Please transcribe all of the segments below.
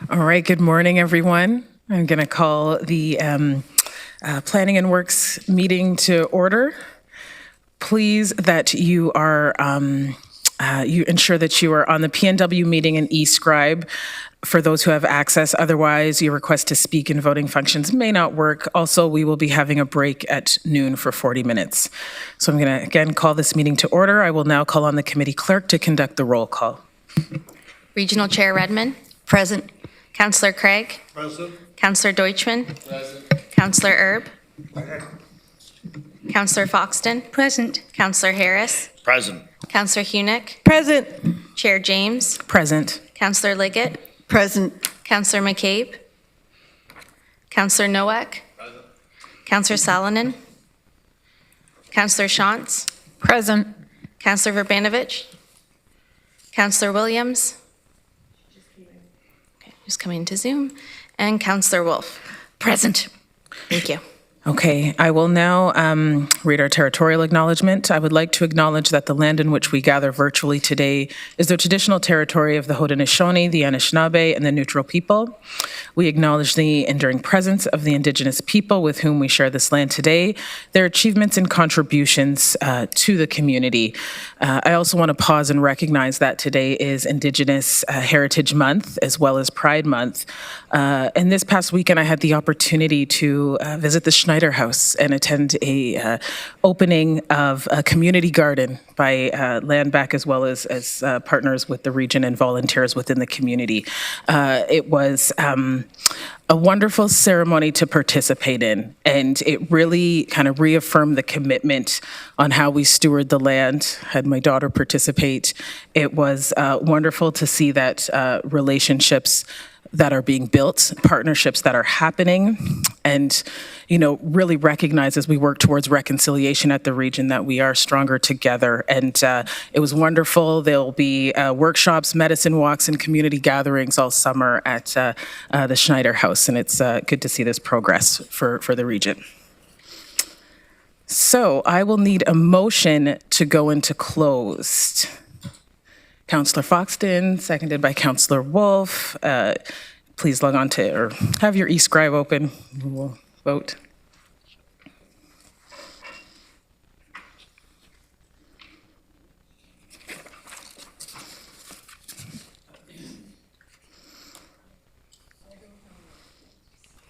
All right, good morning, everyone. I'm going to call the Planning and Works meeting to order. Please that you are, you ensure that you are on the PNW meeting and eScribe for those who have access. Otherwise, your request to speak in voting functions may not work. Also, we will be having a break at noon for 40 minutes. So I'm going to again call this meeting to order. I will now call on the committee clerk to conduct the roll call. Regional Chair Redmond. Present. Councillor Craig. Present. Councillor Deutschman. Present. Councillor Erb. Councillor Foxton. Present. Councillor Harris. Present. Councillor Hunick. Present. Chair James. Present. Councillor Liggett. Present. Councillor McCabe. Councillor Nowak. Present. Councillor Salonen. Councillor Shantz. Present. Councillor Verbanovich. Councillor Williams. Okay, just coming to Zoom. And Councillor Wolf. Present. Thank you. Okay, I will now read our territorial acknowledgement. I would like to acknowledge that the land in which we gather virtually today is the traditional territory of the Haudenosaunee, the Anishinaabe, and the Neutral people. We acknowledge the enduring presence of the Indigenous people with whom we share this land today, their achievements and contributions to the community. I also want to pause and recognize that today is Indigenous Heritage Month as well as Pride Month. And this past weekend, I had the opportunity to visit the Schneider House and attend a opening of a community garden by Landback as well as partners with the region and volunteers within the community. It was a wonderful ceremony to participate in, and it really kind of reaffirmed the commitment on how we steward the land. Had my daughter participate. It was wonderful to see that relationships that are being built, partnerships that are happening, and really recognize as we work towards reconciliation at the region that we are stronger together. And it was wonderful. There'll be workshops, medicine walks, and community gatherings all summer at the Schneider House, and it's good to see this progress for the region. So I will need a motion to go into closed. Councillor Foxton, seconded by Councillor Wolf. Please log on to or have your eScribe open. We'll vote.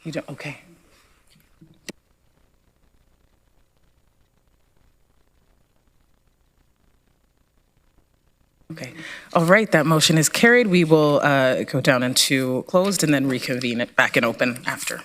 You don't, okay. Okay. All right, that motion is carried. We will go down into closed and then reconvene it back in open after.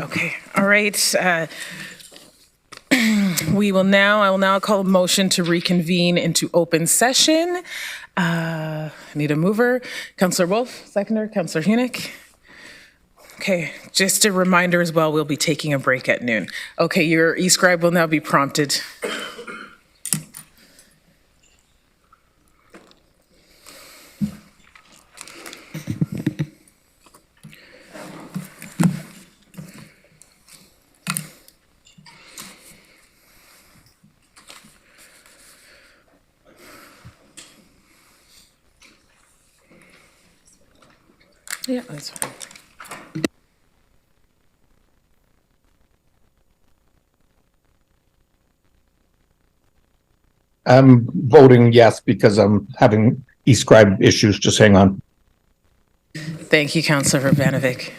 Okay, all right. I will now call a motion to reconvene into open session. Need a mover. Councillor Wolf, seconder. Councillor Hunick. Okay, just a reminder as well, we'll be taking a break at noon. Okay, your e-scribe will now be prompted. Yeah, that's fine. I'm voting yes because I'm having e-scribe issues. Just hang on. Thank you, Councillor Urbanovic.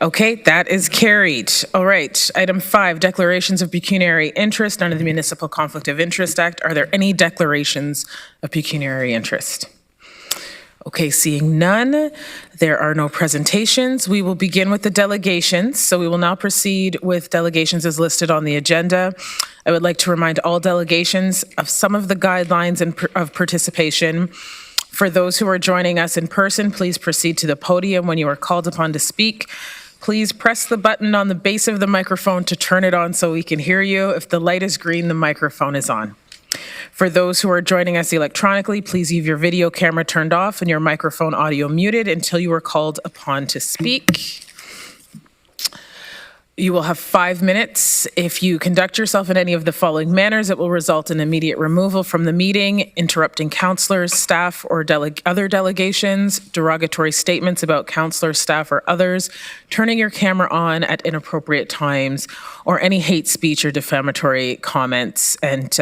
Okay, that is carried. All right, item 5, declarations of pecuniary interest under the Municipal Conflict of Interest Act. Are there any declarations of pecuniary interest? Okay, seeing none, there are no presentations. We will begin with the delegations. So we will now proceed with delegations as listed on the agenda. I would like to remind all delegations of some of the guidelines of participation. For those who are joining us in person, please proceed to the podium when you are called upon to speak. Please press the button on the base of the microphone to turn it on so we can hear you. If the light is green, the microphone is on. For those who are joining us electronically, please leave your video camera turned off and your microphone audio muted until you are called upon to speak. You will have 5 minutes. If you conduct yourself in any of the following manners, it will result in immediate removal from the meeting, interrupting councillors, staff, or other delegations, derogatory statements about councillors, staff, or others, turning your camera on at inappropriate times, or any hate speech or defamatory comments. And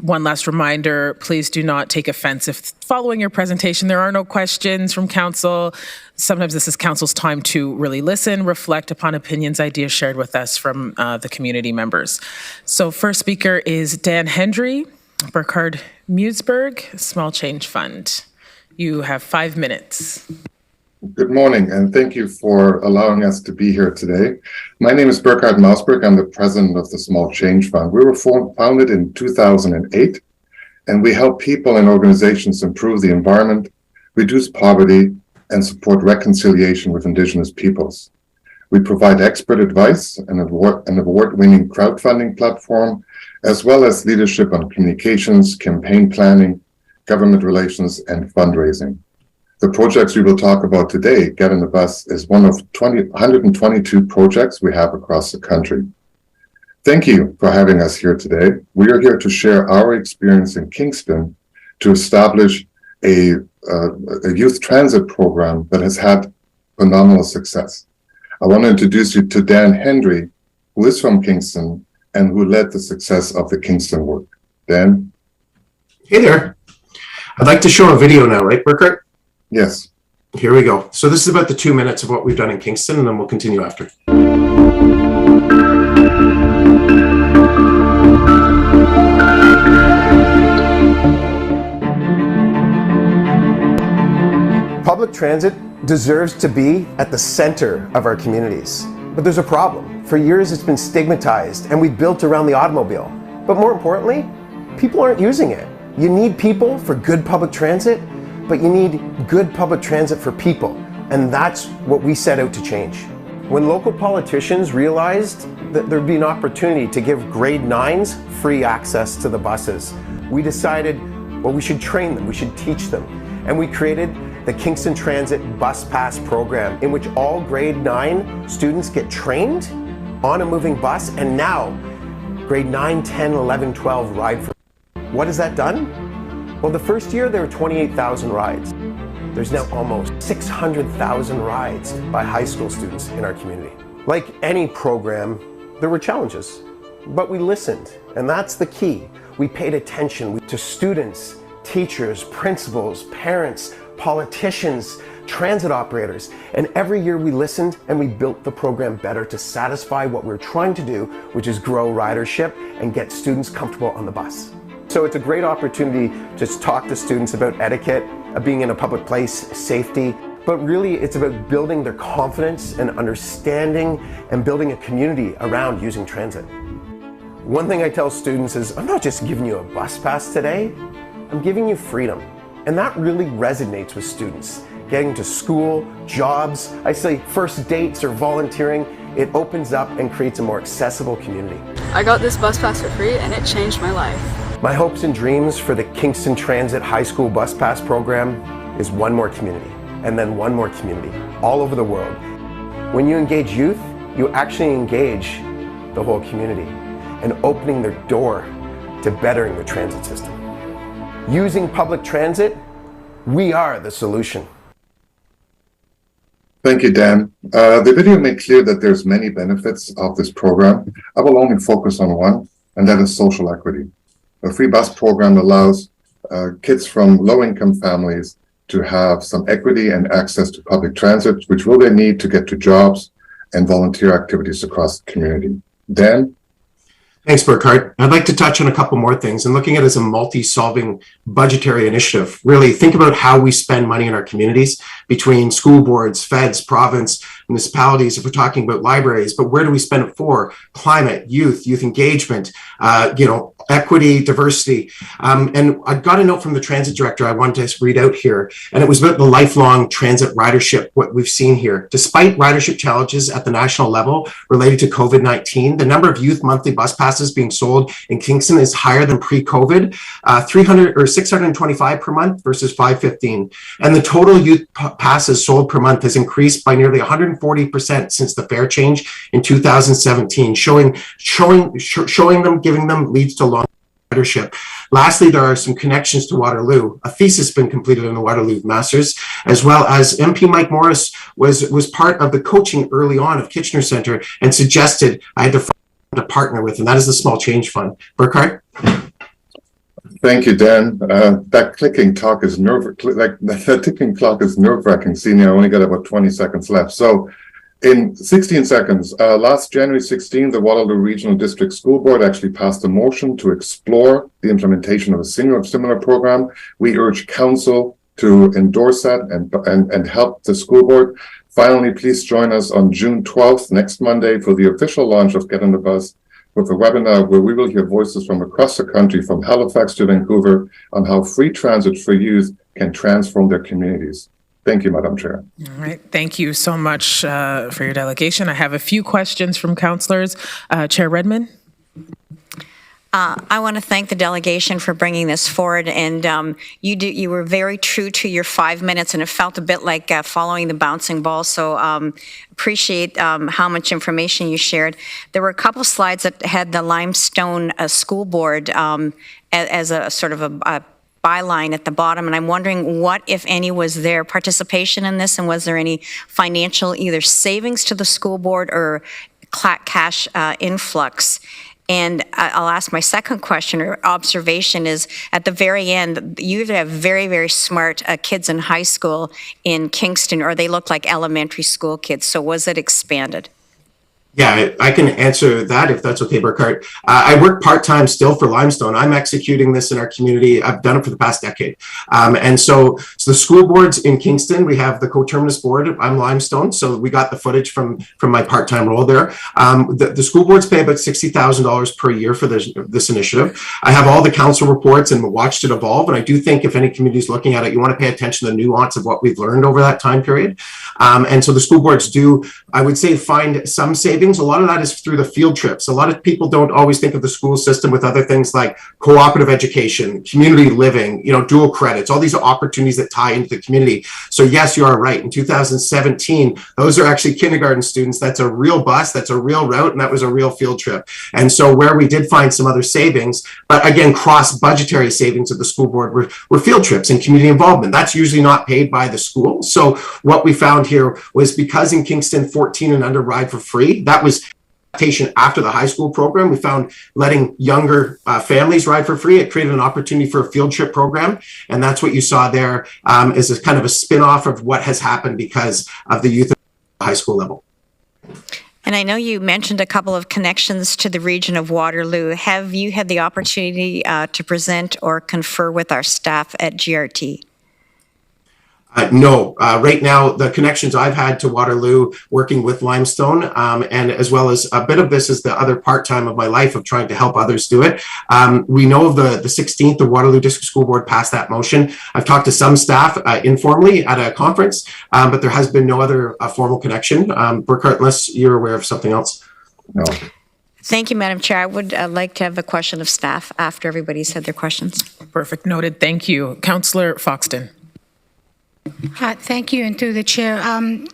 one last reminder, please do not take offense if following your presentation there are no questions from council. Sometimes this is council's time to really listen, reflect upon opinions, ideas shared with us from the community members. So first speaker is Dan Hendry, Burkhard Musberg, Small Change Fund. You have 5 minutes. Good morning, and thank you for allowing us to be here today. My name is Burkhard Musberg. I'm the president of the Small Change Fund. We were founded in 2008, and we help people and organizations improve the environment, reduce poverty, and support reconciliation with Indigenous peoples. We provide expert advice, an award-winning crowdfunding platform, as well as leadership on communications, campaign planning, government relations, and fundraising. The projects we will talk about today, Get on the Bus, is one of 122 projects we have across the country. Thank you for having us here today. We are here to share our experience in Kingston to establish a youth transit program that has had phenomenal success. I want to introduce you to Dan Hendry, who is from Kingston and who led the success of the Kingston work. Dan? Hey there. I'd like to show a video now, right, Burkhard? Yes. Here we go. So this is about the 2 minutes of what we've done in Kingston, and then we'll continue after. Public transit deserves to be at the center of our communities. But there's a problem. For years, it's been stigmatized, and we built around the automobile. But more importantly, people aren't using it. You need people for good public transit, but you need good public transit for people. And that's what we set out to change. When local politicians realized that there'd be an opportunity to give grade 9s free access to the buses, we decided, well, we should train them, we should teach them. And we created the Kingston Transit Bus Pass program, in which all grade 9 students get trained on a moving bus, and now grade 9, 10, 11, 12 ride for. What has that done? Well, the first year there were 28,000 rides. There's now almost 600,000 rides by high school students in our community. Like any program, there were challenges, but we listened, and that's the key. We paid attention to students, teachers, principals, parents, politicians, transit operators, and every year we listened and we built the program better to satisfy what we're trying to do, which is grow ridership and get students comfortable on the bus. So it's a great opportunity to talk to students about etiquette, being in a public place, safety, but really it's about building their confidence and understanding and building a community around using transit. One thing I tell students is, I'm not just giving you a bus pass today, I'm giving you freedom. And that really resonates with students. Getting to school, jobs, I say first dates or volunteering, it opens up and creates a more accessible community. I got this bus pass for free and it changed my life. My hopes and dreams for the Kingston Transit High School Bus Pass program is one more community, and then one more community, all over the world. When you engage youth, you actually engage the whole community and opening their door to bettering the transit system. Using public transit, we are the solution. Thank you, Dan. The video made clear that there's many benefits of this program. I will only focus on one, and that is social equity. The free bus program allows kids from low-income families to have some equity and access to public transit, which will they need to get to jobs and volunteer activities across the community. Dan? Thanks, Burkhart. I'd like to touch on a couple more things and looking at it as a multi-solving budgetary initiative. Really think about how we spend money in our communities between school boards, feds, province, municipalities, if we're talking about libraries, but where do we spend it for? Climate, youth engagement, equity, diversity. And I got a note from the transit director I wanted to read out here, and it was about the lifelong transit ridership, what we've seen here. Despite ridership challenges at the national level related to COVID-19, the number of youth monthly bus passes being sold in Kingston is higher than pre-COVID, 300 or 625 per month versus 515. And the total youth passes sold per month has increased by nearly 140% since the fare change in 2017, showing them, giving them leads to long ridership. Lastly, there are some connections to Waterloo. A thesis has been completed on the Waterloo Masters, as well as MP Mike Morris was part of the coaching early on of Kitchener Centre and suggested I had to partner with, and that is the Small Change Fund. Burkhart? Thank you, Dan. That ticking clock is nerve-wracking. See, I only got about 20 seconds left. So in 16 seconds, last January 16, the Waterloo Regional District School Board actually passed a motion to explore the implementation of a similar program. We urge council to endorse that and help the school board. Finally, please join us on June 12th, next Monday, for the official launch of Get on the Bus, with a webinar where we will hear voices from across the country, from Halifax to Vancouver, on how free transit for youth can transform their communities. Thank you, Madam Chair. All right. Thank you so much for your delegation. I have a few questions from councillors. Chair Redmond? I want to thank the delegation for bringing this forward, and you were very true to your 5 minutes, and it felt a bit like following the bouncing ball. So appreciate how much information you shared. There were a couple slides that had the Limestone School Board as a sort of a byline at the bottom, and I'm wondering what, if any, was their participation in this, and was there any financial either savings to the school board or cash influx? And I'll ask my second question or observation is, at the very end, you have very, very smart kids in high school in Kingston, or they look like elementary school kids. So was it expanded? Yeah, I can answer that if that's okay, Burkhart. I work part-time still for Limestone. I'm executing this in our community. I've done it for the past decade. And so the school boards in Kingston, we have the coterminous board. I'm Limestone, so we got the footage from my part-time role there. The school boards pay about $60,000 per year for this initiative. I have all the council reports and watched it evolve, and I do think if any community is looking at it, you want to pay attention to the nuance of what we've learned over that time period. And so the school boards do, I would say, find some savings. A lot of that is through the field trips. A lot of people don't always think of the school system with other things like cooperative education, community living, dual credits, all these opportunities that tie into the community. So yes, you are right. In 2017, those are actually kindergarten students. That's a real bus, that's a real route, and that was a real field trip. And so where we did find some other savings, but again, cross-budgetary savings of the school board were field trips and community involvement. That's usually not paid by the school. So what we found here was, because in Kingston 14 and under ride for free, that was after the high school program. We found letting younger families ride for free, it created an opportunity for a field trip program. And that's what you saw there is a kind of a spin-off of what has happened because of the youth at the high school level. And I know you mentioned a couple of connections to the region of Waterloo. Have you had the opportunity to present or confer with our staff at GRT? No, right now the connections I've had to Waterloo, working with Limestone, and as well as a bit of this is the other part-time of my life of trying to help others do it. We know of the 16th, the Waterloo District School Board passed that motion. I've talked to some staff informally at a conference, but there has been no other formal connection. Burkhart, unless you're aware of something else. No. Thank you, Madam Chair. I would like to have a question of staff after everybody said their questions. Perfect, noted, thank you. Councillor Foxton. Thank you, and through the chair.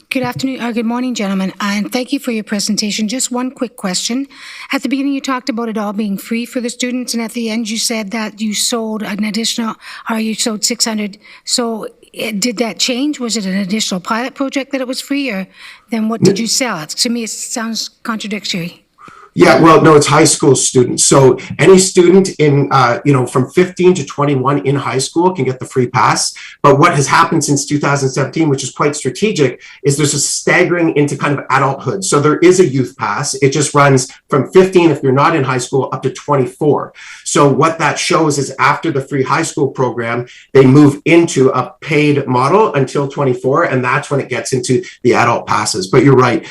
Good afternoon, or good morning, gentlemen, and thank you for your presentation. Just one quick question. At the beginning, you talked about it all being free for the students, and at the end, you said that you sold an additional, or you sold 600. So did that change? Was it an additional pilot project that it was free, or then what did you sell? To me, it sounds contradictory. Yeah, well, no, it's high school students. So any student in, from 15 to 21 in high school can get the free pass. But what has happened since 2017, which is quite strategic, is there's a staggering into kind of adulthood. So there is a youth pass. It just runs from 15 if you're not in high school up to 24. So what that shows is after the free high school program, they move into a paid model until 24, and that's when it gets into the adult passes. But you're right.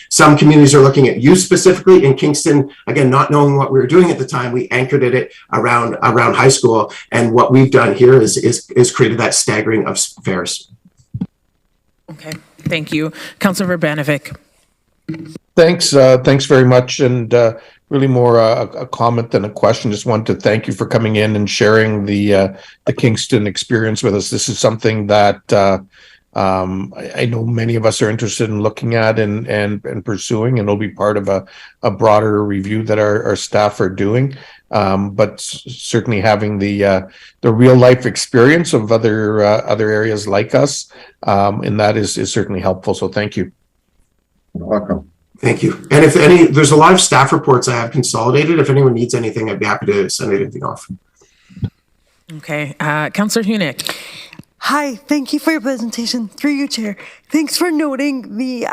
Some communities are looking at youth specifically. In Kingston, again, not knowing what we were doing at the time, we anchored it around high school. And what we've done here is created that staggering of fares. Okay, thank you. Councillor Verbanovic. Thanks very much. And really more a comment than a question. Just wanted to thank you for coming in and sharing the Kingston experience with us. This is something that I know many of us are interested in looking at and pursuing, and it'll be part of a broader review that our staff are doing. But certainly having the real life experience of other areas like us, and that is certainly helpful. So thank you. You're welcome. Thank you. And there's a lot of staff reports I have consolidated. If anyone needs anything, I'd be happy to send anything off. Okay, Councillor Hunick. Hi, thank you for your presentation. Through you, Chair. Thanks for noting the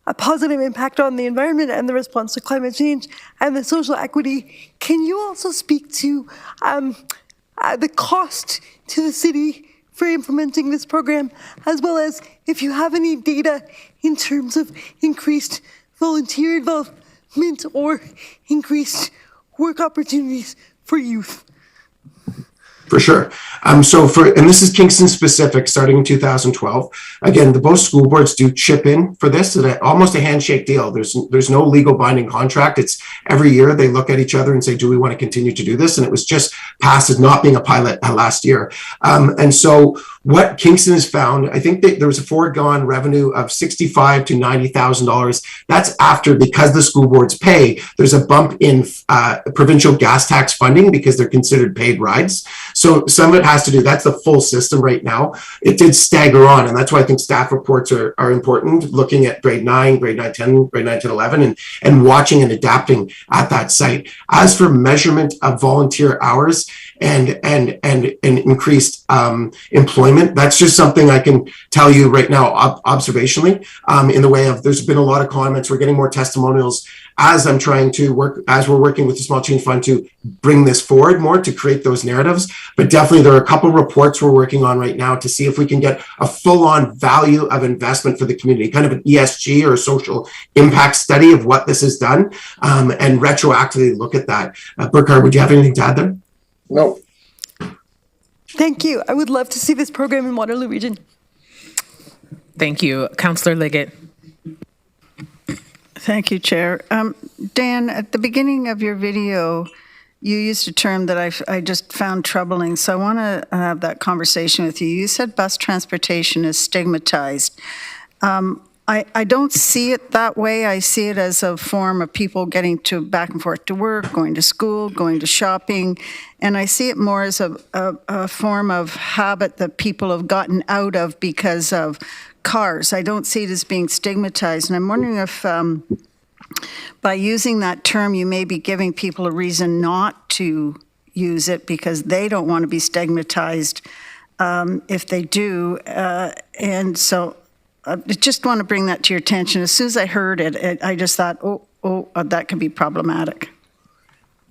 a positive impact on the environment and the response to climate change and the social equity. Can you also speak to the cost to the city for implementing this program, as well as if you have any data in terms of increased volunteer involvement or increased work opportunities for youth? For sure. And this is Kingston specific, starting in 2012. Again, both school boards do chip in for this, and almost a handshake deal. There's no legal binding contract. It's every year they look at each other and say, do we want to continue to do this? And it was just passed as not being a pilot last year. And so what Kingston has found, I think there was a foregone revenue of $65,000 to $90,000. That's after, because the school boards pay, there's a bump in provincial gas tax funding because they're considered paid rides. So some of it has to do, that's the full system right now. It did stagger on, and that's why I think staff reports are important, looking at grade 9, 10, 11, and watching and adapting at that site. As for measurement of volunteer hours and increased employment, that's just something I can tell you right now observationally, in the way of, there's been a lot of comments, we're getting more testimonials as I'm trying to work, as we're working with the Small Change Fund to bring this forward more, to create those narratives. But definitely there are a couple of reports we're working on right now to see if we can get a full-on value of investment for the community, kind of an ESG or a social impact study of what this has done, and retroactively look at that. Burkhart, would you have anything to add there? No. Thank you. I would love to see this program in Waterloo Region. Thank you. Councillor Liggett. Thank you, Chair. Dan, at the beginning of your video, you used a term that I just found troubling, so I want to have that conversation with you. You said bus transportation is stigmatized. I don't see it that way. I see it as a form of people getting back and forth to work, going to school, going to shopping, and I see it more as a form of habit that people have gotten out of because of cars. I don't see it as being stigmatized, and I'm wondering if by using that term, you may be giving people a reason not to use it because they don't want to be stigmatized if they do, and so I just want to bring that to your attention. As soon as I heard it, I just thought, that could be problematic.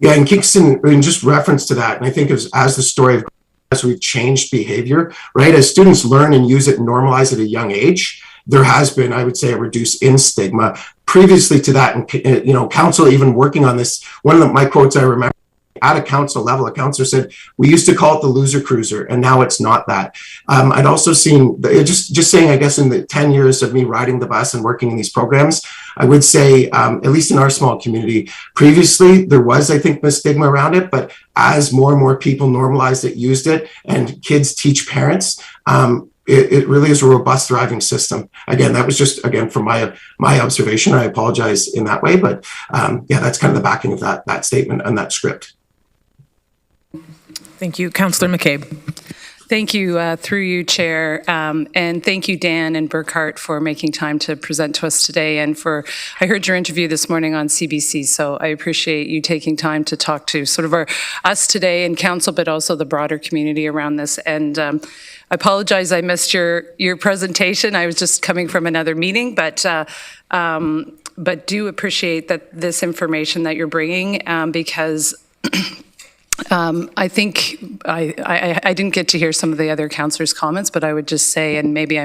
Yeah, in Kingston, in just reference to that, and I think as the story of as we've changed behavior, right? As students learn and use it and normalize at a young age, there has been, I would say, a reduce in stigma. Previously to that, and council even working on this, one of my quotes I remember at a council level, a councillor said, we used to call it the loser cruiser, and now it's not that. I'd also seen, just saying, I guess in the 10 years of me riding the bus and working in these programs, I would say, at least in our small community, previously there was, I think, stigma around it, but as more and more people normalized it, used it, and kids teach parents, it really is a robust, thriving system. Again, that was just, again, from my observation. I apologize in that way, but yeah, that's kind of the backing of that statement and that script. Thank you. Councillor McCabe. Thank you, through you, Chair, and thank you, Dan and Burkhart, for making time to present to us today. And I heard your interview this morning on CBC, so I appreciate you taking time to talk to sort of us today in council, but also the broader community around this. And I apologize, I missed your presentation. I was just coming from another meeting, but do appreciate this information that you're bringing because. I think I didn't get to hear some of the other councillors' comments, but I would just say, and maybe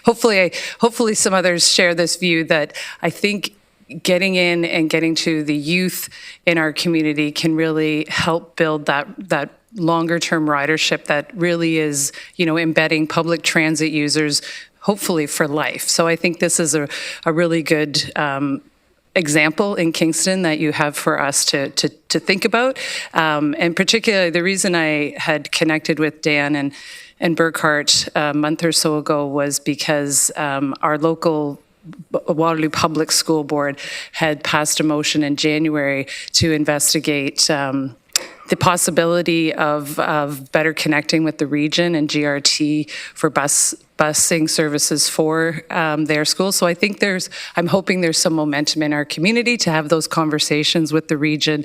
hopefully some others share this view, that I think getting in and getting to the youth in our community can really help build that longer term ridership that really is, embedding public transit users hopefully for life. So I think this is a really good example in Kingston that you have for us to think about. And particularly the reason I had connected with Dan and Burkhart a month or so ago was because our local Waterloo Public School Board had passed a motion in January to investigate the possibility of better connecting with the region and GRT for busing services for their schools. So I think I'm hoping there's some momentum in our community to have those conversations with the region,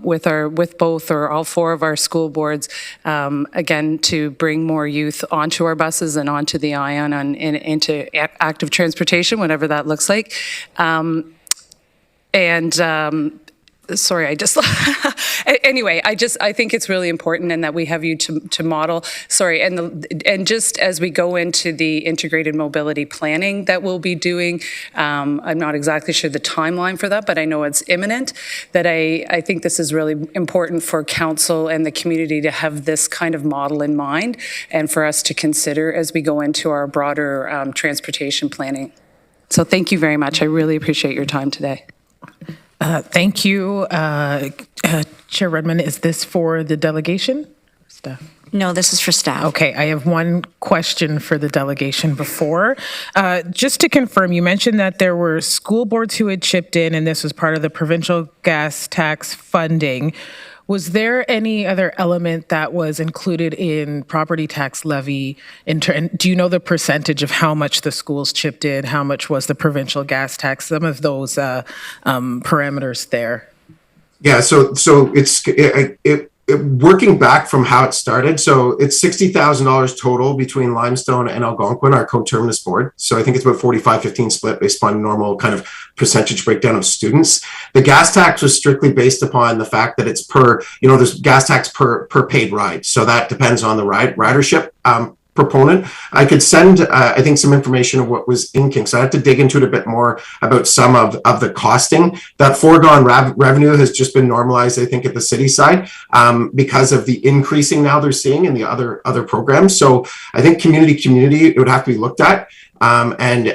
with both or all four of our school boards, again, to bring more youth onto our buses and onto the ION and into active transportation, whatever that looks like. Sorry, anyway, I think it's really important and that we have you to model, and just as we go into the integrated mobility planning that we'll be doing, I'm not exactly sure the timeline for that, but I know it's imminent, that I think this is really important for council and the community to have this kind of model in mind and for us to consider as we go into our broader transportation planning. So thank you very much. I really appreciate your time today. Thank you. Chair Redmond, is this for the delegation? Staff? No, this is for staff. Okay, I have one question for the delegation before. Just to confirm, you mentioned that there were school boards who had chipped in and this was part of the provincial gas tax funding. Was there any other element that was included in property tax levy? Do you know the percentage of how much the schools chipped in? How much was the provincial gas tax? Some of those parameters there. Yeah, so it's working back from how it started. So it's $60,000 total between Limestone and Algonquin, our co-terminus board. So I think it's about 45-15 split based upon normal kind of percentage breakdown of students. The gas tax was strictly based upon the fact that it's there's gas tax per paid ride. So that depends on the ridership proponent. I could send, I think, some information of what was in Kingston. I have to dig into it a bit more about some of the costing. That foregone revenue has just been normalized, I think, at the city side because of the increasing now they're seeing in the other programs. So I think community, it would have to be looked at. And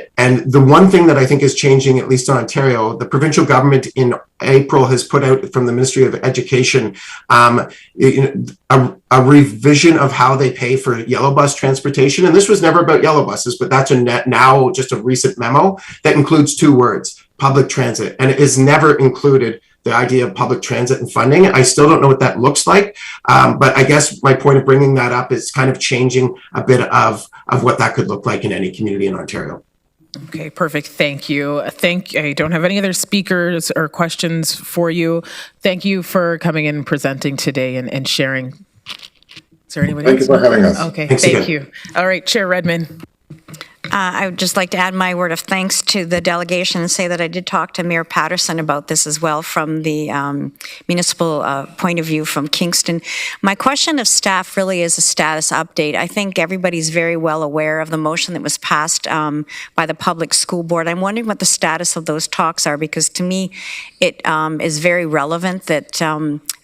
the one thing that I think is changing, at least in Ontario, the provincial government in April has put out from the Ministry of Education a revision of how they pay for yellow bus transportation. And this was never about yellow buses, but that's now just a recent memo that includes two words, public transit. And it is never included the idea of public transit and funding. I still don't know what that looks like, but I guess my point of bringing that up is kind of changing a bit of what that could look like in any community in Ontario. Okay, perfect. Thank you. I don't have any other speakers or questions for you. Thank you for coming in and presenting today and sharing. Is there anyone else? Thank you for having us. Okay, Thanks thank again. you. All right, Chair Redmond. I would just like to add my word of thanks to the delegation and say that I did talk to Mayor Patterson about this as well from the municipal point of view from Kingston. My question of staff really is a status update. I think everybody's very well aware of the motion that was passed by the Public School Board. I'm wondering what the status of those talks are, because to me, it is very relevant that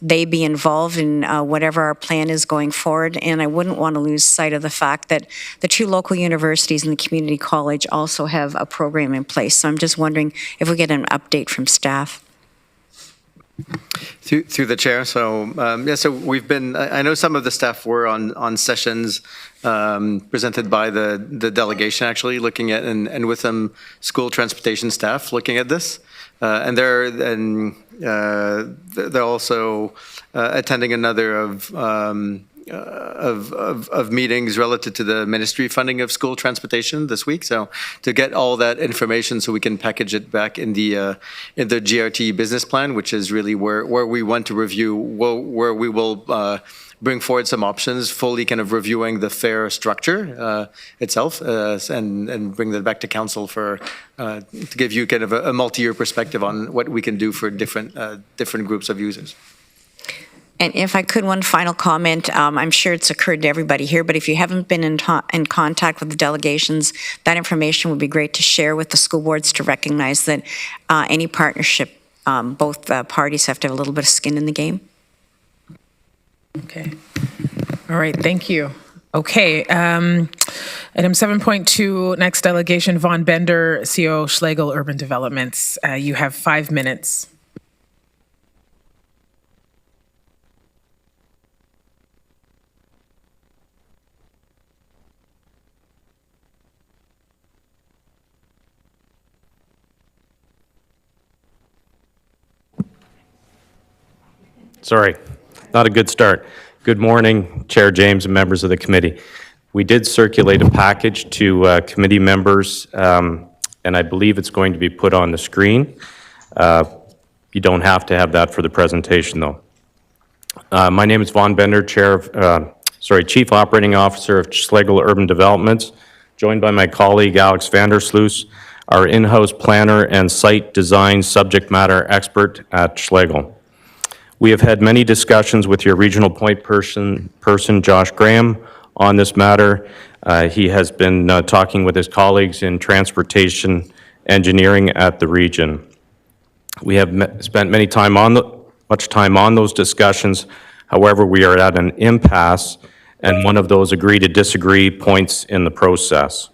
they be involved in whatever our plan is going forward. And I wouldn't want to lose sight of the fact that the two local universities and the community college also have a program in place. So I'm just wondering if we get an update from staff. Through the chair. So so we've been, I know some of the staff were on sessions presented by the delegation, actually looking at, and with some school transportation staff looking at this. And they're also attending another of meetings relative to the ministry funding of school transportation this week. So to get all that information so we can package it back in the GRT business plan, which is really where we want to review, where we will bring forward some options, fully kind of reviewing the fare structure itself, and bring that back to council for to give you kind of a multi-year perspective on what we can do for different groups of users. And if I could, one final comment. I'm sure it's occurred to everybody here, but if you haven't been in contact with the delegations, that information would be great to share with the school boards to recognize that any partnership, both parties have to have a little bit of skin in the game. Okay. All right, thank you. Okay, item 7.2, next delegation, Von Bender, CO Schlegel Urban Developments. You have 5 minutes. Sorry, not a good start. Good morning, Chair James and members of the committee. We did circulate a package to committee members, and I believe it's going to be put on the screen. You don't have to have that for the presentation, though. My name is Von Bender, Chief Operating Officer of Schlegel Urban Developments, joined by my colleague Alex Vandersloos, our in-house planner and site design subject matter expert at Schlegel. We have had many discussions with your regional point person Josh Graham, on this matter. He has been talking with his colleagues in transportation engineering at the region. We have spent much time on those discussions. However, we are at an impasse, and one of those agree to disagree points in the process.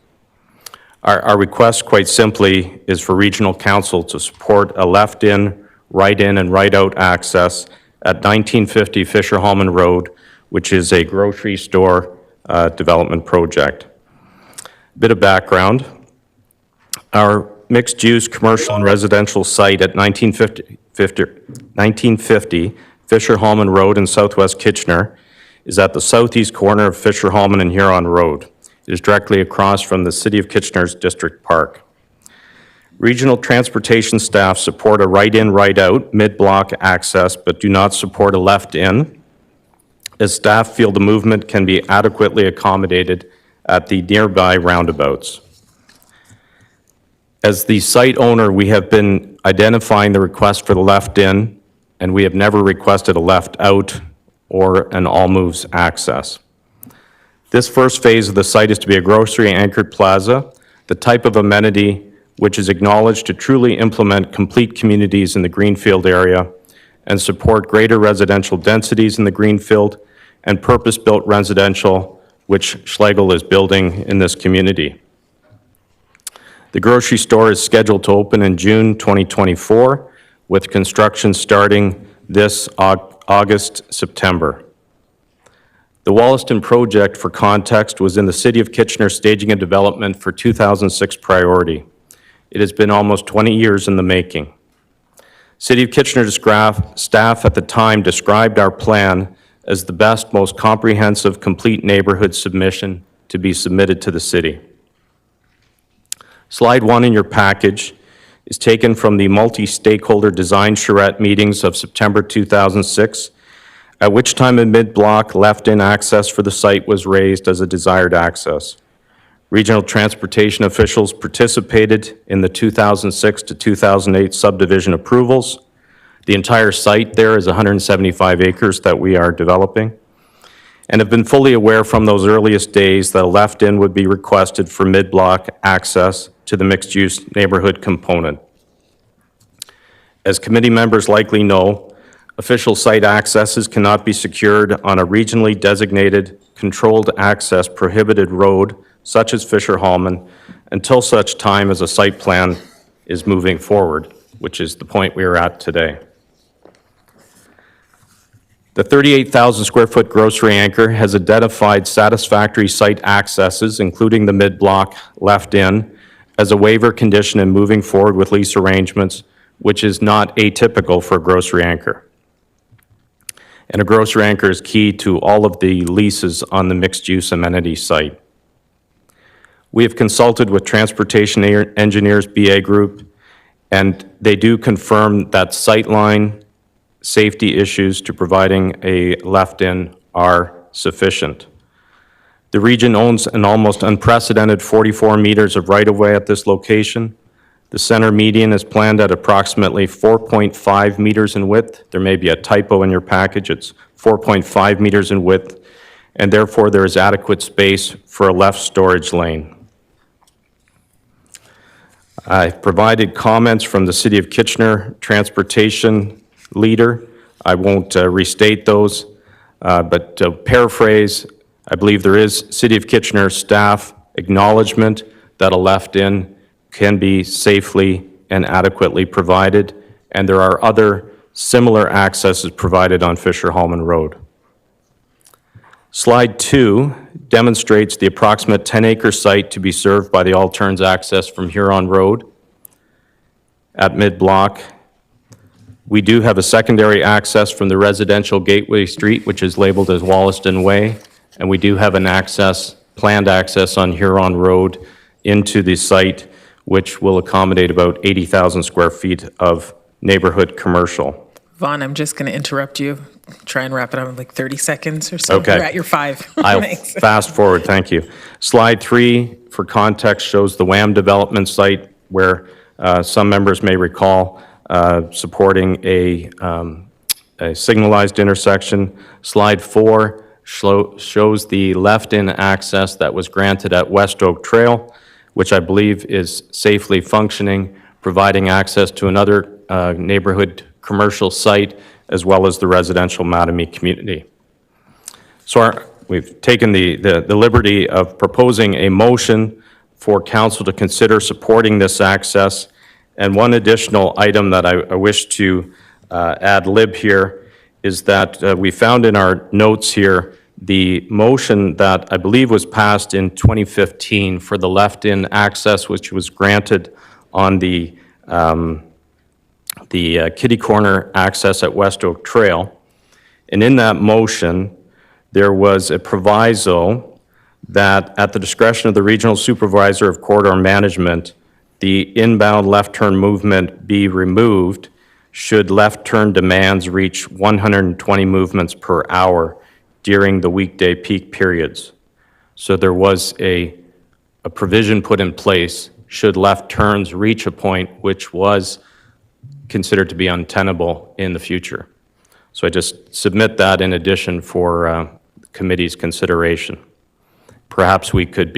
Our request, quite simply, is for regional council to support a left-in, right-in and right-out access at 1950 Fisher-Hallman Road, which is a grocery store development project. Bit of background. Our mixed-use commercial and residential site at 1950 Fisher-Hallman Road in southwest Kitchener is at the southeast corner of Fisher-Hallman and Huron Road. It is directly across from the City of Kitchener's District Park. Regional transportation staff support a right-in, right-out mid-block access, but do not support a left-in, as staff feel the movement can be adequately accommodated at the nearby roundabouts. As the site owner, we have been identifying the request for the left-in, and we have never requested a left-out or an all-moves access. This first phase of the site is to be a grocery-anchored plaza, the type of amenity which is acknowledged to truly implement complete communities in the Greenfield area and support greater residential densities in the Greenfield and purpose-built residential, which Schlegel is building in this community. The grocery store is scheduled to open in June 2024, with construction starting this August, September. The Wollaston project, for context, was in the City of Kitchener staging a development for 2006 priority. It has been almost 20 years in the making. City of Kitchener staff at the time described our plan as the best, most comprehensive, complete neighborhood submission to be submitted to the city. Slide 1 in your package is taken from the multi-stakeholder design charrette meetings of September 2006, at which time a mid-block left-in access for the site was raised as a desired access. Regional transportation officials participated in the 2006 to 2008 subdivision approvals. The entire site there is 175 acres that we are developing, and have been fully aware from those earliest days that a left-in would be requested for mid-block access to the mixed-use neighborhood component. As committee members likely know, official site accesses cannot be secured on a regionally designated controlled access prohibited road such as Fisher-Hallman until such time as a site plan is moving forward, which is the point we are at today. The 38,000 square foot grocery anchor has identified satisfactory site accesses, including the mid-block left-in, as a waiver condition in moving forward with lease arrangements, which is not atypical for a grocery anchor. And a grocery anchor is key to all of the leases on the mixed-use amenity site. We have consulted with Transportation Engineers BA Group, and they do confirm that sightline safety issues to providing a left-in are sufficient. The region owns an almost unprecedented 44 meters of right-of-way at this location. The center median is planned at approximately 4.5 meters in width. There may be a typo in your package. It's 4.5 meters in width, and therefore there is adequate space for a left storage lane. I've provided comments from the City of Kitchener transportation leader. I won't restate those, but to paraphrase, I believe there is City of Kitchener staff acknowledgement that a left-in can be safely and adequately provided, and there are other similar accesses provided on Fisher-Hallman Road. Slide 2 demonstrates the approximate 10-acre site to be served by the all-turns access from Huron Road at mid-block. We do have a secondary access from the residential Gateway Street, which is labeled as Wollaston Way, and we do have an access, planned access on Huron Road into the site, which will accommodate about 80,000 square feet of neighborhood commercial. Vaughn, I'm just going to interrupt you. Try and wrap it up in like 30 seconds or so. Okay. You're at your 5. I'll Thanks. fast forward, thank you. Slide 3, for context, shows the WAM development site where some members may recall supporting a signalized intersection. Slide 4 shows the left-in access that was granted at West Oak Trail, which I believe is safely functioning, providing access to another neighborhood commercial site, as well as the residential Mattamy community. So we've taken the liberty of proposing a motion for council to consider supporting this access. And one additional item that I wish to ad lib here is that we found in our notes here the motion that I believe was passed in 2015 for the left-in access, which was granted on the kitty corner access at West Oak Trail. And in that motion, there was a proviso that at the discretion of the regional supervisor of corridor management, the inbound left turn movement be removed should left turn demands reach 120 movements per hour during the weekday peak periods. So there was a provision put in place should left turns reach a point which was considered to be untenable in the future. So I just submit that in addition for committee's consideration. Perhaps we could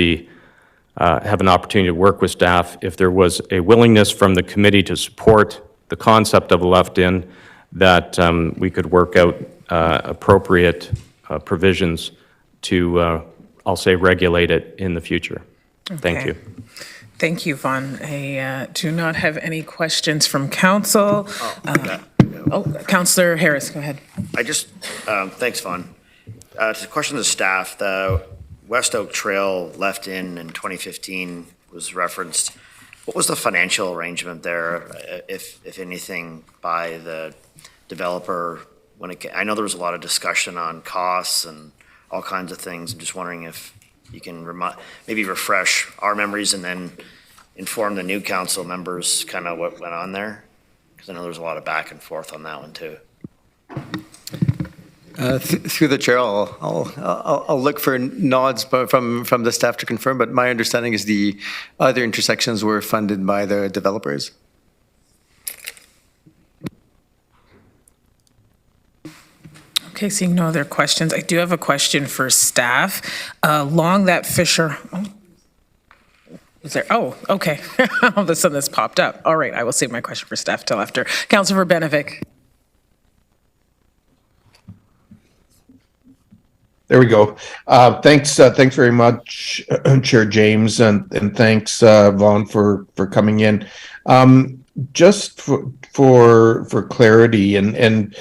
have an opportunity to work with staff if there was a willingness from the committee to support the concept of a left-in, that we could work out appropriate provisions to, I'll say, regulate it in the future. Thank you. Thank you, Vaughn. I do not have any questions from council. Councillor Harris, go ahead. Thanks, Vaughn. It's a question to staff. The West Oak Trail left in 2015 was referenced. What was the financial arrangement there, if anything, by the developer? I know there was a lot of discussion on costs and all kinds of things. I'm just wondering if you can maybe refresh our memories and then inform the new council members kind of what went on there, because I know there's a lot of back and forth on that one too. Through the chair, I'll look for nods from the staff to confirm, but my understanding is the other intersections were funded by the developers. Okay, seeing no other questions, I do have a question for staff. Along that Fisher, is there, okay. All of a sudden this popped up. All right, I will save my question for staff till after. Councilor Benevic. There we go. Thanks very much, Chair James, and thanks, Vaughn, for coming in. Just for clarity and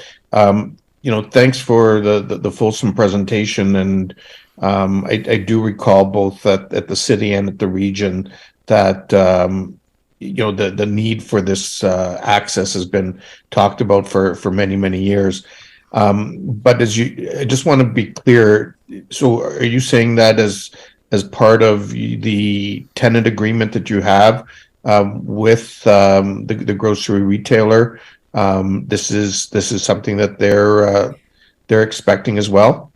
thanks for the fulsome presentation. And I do recall both at the city and at the region that the need for this access has been talked about for many years. But I just want to be clear. So are you saying that as part of the tenant agreement that you have with the grocery retailer, this is something that they're expecting as well?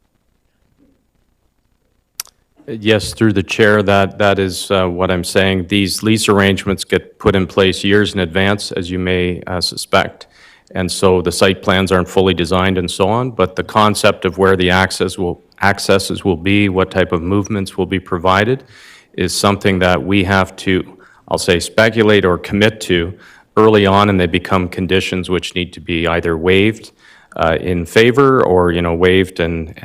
Yes, through the chair, that is what I'm saying. These lease arrangements get put in place years in advance, as you may suspect. And so the site plans aren't fully designed and so on, but the concept of where the accesses will be, what type of movements will be provided, is something that we have to, I'll say, speculate or commit to early on, and they become conditions which need to be either waived in favor or, waived and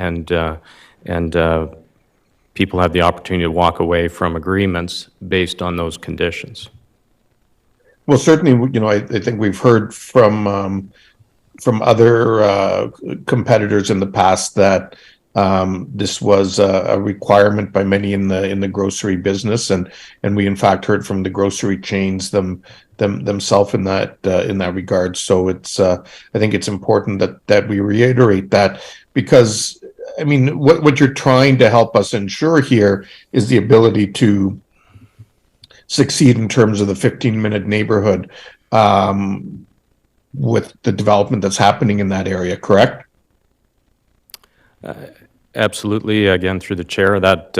people have the opportunity to walk away from agreements based on those conditions. Well, certainly, I think we've heard from other competitors in the past that this was a requirement by many in the grocery business, and we in fact heard from the grocery chains themselves in that regard. So it's I think it's important that we reiterate that, because I mean what you're trying to help us ensure here is the ability to succeed in terms of the 15-minute neighborhood with the development that's happening in that area, correct? Absolutely. Again, through the chair, that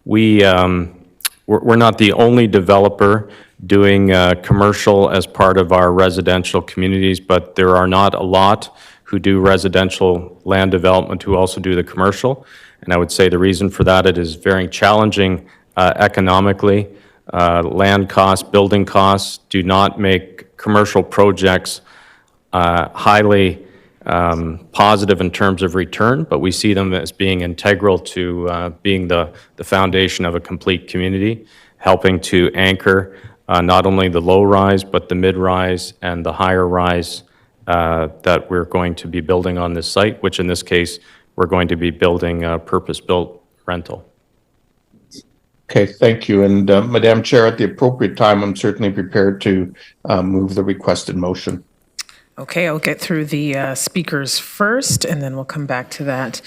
we're not the only developer doing commercial as part of our residential communities, but there are not a lot who do residential land development who also do the commercial. And I would say the reason for that, it is very challenging economically. Land costs, building costs do not make commercial projects highly positive in terms of return, but we see them as being integral to being the foundation of a complete community, helping to anchor not only the low rise, but the mid rise and the higher rise that we're going to be building on this site, which in this case, we're going to be building a purpose-built rental. Okay, thank you. And Madam Chair, at the appropriate time, I'm certainly prepared to move the requested motion. Okay, I'll get through the speakers first, and then we'll come back to that.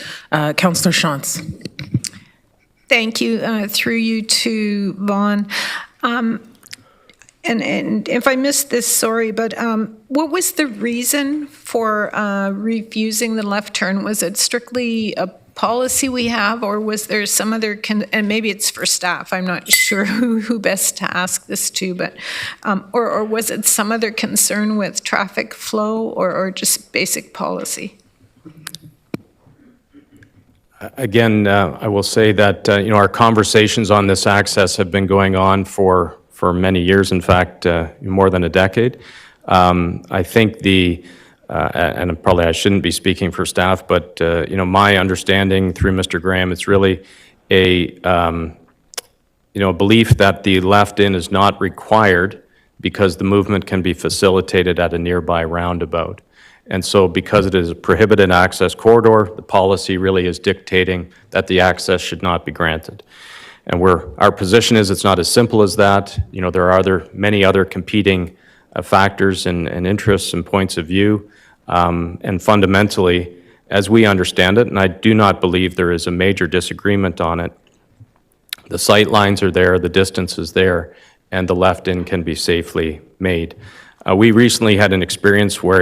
Councillor Shantz. Thank you. Through you to Vaughn. And if I missed this, sorry, but what was the reason for refusing the left turn? Was it strictly a policy we have, or was there some other, and maybe it's for staff, I'm not sure who best to ask this to, but, or was it some other concern with traffic flow or just basic policy? Again, I will say that, our conversations on this access have been going on for many years, in fact, more than a decade. I think and probably I shouldn't be speaking for staff, but my understanding through Mr. Graham, it's really a belief that the left in is not required because the movement can be facilitated at a nearby roundabout. And so because it is a prohibited access corridor, the policy really is dictating that the access should not be granted. And our position is it's not as simple as that. There are many other competing factors and interests and points of view. And fundamentally, as we understand it, and I do not believe there is a major disagreement on it, the sight lines are there, the distance is there, and the left-in can be safely made. We recently had an experience where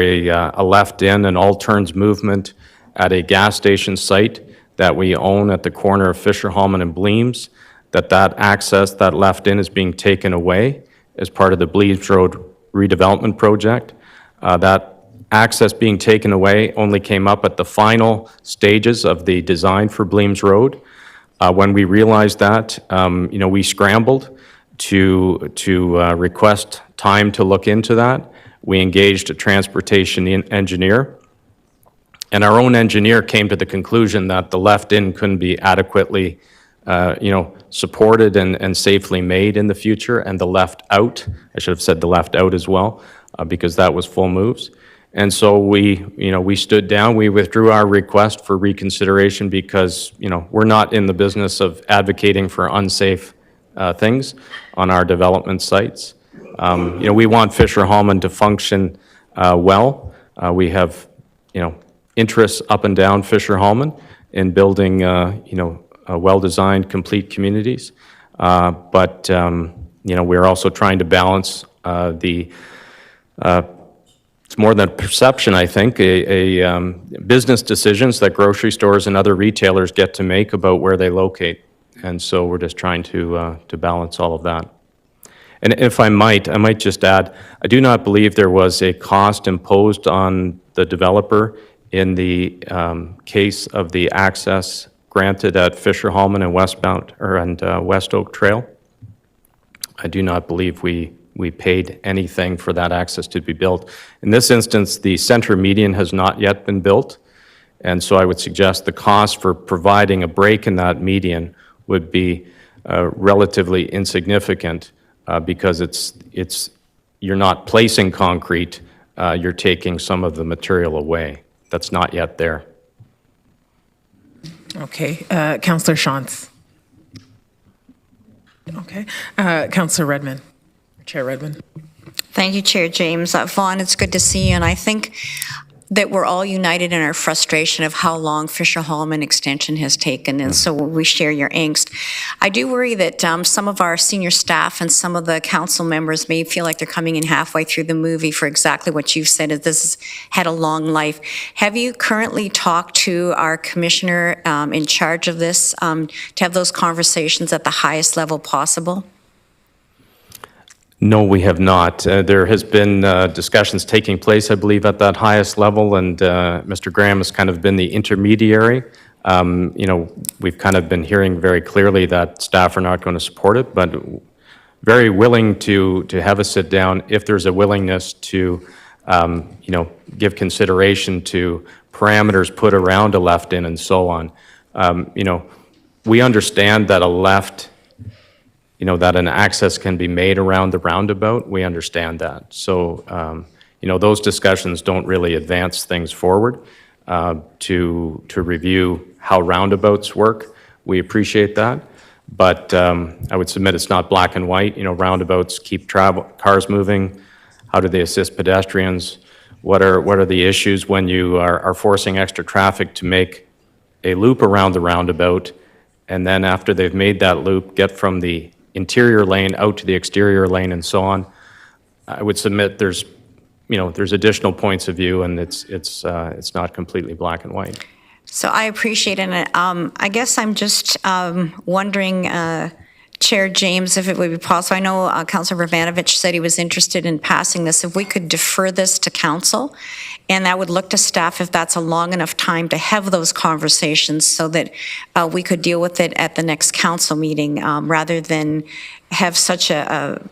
a left-in, an all-turns movement at a gas station site that we own at the corner of Fisher Hallman and Bleems, that access, that left in, is being taken away as part of the Bleems Road redevelopment project. That access being taken away only came up at the final stages of the design for Bleems Road. When we realized that, we scrambled to request time to look into that. We engaged a transportation engineer, and our own engineer came to the conclusion that the left-in couldn't be adequately, supported and safely made in the future, and the left-out, I should have said the left-out as well, because that was full moves. And so we stood down, we withdrew our request for reconsideration because, we're not in the business of advocating for unsafe things on our development sites. We want Fisher Hallman to function well. We have, interests up and down Fisher Hallman in building, well-designed, complete communities. But we're also trying to balance it's more than a perception, I think, business decisions that grocery stores and other retailers get to make about where they locate. And so we're just trying to balance all of that. And if I might just add, I do not believe there was a cost imposed on the developer in the case of the access granted at Fisher Hallman and West Oak Trail. I do not believe we paid anything for that access to be built. In this instance, the center median has not yet been built, and so I would suggest the cost for providing a break in that median would be relatively insignificant because you're not placing concrete, you're taking some of the material away that's not yet there. Okay, Councillor Shantz. Okay, Councillor Redmond. Chair Redmond. Thank you, Chair James. Vaughn, it's good to see you, and I think that we're all united in our frustration of how long Fisher Hallman extension has taken, and so we share your angst. I do worry that some of our senior staff and some of the council members may feel like they're coming in halfway through the movie for exactly what you've said, that this has had a long life. Have you currently talked to our commissioner in charge of this to have those conversations at the highest level possible? No, we have not. There has been discussions taking place, I believe, at that highest level, and Mr. Graham has kind of been the intermediary. We've kind of been hearing very clearly that staff are not going to support it, but very willing to have a sit down if there's a willingness to, give consideration to parameters put around a left-in and so on. We understand that that an access can be made around the roundabout. We understand that. So, those discussions don't really advance things forward to review how roundabouts work. We appreciate that. But I would submit it's not black and white. Roundabouts keep cars moving. How do they assist pedestrians? What are the issues when you are forcing extra traffic to make a loop around the roundabout, and then after they've made that loop, get from the interior lane out to the exterior lane and so on? I would submit there's additional points of view, and it's not completely black and white. So I appreciate it. And I guess I'm just wondering, Chair James, if it would be possible. I know Councillor Vrbanovich said he was interested in passing this. If we could defer this to council, and I would look to staff if that's a long enough time to have those conversations so that we could deal with it at the next council meeting rather than have such a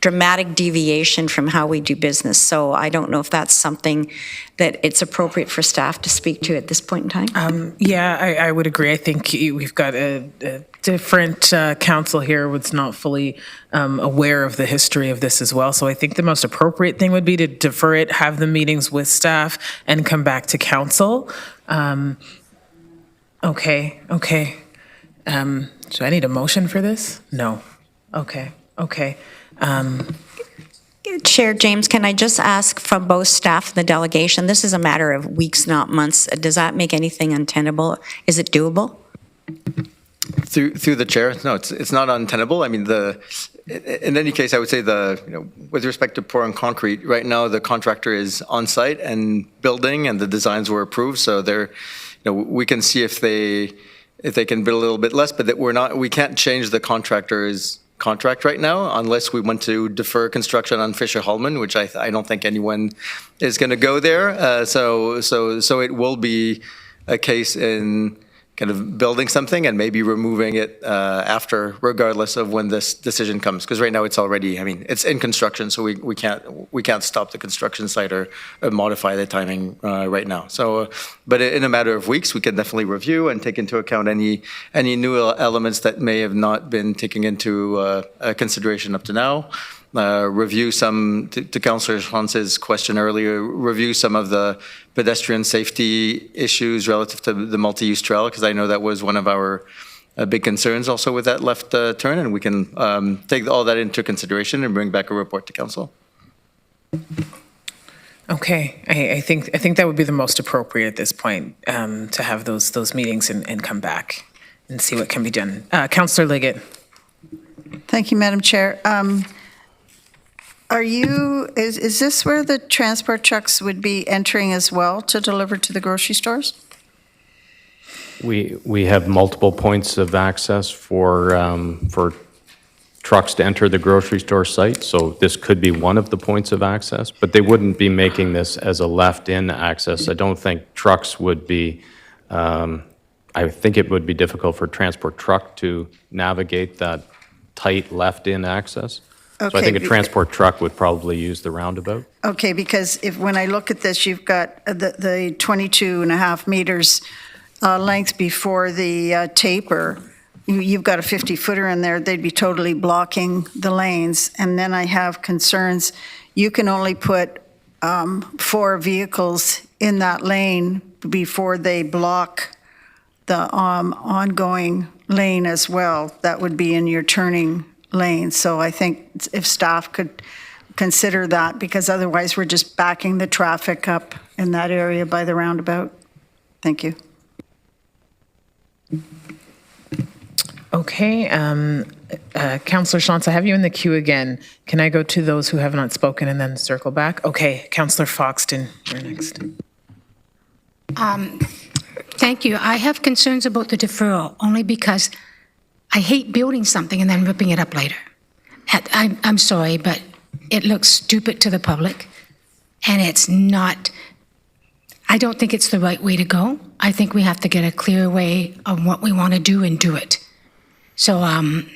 dramatic deviation from how we do business. So I don't know if that's something that it's appropriate for staff to speak to at this point in time. Yeah, I would agree. I think we've got a different council here was not fully aware of the history of this as well. So I think the most appropriate thing would be to defer it, have the meetings with staff, and come back to council. Okay. Do I need a motion for this? No. Okay. Chair James, can I just ask from both staff and the delegation, this is a matter of weeks, not months. Does that make anything untenable? Is it doable? Through the chair, no, it's not untenable. I mean, In any case, I would say with respect to pouring concrete, right now the contractor is on site and building, and the designs were approved. So we can see if they can build a little bit less, but we can't change the contractor's contract right now unless we want to defer construction on Fisher Hallman, which I don't think anyone is going to go there. So it will be a case in kind of building something and maybe removing it after, regardless of when this decision comes. Because right now it's already, it's in construction, so we can't stop the construction site or modify the timing right now. So, but in a matter of weeks, we can definitely review and take into account any new elements that may have not been taken into consideration up to now. Review some, to Councillor Hans's question earlier, review some of the pedestrian safety issues relative to the multi-use trail, because I know that was one of our big concerns also with that left turn, and we can take all that into consideration and bring back a report to Council. Okay, I think that would be the most appropriate at this point, to have those meetings and come back and see what can be done. Councillor Liggett. Thank you, Madam Chair. Is this where the transport trucks would be entering as well to deliver to the grocery stores? We have multiple points of access for trucks to enter the grocery store site, so this could be one of the points of access, but they wouldn't be making this as a left-in access. I don't think trucks would be, I think it would be difficult for a transport truck to navigate that tight left-in access. So I think a transport truck would probably use the roundabout. Okay, because when I look at this, you've got the 22.5 meters length before the taper. You've got a 50-footer in there. They'd be totally blocking the lanes. And then I have concerns. You can only put 4 vehicles in that lane before they block the ongoing lane as well. That would be in your turning lane. So I think if staff could consider that, because otherwise we're just backing the traffic up in that area by the roundabout. Thank you. Okay, Councillor Shantz, I have you in the queue again. Can I go to those who have not spoken and then circle back? Okay, Councillor Foxton, you're next. Thank you. I have concerns about the deferral, only because I hate building something and then ripping it up later. I'm sorry, but it looks stupid to the public, and it's not, I don't think it's the right way to go. I think we have to get a clear way of what we want to do and do it. So I'm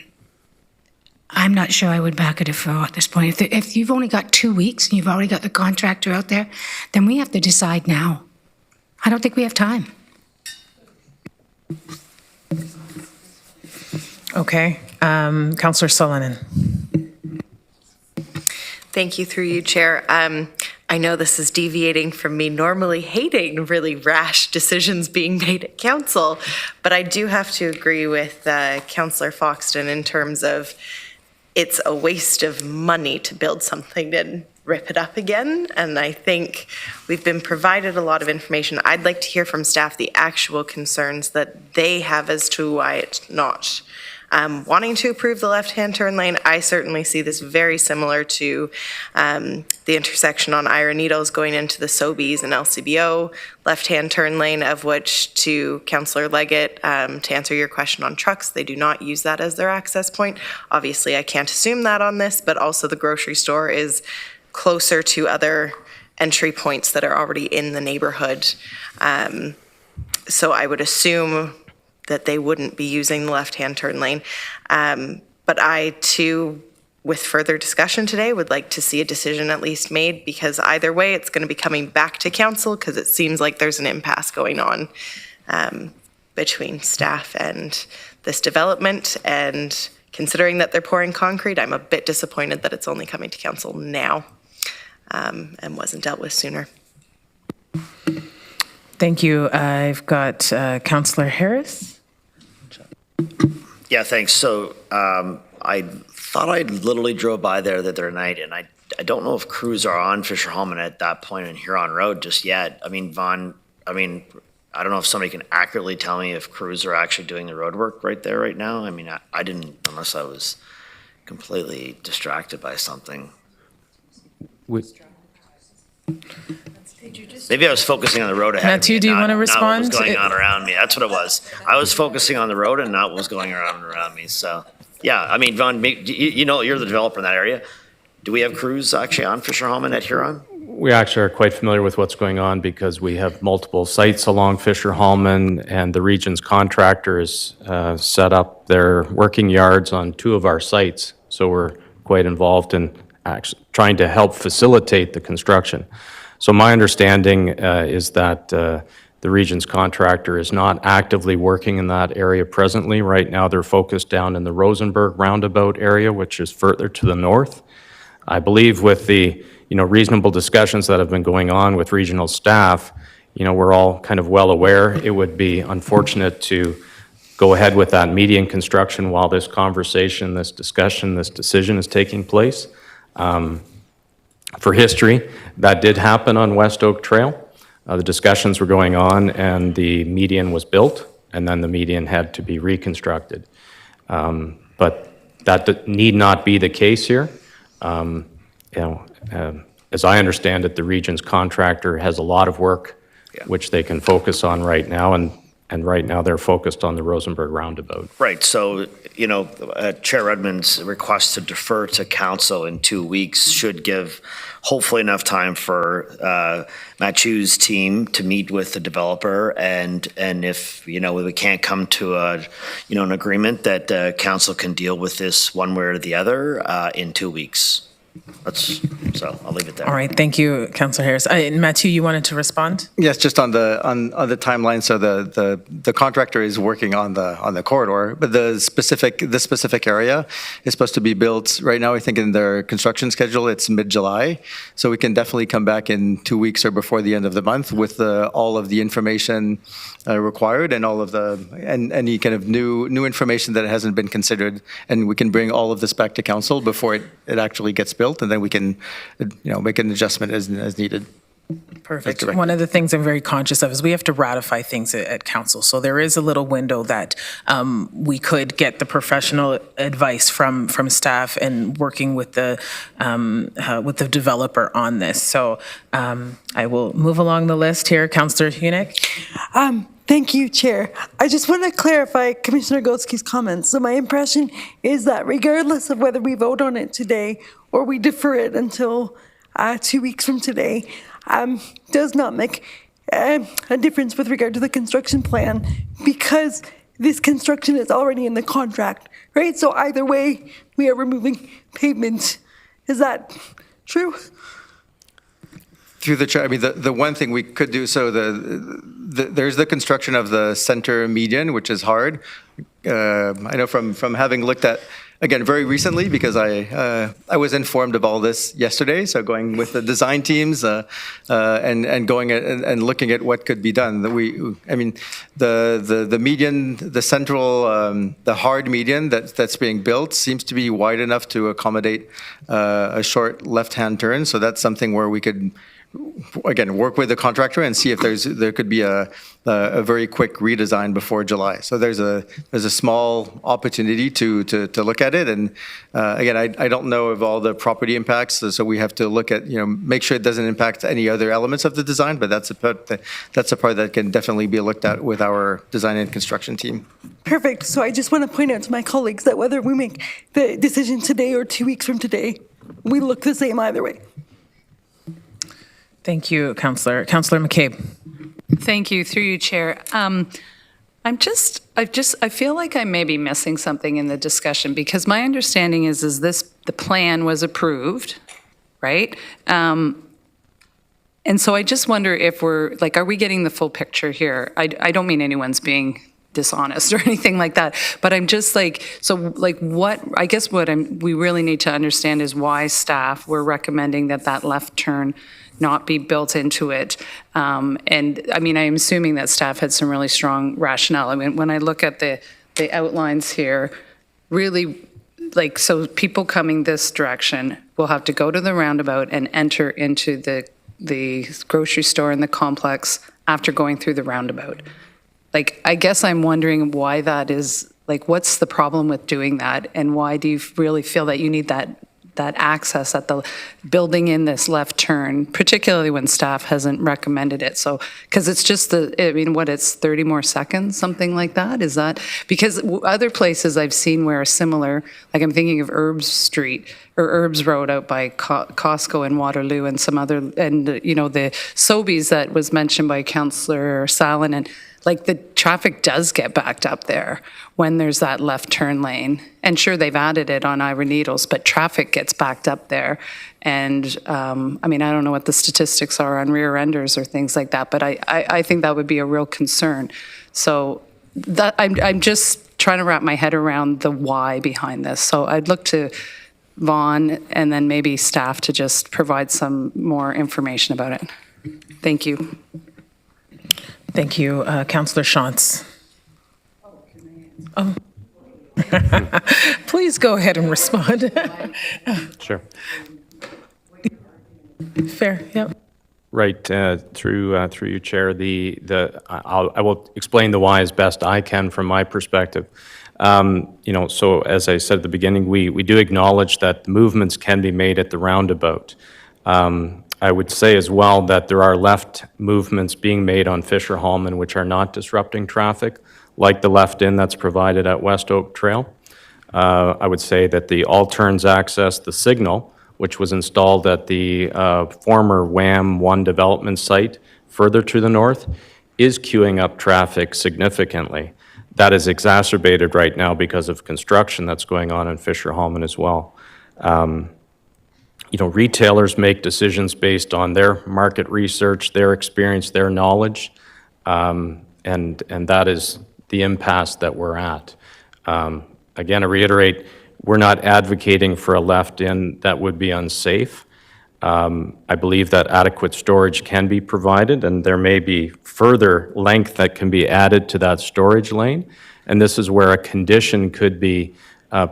not sure I would back a deferral at this point. If you've only got 2 weeks and you've already got the contractor out there, then we have to decide now. I don't think we have time. Okay, Councillor Sullivan. Thank you, through you, Chair. I know this is deviating from me normally hating really rash decisions being made at council, but I do have to agree with Councillor Foxton in terms of it's a waste of money to build something and rip it up again. And I think we've been provided a lot of information. I'd like to hear from staff the actual concerns that they have as to why it's not wanting to approve the left-hand turn lane. I certainly see this very similar to the intersection on Ira Needles going into the Sobeys and LCBO left-hand turn lane, of which, to Councillor Leggett, to answer your question on trucks, they do not use that as their access point. Obviously, I can't assume that on this, but also the grocery store is closer to other entry points that are already in the neighborhood. So I would assume that they wouldn't be using the left-hand turn lane. But I, too, with further discussion today, would like to see a decision at least made, because either way, it's going to be coming back to council, because it seems like there's an impasse going on between staff and this development. And considering that they're pouring concrete, I'm a bit disappointed that it's only coming to council now and wasn't dealt with sooner. Thank you. I've got Councillor Harris. Yeah, thanks. So I thought I literally drove by there the other night, and I don't know if crews are on Fisher Hallman at that point in Huron Road just yet. I mean, Vaughn, I don't know if somebody can accurately tell me if crews are actually doing the road work right there right now. I mean, I didn't, unless I was completely distracted by something. Maybe I was focusing on the road ahead Matthew, of me. do you want to Not what respond? was going on around me. That's what it was. I was focusing on the road and not what was going around me. So, yeah, I mean, Vaughn, you know, you're the developer in that area. Do we have crews actually on Fisher Hallman at Huron? We actually are quite familiar with what's going on because we have multiple sites along Fisher Hallman, and the region's contractor has set up their working yards on 2 of our sites. So we're quite involved in actually trying to help facilitate the construction. So my understanding is that the region's contractor is not actively working in that area presently. Right now, they're focused down in the Rosenberg roundabout area, which is further to the north. I believe with the reasonable discussions that have been going on with regional staff, we're all kind of well aware it would be unfortunate to go ahead with that median construction while this conversation, this discussion, this decision is taking place. For history, that did happen on West Oak Trail. The discussions were going on and the median was built, and then the median had to be reconstructed. But that need not be the case here. As I understand it, the region's contractor has a lot of work which they can focus on right now, and right now they're focused on the Rosenberg roundabout. Right. So, Chair Redmond's request to defer to council in 2 weeks should give hopefully enough time for Matthew's team to meet with the developer, and if we can't come to an agreement, that council can deal with this one way or the other in 2 weeks. So I'll leave it there. All right, thank you, Councillor Harris. Matthew, you wanted to respond? Yes, just on the timeline. So the contractor is working on the corridor, but the specific area is supposed to be built right now. I think in their construction schedule, it's mid-July. So we can definitely come back in 2 weeks or before the end of the month with all of the information required and all of any kind of new information that hasn't been considered, and we can bring all of this back to council before it actually gets built, and then we can make an adjustment as needed. Perfect. One of the things I'm very conscious of is we have to ratify things at council. So there is a little window that we could get the professional advice from staff and working with the developer on this. So I will move along the list here. Councillor Hunick. Thank you, Chair. I just want to clarify Commissioner Goldsky's comments. So my impression is that regardless of whether we vote on it today or we defer it until 2 weeks from today, does not make a difference with regard to the construction plan, because this construction is already in the contract, right? So either way, we are removing pavement. Is that true? Through the chair, I mean, the one thing we could do, so there's the construction of the center median, which is hard. I know from having looked at, again, very recently, because I was informed of all this yesterday, so going with the design teams and going and looking at what could be done. The median, the central, the hard median that's being built seems to be wide enough to accommodate a short left-hand turn. So that's something where we could, again, work with the contractor and see if there could be a very quick redesign before July. So there's a small opportunity to look at it. And again, I don't know of all the property impacts, so we have to look at, make sure it doesn't impact any other elements of the design, but that's a part that can definitely be looked at with our design and construction team. Perfect. So I just want to point out to my colleagues that whether we make the decision today or 2 weeks from today, we look the same either way. Thank you, Councillor. Councillor McCabe. Thank you, through you, Chair. I feel like I may be missing something in the discussion, because my understanding is the plan was approved, right? And so I just wonder if are we getting the full picture here? I don't mean anyone's being dishonest or anything like that, but I'm just we really need to understand is why staff were recommending that left turn not be built into it. And I mean, I'm assuming that staff had some really strong rationale. I mean, when I look at the outlines here, really, so people coming this direction will have to go to the roundabout and enter into the grocery store in the complex after going through the roundabout. I guess I'm wondering why that is Like, what's the problem with doing that? And why do you really feel that you need that access at the building in this left turn, particularly when staff hasn't recommended it? So, because it's just it's 30 more seconds, something like that? Is that, because other places I've seen where are similar, like I'm thinking of Herbs Street or Herbs Road out by Costco in Waterloo and some other, and the Sobeys that was mentioned by Councillor Salonen, like the traffic does get backed up there when there's that left turn lane. And sure, they've added it on Ivor Needles, but traffic gets backed up there. And I don't know what the statistics are on rear enders or things like that, but I think that would be a real concern. So that I'm just trying to wrap my head around the why behind this. So I'd look to Vaughn and then maybe staff to just provide some more information about it. Thank you. Thank you, Councillor Shantz. Oh. Please go ahead and respond. Sure. Fair, yep. Right, through you, Chair. I will explain the why as best I can from my perspective. So as I said at the beginning, we do acknowledge that movements can be made at the roundabout. I would say as well that there are left movements being made on Fisher Hallman which are not disrupting traffic, like the left in that's provided at West Oak Trail. I would say that the all turns access, the signal, which was installed at the former WAM 1 development site further to the north, is queuing up traffic significantly. That is exacerbated right now because of construction that's going on in Fisher Hallman as well. Retailers make decisions based on their market research, their experience, their knowledge, and that is the impasse that we're at. Again, I reiterate, we're not advocating for a left-in that would be unsafe. I believe that adequate storage can be provided, and there may be further length that can be added to that storage lane, and this is where a condition could be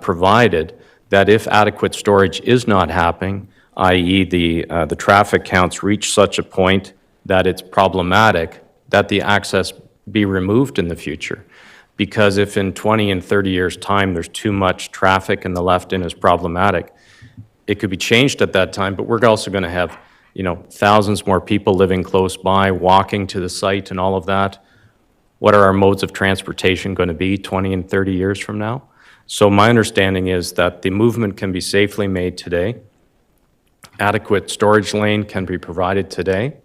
provided that if adequate storage is not happening, i.e. the traffic counts reach such a point that it's problematic, that the access be removed in the future. Because if in 20 and 30 years' time there's too much traffic and the left-in is problematic, it could be changed at that time, but we're also going to have, thousands more people living close by, walking to the site and all of that. What are our modes of transportation going to be 20 and 30 years from now? So my understanding is that the movement can be safely made today. Adequate storage lane can be provided today.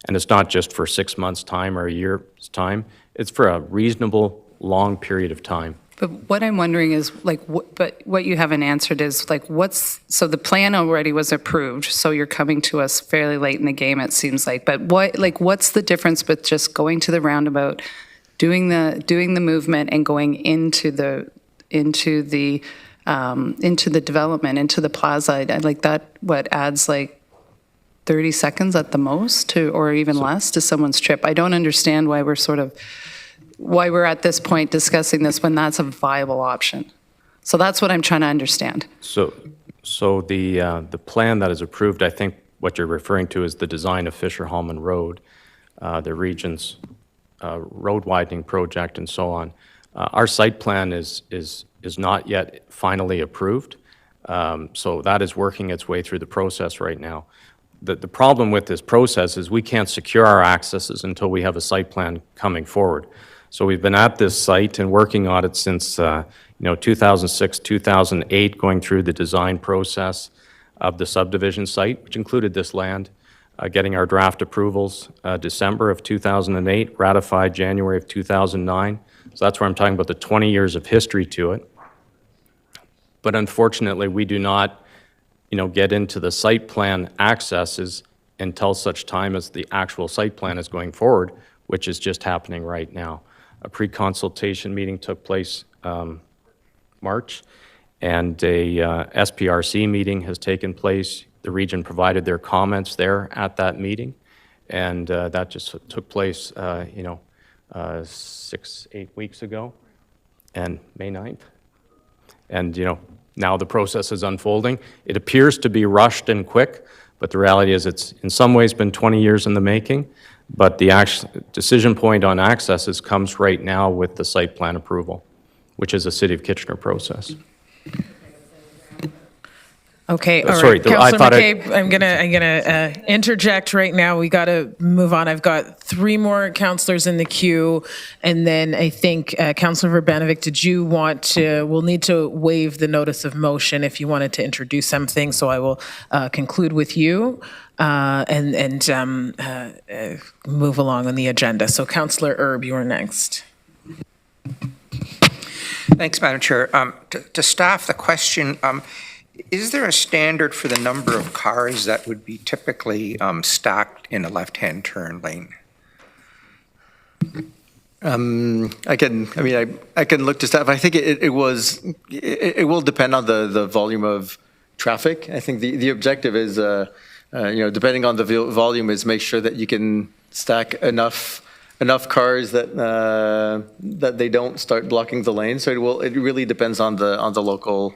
And it's not just for 6 months' time or a year's time. It's for a reasonable, long period of time. But what I'm wondering is, what you haven't answered is, so the plan already was approved, so you're coming to us fairly late in the game, it seems like. But what's the difference with just going to the roundabout, doing the movement, and going into the development, into the plaza? Like that, adds 30 seconds at the most, or even less, to someone's trip. I don't understand why we're at this point discussing this when that's a viable option. So that's what I'm trying to understand. So the plan that is approved, I think what you're referring to is the design of Fisher Hallman Road, the region's road widening project, and so on. Our site plan is not yet finally approved, so that is working its way through the process right now. The problem with this process is we can't secure our accesses until we have a site plan coming forward. So we've been at this site and working on it since 2006, 2008, going through the design process of the subdivision site, which included this land, getting our draft approvals December of 2008, ratified January of 2009. So that's where I'm talking about the 20 years of history to it. But unfortunately, we do not get into the site plan accesses until such time as the actual site plan is going forward, which is just happening right now. A pre-consultation meeting took place March, and a SPRC meeting has taken place. The region provided their comments there at that meeting, and that just took place, 6-8 weeks ago, and May 9th. And, now the process is unfolding. It appears to be rushed and quick, but the reality is it's in some ways been 20 years in the making, but the decision point on accesses comes right now with the site plan approval. which is a City of Kitchener process. Okay, all Sorry, right. I Councillor thought McCabe, I'm gonna interject right now. We got to move on. I've got 3 more councillors in the queue, and then I think Councillor Verbanovic, did you want to? We'll need to waive the notice of motion if you wanted to introduce something. So I will conclude with you and move along on the agenda. So Councillor Erb, you are next. Thanks, Madam Chair. To staff, the question. Is there a standard for the number of cars that would be typically stacked in a left-hand turn lane? I can look to staff. I think it will depend on the volume of traffic. I think the objective is, depending on the volume, is make sure that you can stack enough cars that they don't start blocking the lane. So it really depends on the local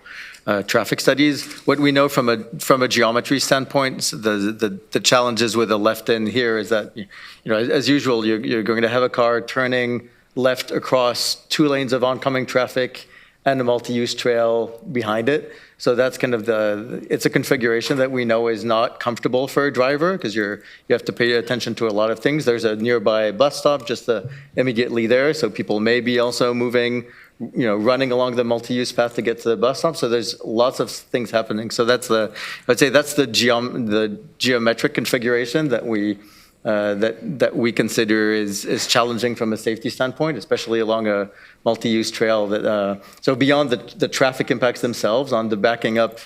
traffic studies. What we know from a geometry standpoint, the challenges with the left end here is that, as usual, you're going to have a car turning left across 2 lanes of oncoming traffic and a multi-use trail behind it. So that's kind of it's a configuration that we know is not comfortable for a driver, because you have to pay attention to a lot of things. There's a nearby bus stop just immediately there, so people may be also moving, running along the multi-use path to get to the bus stop. So there's lots of things happening. So I'd say that's the geometric configuration that we consider is challenging from a safety standpoint, especially along a multi-use trail. So beyond the traffic impacts themselves, on the backing up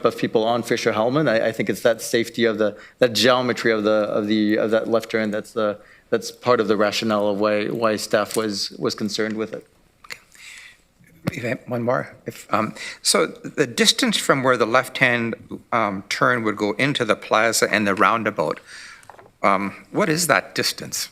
of people on Fisher Hellman, I think it's that safety of that geometry of that left turn that's part of the rationale of why staff was concerned with it. One more. So the distance from where the left-hand turn would go into the plaza and the roundabout, what is that distance?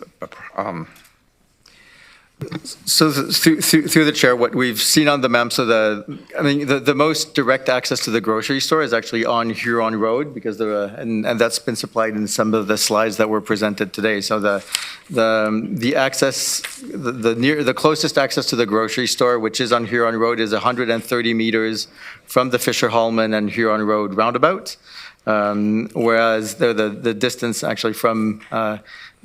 So through the chair, what we've seen on the map, so the most direct access to the grocery store is actually on Huron Road, because and that's been supplied in some of the slides that were presented today. So the access, the closest access to the grocery store, which is on Huron Road, is 130 meters from the Fisher Hallman and Huron Road roundabout. Whereas the distance actually from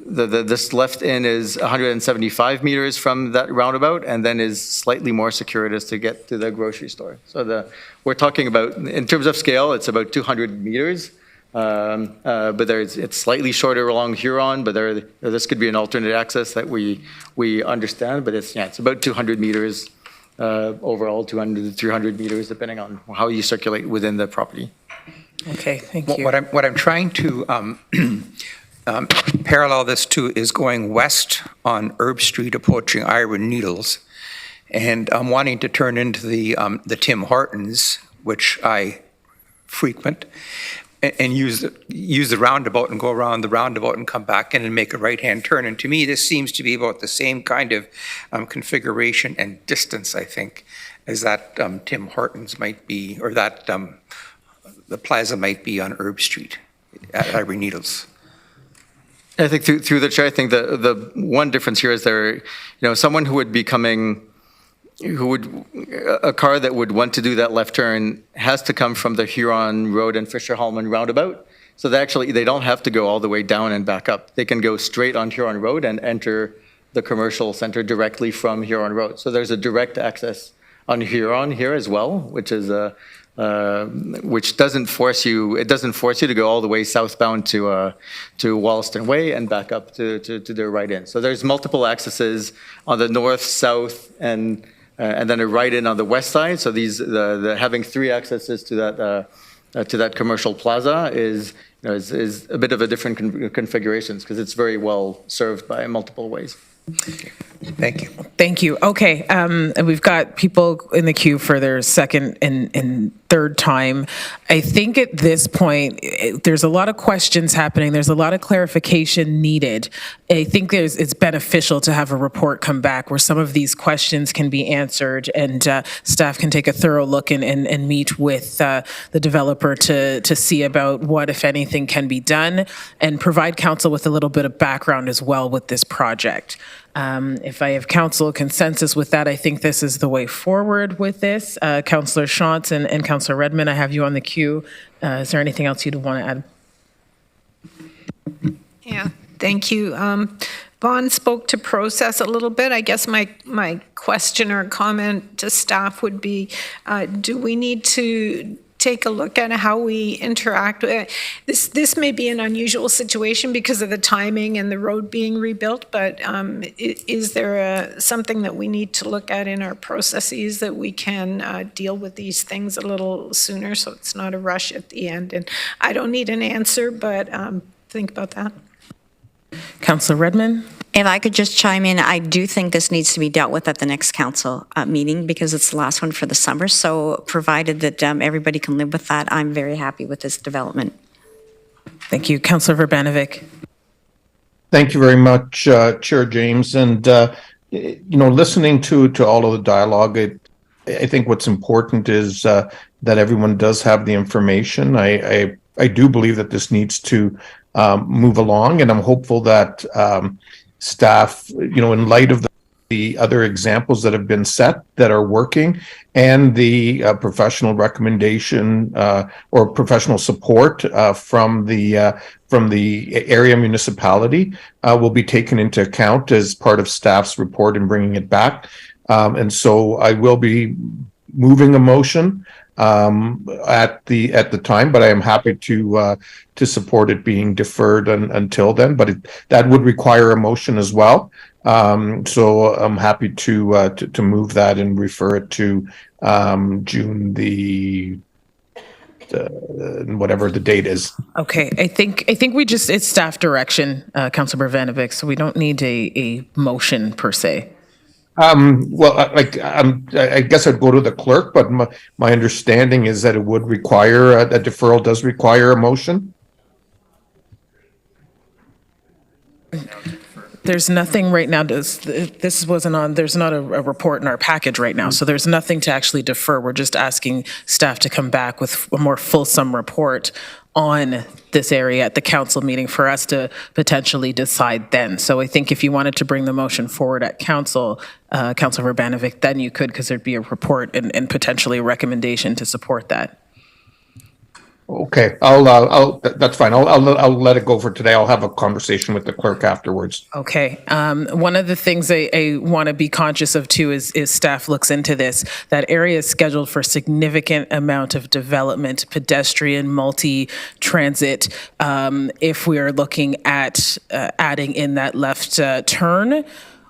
this left in is 175 meters from that roundabout, and then is slightly more circuitous to get to the grocery store. So we're talking about, in terms of scale, it's about 200 meters. But it's slightly shorter along Huron, but this could be an alternate access that we understand. But it's about 200 meters overall, 200 to 300 meters, depending on how you circulate within the property. Okay, thank you. What I'm trying to parallel this to is going west on Herb Street, approaching Iron Needles, and I'm wanting to turn into the Tim Hortons, which I frequent, and use the roundabout and go around the roundabout and come back in and make a right-hand turn. And to me, this seems to be about the same kind of configuration and distance, I think, as that Tim Hortons might be, or that the plaza might be on Herb Street at Ivory Needles. I think through the chair, I think the one difference here is someone who would be coming, a car that would want to do that left turn has to come from the Huron Road and Fisher Hallman roundabout. So they don't have to go all the way down and back up. They can go straight on Huron Road and enter the commercial center directly from Huron Road. So there's a direct access on Huron here as well, which is which doesn't force you. It doesn't force you to go all the way southbound to Wollaston Way and back up to the right in. So there's multiple accesses on the north, south, and then a right in on the west side. So having 3 accesses to that commercial plaza is a bit of a different configurations, because it's very well served by multiple ways. Thank you. Thank you. Okay, we've got people in the queue for their second and third time. I think at this point, there's a lot of questions happening. There's a lot of clarification needed. I think it's beneficial to have a report come back where some of these questions can be answered, and staff can take a thorough look and meet with the developer to see about what, if anything, can be done, and provide council with a little bit of background as well with this project. If I have council consensus with that, I think this is the way forward with this. Councillor Shantz and Councillor Redmond, I have you on the queue. Is there anything else you'd want to add? Yeah, thank you. Vaughn spoke to process a little bit. I guess my question or comment to staff would be, do we need to take a look at how we interact with this may be an unusual situation because of the timing and the road being rebuilt, but is there something that we need to look at in our processes that we can deal with these things a little sooner so it's not a rush at the end? And I don't need an answer, but think about that. Councillor Redmond? If I could just chime in, I do think this needs to be dealt with at the next council meeting because it's the last one for the summer. So provided that everybody can live with that, I'm very happy with this development. Thank you. Councillor Verbanovic. Thank you very much, Chair James. And, listening to all of the dialogue, I think what's important is that everyone does have the information. I do believe that this needs to move along, and I'm hopeful that staff, in light of the other examples that have been set that are working and the professional recommendation or professional support from the area municipality will be taken into account as part of staff's report and bringing it back. And so I will be moving a motion at the time, but I am happy to support it being deferred until then. But that would require a motion as well. So I'm happy to move that and refer it to June whatever the date is. Okay, I think it's staff direction, Councillor Verbanovic, so we don't need a motion per se. I guess I'd go to the clerk, but my understanding is that it would require, a deferral does require a motion. There's nothing right now, this wasn't on, there's not a report in our package right now, so there's nothing to actually defer. We're just asking staff to come back with a more fulsome report on this area at the council meeting for us to potentially decide then. So I think if you wanted to bring the motion forward at council, Councillor Verbanovic, then you could, because there'd be a report and potentially a recommendation to support that. Okay, that's fine. I'll let it go for today. I'll have a conversation with the clerk afterwards. Okay. One of the things I want to be conscious of too is staff looks into this. That area is scheduled for significant amount of development, pedestrian, multi-transit. If we are looking at adding in that left turn,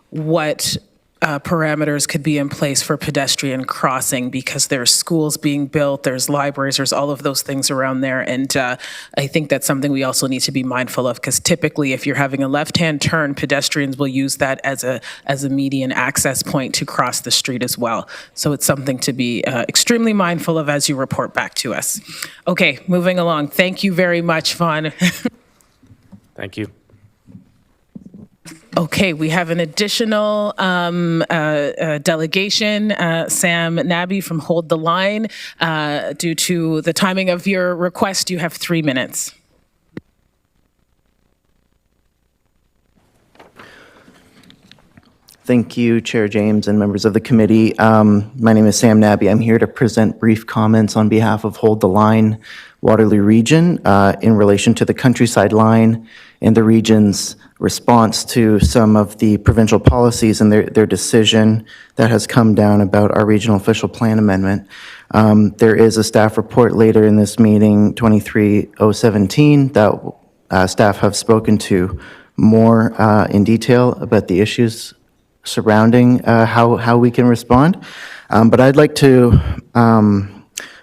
what parameters could be in place for pedestrian crossing, because there's schools being built, there's libraries, there's all of those things around there. And I think that's something we also need to be mindful of, because typically if you're having a left-hand turn, pedestrians will use that as a median access point to cross the street as well. So it's something to be extremely mindful of as you report back to us. Okay, moving along. Thank you very much, Vaughn. Thank you. Okay, we have an additional delegation, Sam Nabby from Hold the Line. Due to the timing of your request, you have 3 minutes. Thank you, Chair James and members of the committee. My name is Sam Nabby. I'm here to present brief comments on behalf of Hold the Line Waterloo Region in relation to the Countryside Line and the region's response to some of the provincial policies and their decision that has come down about our regional official plan amendment. There is a staff report later in this meeting, 23-017, that staff have spoken to more in detail about the issues surrounding how we can respond. But I'd like to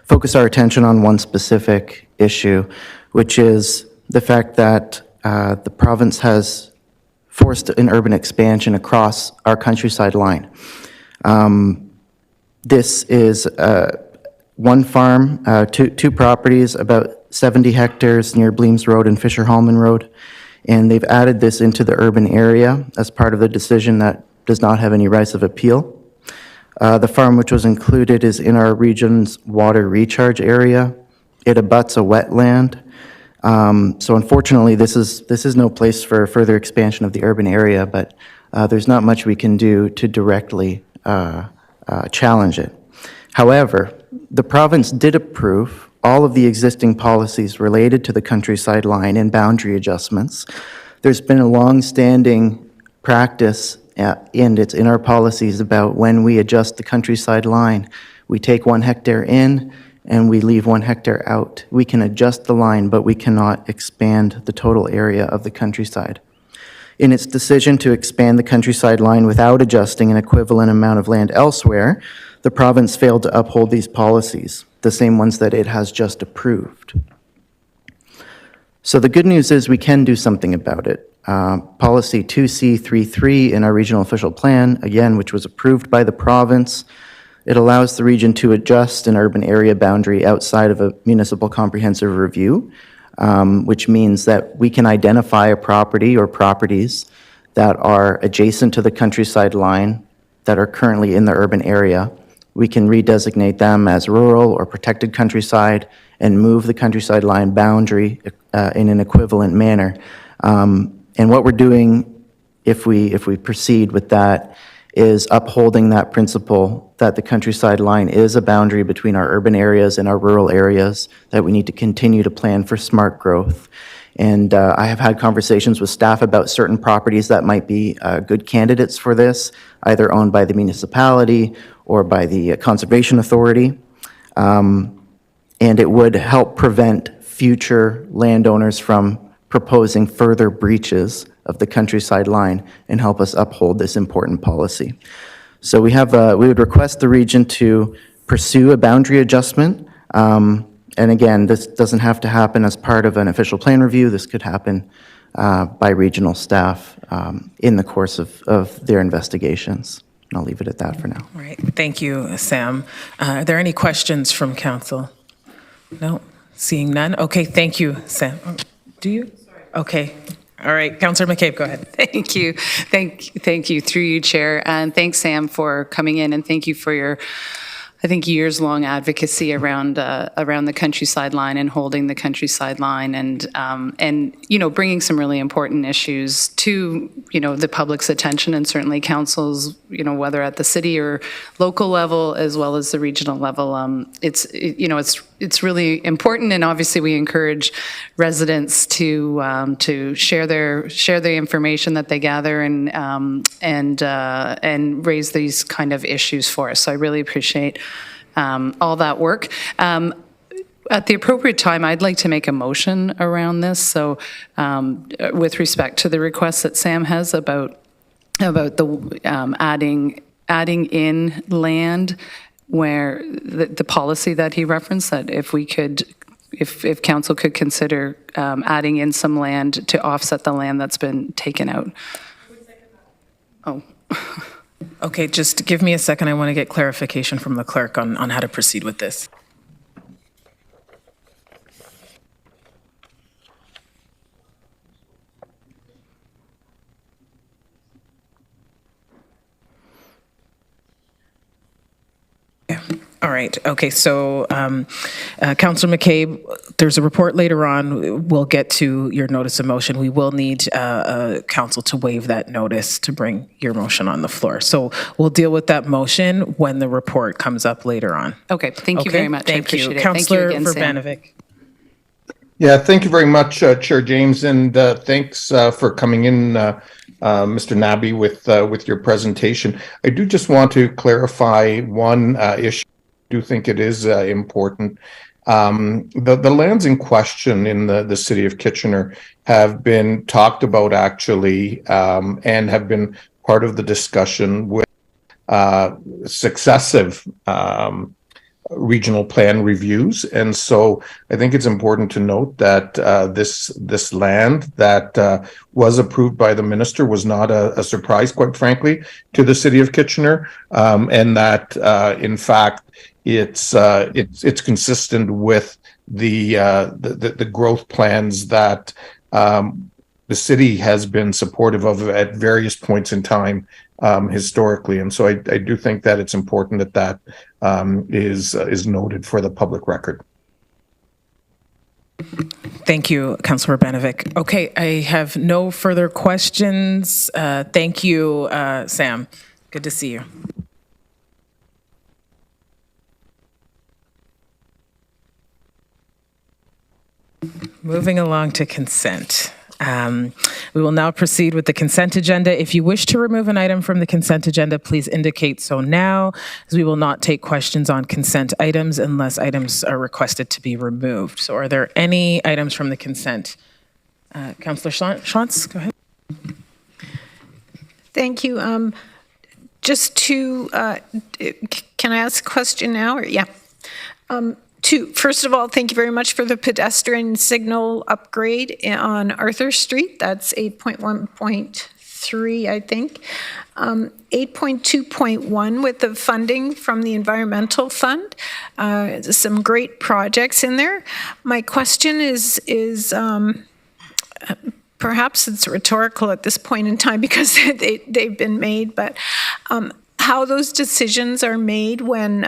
focus our attention on one specific issue, which is the fact that the province has forced an urban expansion across our Countryside Line. This is one farm, two properties, about 70 hectares near Bleems Road and Fisher-Hallman Road, and they've added this into the urban area as part of the decision that does not have any rights of appeal. The farm which was included is in our region's water recharge area. It abuts a wetland. So unfortunately, this is no place for further expansion of the urban area, but there's not much we can do to directly challenge it. However, the province did approve all of the existing policies related to the countryside line and boundary adjustments. There's been a long-standing practice, and it's in our policies about when we adjust the countryside line, we take 1 hectare in and we leave 1 hectare out. We can adjust the line, but we cannot expand the total area of the countryside. In its decision to expand the countryside line without adjusting an equivalent amount of land elsewhere, the province failed to uphold these policies, the same ones that it has just approved. So the good news is we can do something about it. Policy 2C33 in our regional official plan, again, which was approved by the province, it allows the region to adjust an urban area boundary outside of a municipal comprehensive review, which means that we can identify a property or properties that are adjacent to the countryside line that are currently in the urban area. We can redesignate them as rural or protected countryside and move the countryside line boundary in an equivalent manner. And what we're doing, if we proceed with that, is upholding that principle that the countryside line is a boundary between our urban areas and our rural areas, that we need to continue to plan for smart growth. And I have had conversations with staff about certain properties that might be good candidates for this, either owned by the municipality or by the Conservation Authority. And it would help prevent future landowners from proposing further breaches of the countryside line and help us uphold this important policy. So we would request the region to pursue a boundary adjustment. And again, this doesn't have to happen as part of an official plan review. This could happen by regional staff in the course of their investigations. And I'll leave it at that for now. All right, thank you, Sam. Are there any questions from council? No, seeing none. Okay, thank you, Sam. Do you? Okay. All right, Councillor McCabe, go ahead. Thank you. Thank you, through you, Chair. And thanks, Sam, for coming in, and thank you for your, I think, years-long advocacy around the countryside line and holding the countryside line, and you know, bringing some really important issues to, you know, the public's attention, and certainly councils, you know, whether at the city or local level as well as the regional level. It's really important, and obviously we encourage residents to share the information that they gather and raise these kind of issues for us. So I really appreciate all that work. At the appropriate time, I'd like to make a motion around this. So with respect to the request that Sam has about the adding in land, where the policy that he referenced, that if council could consider adding in some land to offset the land that's been taken out. Oh. Okay, just give me a second. I want to get clarification from the clerk on how to proceed with this. All right. Okay. So, Councillor McCabe, there's a report later on. We'll get to your notice of motion. We will need council to waive that notice to bring your motion on the floor. So we'll deal with that motion when the report comes up later on. Okay. Thank you very much. Thank I appreciate you. it. Councillor Thank you again, Sam. Verbanovic. Yeah, thank you very much, Chair James, and thanks for coming in, Mr. Nabi, with your presentation. I do just want to clarify one issue. I do think it is important. The lands in question in the city of Kitchener have been talked about actually, and have been part of the discussion with successive regional plan reviews. And so I think it's important to note that this land that was approved by the minister was not a surprise, quite frankly, to the city of Kitchener, and that in fact it's consistent with the growth plans that the city has been supportive of at various points in time historically. And so I do think that it's important that is noted for the public record. Thank you, Councilor Banovic. Okay, I have no further questions. Thank you, Sam. Good to see you. Moving along to consent. We will now proceed with the consent agenda. If you wish to remove an item from the consent agenda, please indicate so now, as we will not take questions on consent items unless items are requested to be removed. So are there any items from the consent? Councillor Schantz, go ahead. Thank you. Just to, can I ask a question now? Or yeah. First of all, thank you very much for the pedestrian signal upgrade on Arthur Street. That's 8.1.3, I think. 8.2.1 with the funding from the Environmental Fund. Some great projects in there. My question is perhaps it's rhetorical at this point in time because they've been made, but how those decisions are made when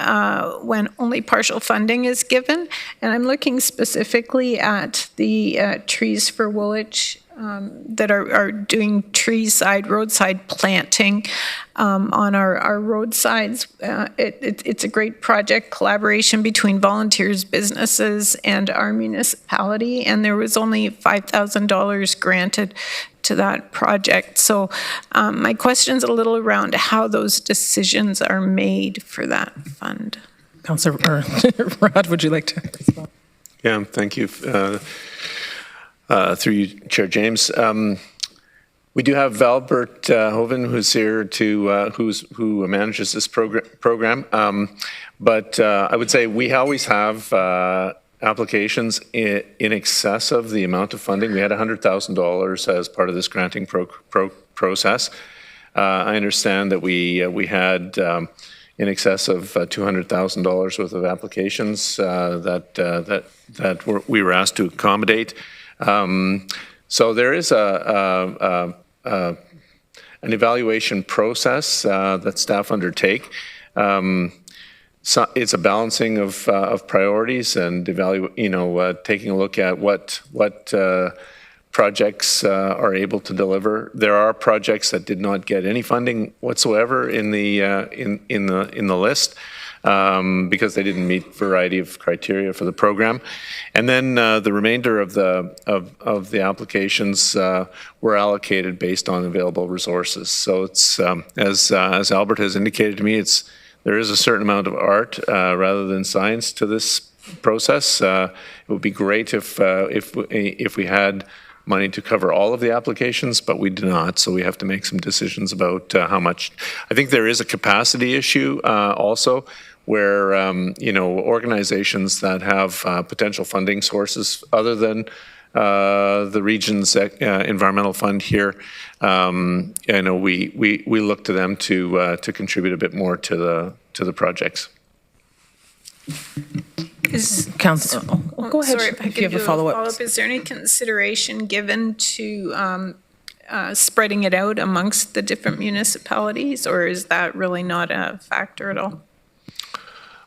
only partial funding is given. And I'm looking specifically at the Trees for Woolwich that are doing roadside planting on our roadsides. It's a great project, collaboration between volunteers, businesses, and our municipality, and there was only $5,000 granted to that project. So my question's a little around how those decisions are made for that fund. Councillor Rod, would you like to respond? Yeah, thank you. Through you, Chair James. We do have Albert Hoven, who's here who manages this program. But I would say we always have applications in excess of the amount of funding. We had $100,000 as part of this granting process. I understand that we had in excess of $200,000 worth of applications that we were asked to accommodate. So there is an evaluation process that staff undertake. So it's a balancing of priorities and taking a look at what projects are able to deliver. There are projects that did not get any funding whatsoever in the list because they didn't meet a variety of criteria for the program. And then the remainder of the applications were allocated based on available resources. So it's as Albert has indicated to me, there is a certain amount of art rather than science to this process. It would be great if we had money to cover all of the applications, but we do not, so we have to make some decisions about how much. I think there is a capacity issue also where organizations that have potential funding sources other than the region's environmental fund here, we look to them to contribute a bit more to the projects. Councillor, go ahead. Sorry, if you have a follow-up. Is there any consideration given to spreading it out amongst the different municipalities, or is that really not a factor at all?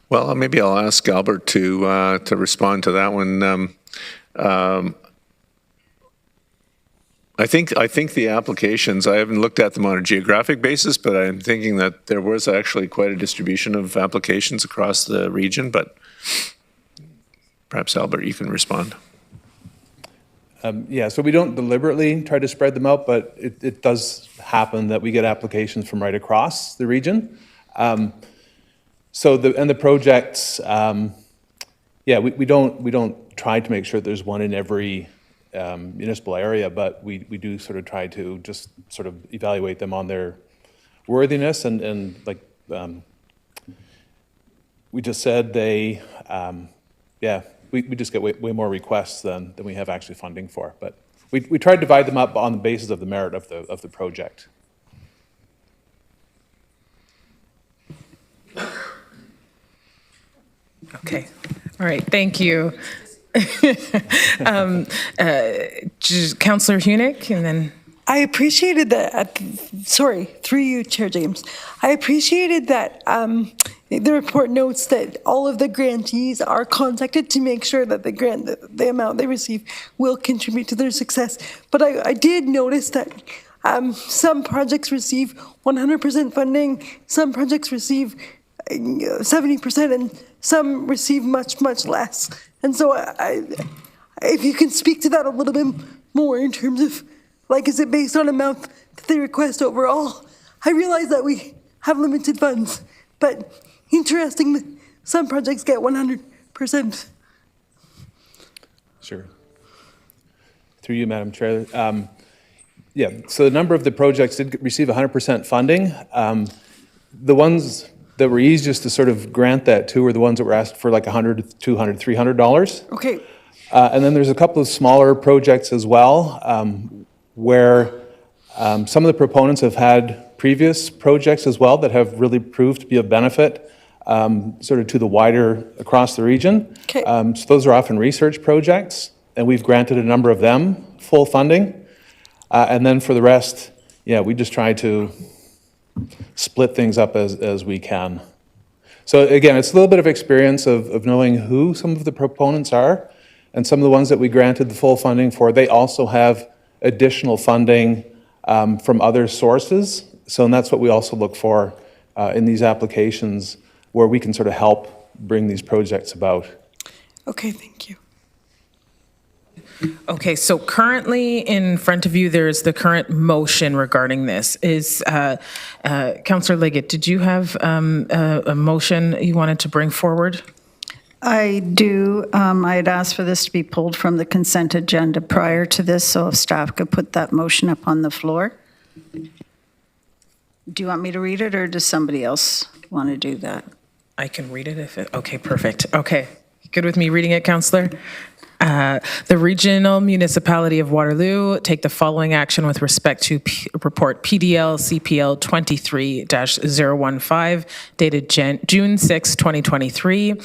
Well, maybe I'll ask Albert to respond to that one. I think the applications, I haven't looked at them on a geographic basis, but I'm thinking that there was actually quite a distribution of applications across the region, but perhaps Albert, you can respond. Yeah, so we don't deliberately try to spread them out, but it does happen that we get applications from right across the region. So the projects, we don't try to make sure there's one in every municipal area, but we do sort of try to just sort of evaluate them on their worthiness and like we just said, we just get way more requests than we have actually funding for. But we try to divide them up on the basis of the merit of the project. Okay. All right. Thank you. Councillor Hunick, and then I appreciated that, sorry, through you, Chair James. I appreciated that the report notes that all of the grantees are contacted to make sure that the amount they receive will contribute to their success. But I did notice that some projects receive 100% funding, some projects receive 70%, and some receive much, much less. And so if you can speak to that a little bit more in terms of, like, is it based on amount that they request overall? I realize that we have limited funds, but interesting that some projects get 100%. Sure. Through you, Madam Chair. Yeah, so a number of the projects did receive 100% funding. The ones that were easiest to sort of grant that to were the ones that were asked for like $100, $200, $300. Okay. And then there's a couple of smaller projects as well, where some of the proponents have had previous projects as well that have really proved to be of benefit sort of to the wider, across the region. Okay. So those are often research projects, and we've granted a number of them full funding. And then for the rest, yeah, we just try to split things up as we can. So again, it's a little bit of experience of knowing who some of the proponents are, and some of the ones that we granted the full funding for, they also have additional funding from other sources. So, and that's what we also look for in these applications, where we can sort of help bring these projects about. Okay, thank you. Okay, so currently in front of you, there's the current motion regarding this. Is Councillor Liggett, did you have a motion you wanted to bring forward? I do. I had asked for this to be pulled from the consent agenda prior to this, so if staff could put that motion up on the floor. Do you want me to read it, or does somebody else want to do that? I can read it if it, okay, perfect. Okay, good with me reading it, Councillor? The Regional Municipality of Waterloo take the following action with respect to report PDL CPL 23-015 dated June 6, 2023.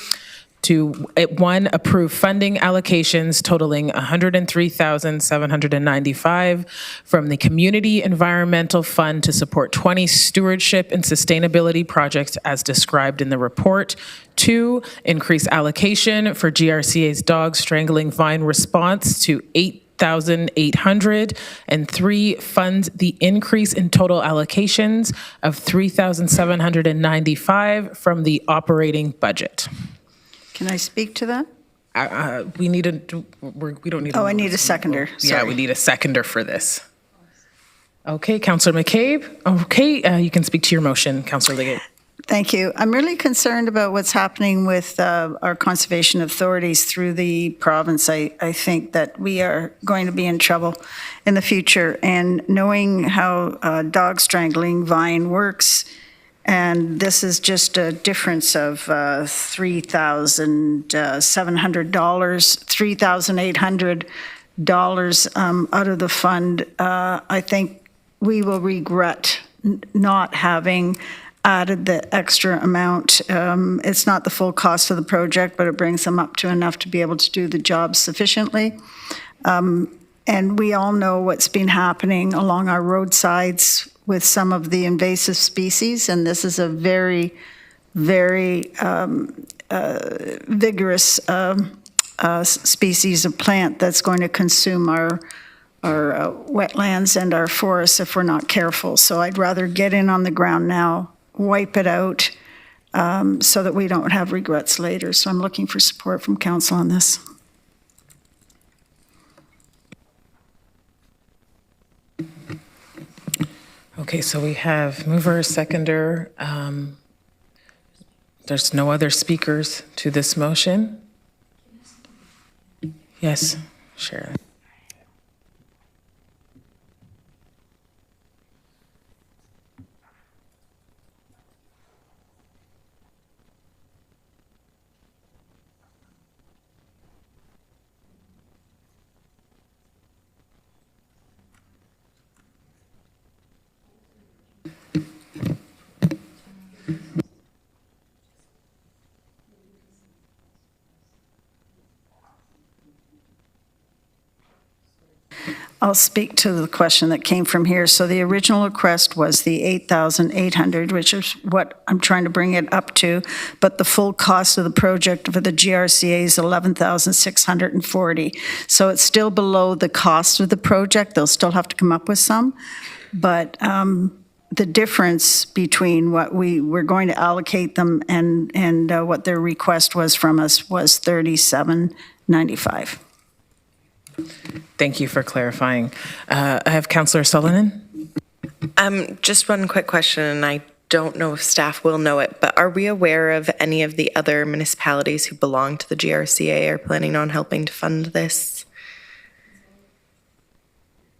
To 1, approve funding allocations totaling $103,795 from the Community Environmental Fund to support 20 stewardship and sustainability projects as described in the report. 2, increase allocation for GRCA's dog strangling vine response to $8,800, and 3, fund the increase in total allocations of $3,795 from the operating budget. Can I speak to that? We need a, we don't need a. Oh, I need a seconder. Yeah, we need a seconder for this. Okay, Councillor McCabe. Okay, you can speak to your motion, Councillor Liggett. Thank you. I'm really concerned about what's happening with our conservation authorities through the province. I think that we are going to be in trouble in the future. And knowing how dog strangling vine works, and this is just a difference of $3,700, $3,800 out of the fund. I think we will regret not having added the extra amount. It's not the full cost of the project, but it brings them up to enough to be able to do the job sufficiently. And we all know what's been happening along our roadsides with some of the invasive species, and this is a very, very vigorous species of plant that's going to consume our wetlands and our forests if we're not careful. So I'd rather get in on the ground now, wipe it out, so that we don't have regrets later. So I'm looking for support from council on this. Okay, so we have mover, seconder. There's no other speakers to this motion? Yes, Sharon. I'll speak to the question that came from here. So the original request was the 8,800, which is what I'm trying to bring it up to, but the full cost of the project for the GRCA is 11,640. So it's still below the cost of the project. They'll still have to come up with some, but the difference between what we were going to allocate them and what their request was from us was 37.95. Thank you for clarifying. I have Councillor Sullivan. Just one quick question, and I don't know if staff will know it, but are we aware of any of the other municipalities who belong to the GRCA are planning on helping to fund this?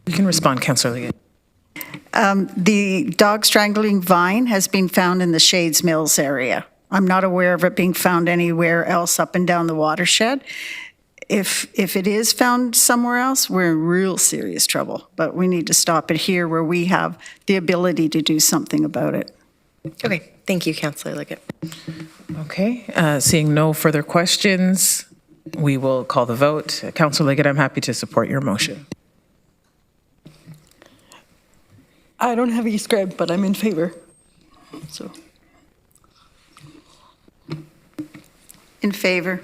You can respond, Councillor Liggett. The dog strangling vine has been found in the Shades Mills area. I'm not aware of it being found anywhere else up and down the watershed. If it is found somewhere else, we're in real serious trouble, but we need to stop it here where we have the ability to do something about it. Okay, thank you, Councillor Liggett. Okay, seeing no further questions, we will call the vote. Councillor Liggett, I'm happy to support your motion. I don't have e-scribe, but I'm in favor. So. In favor.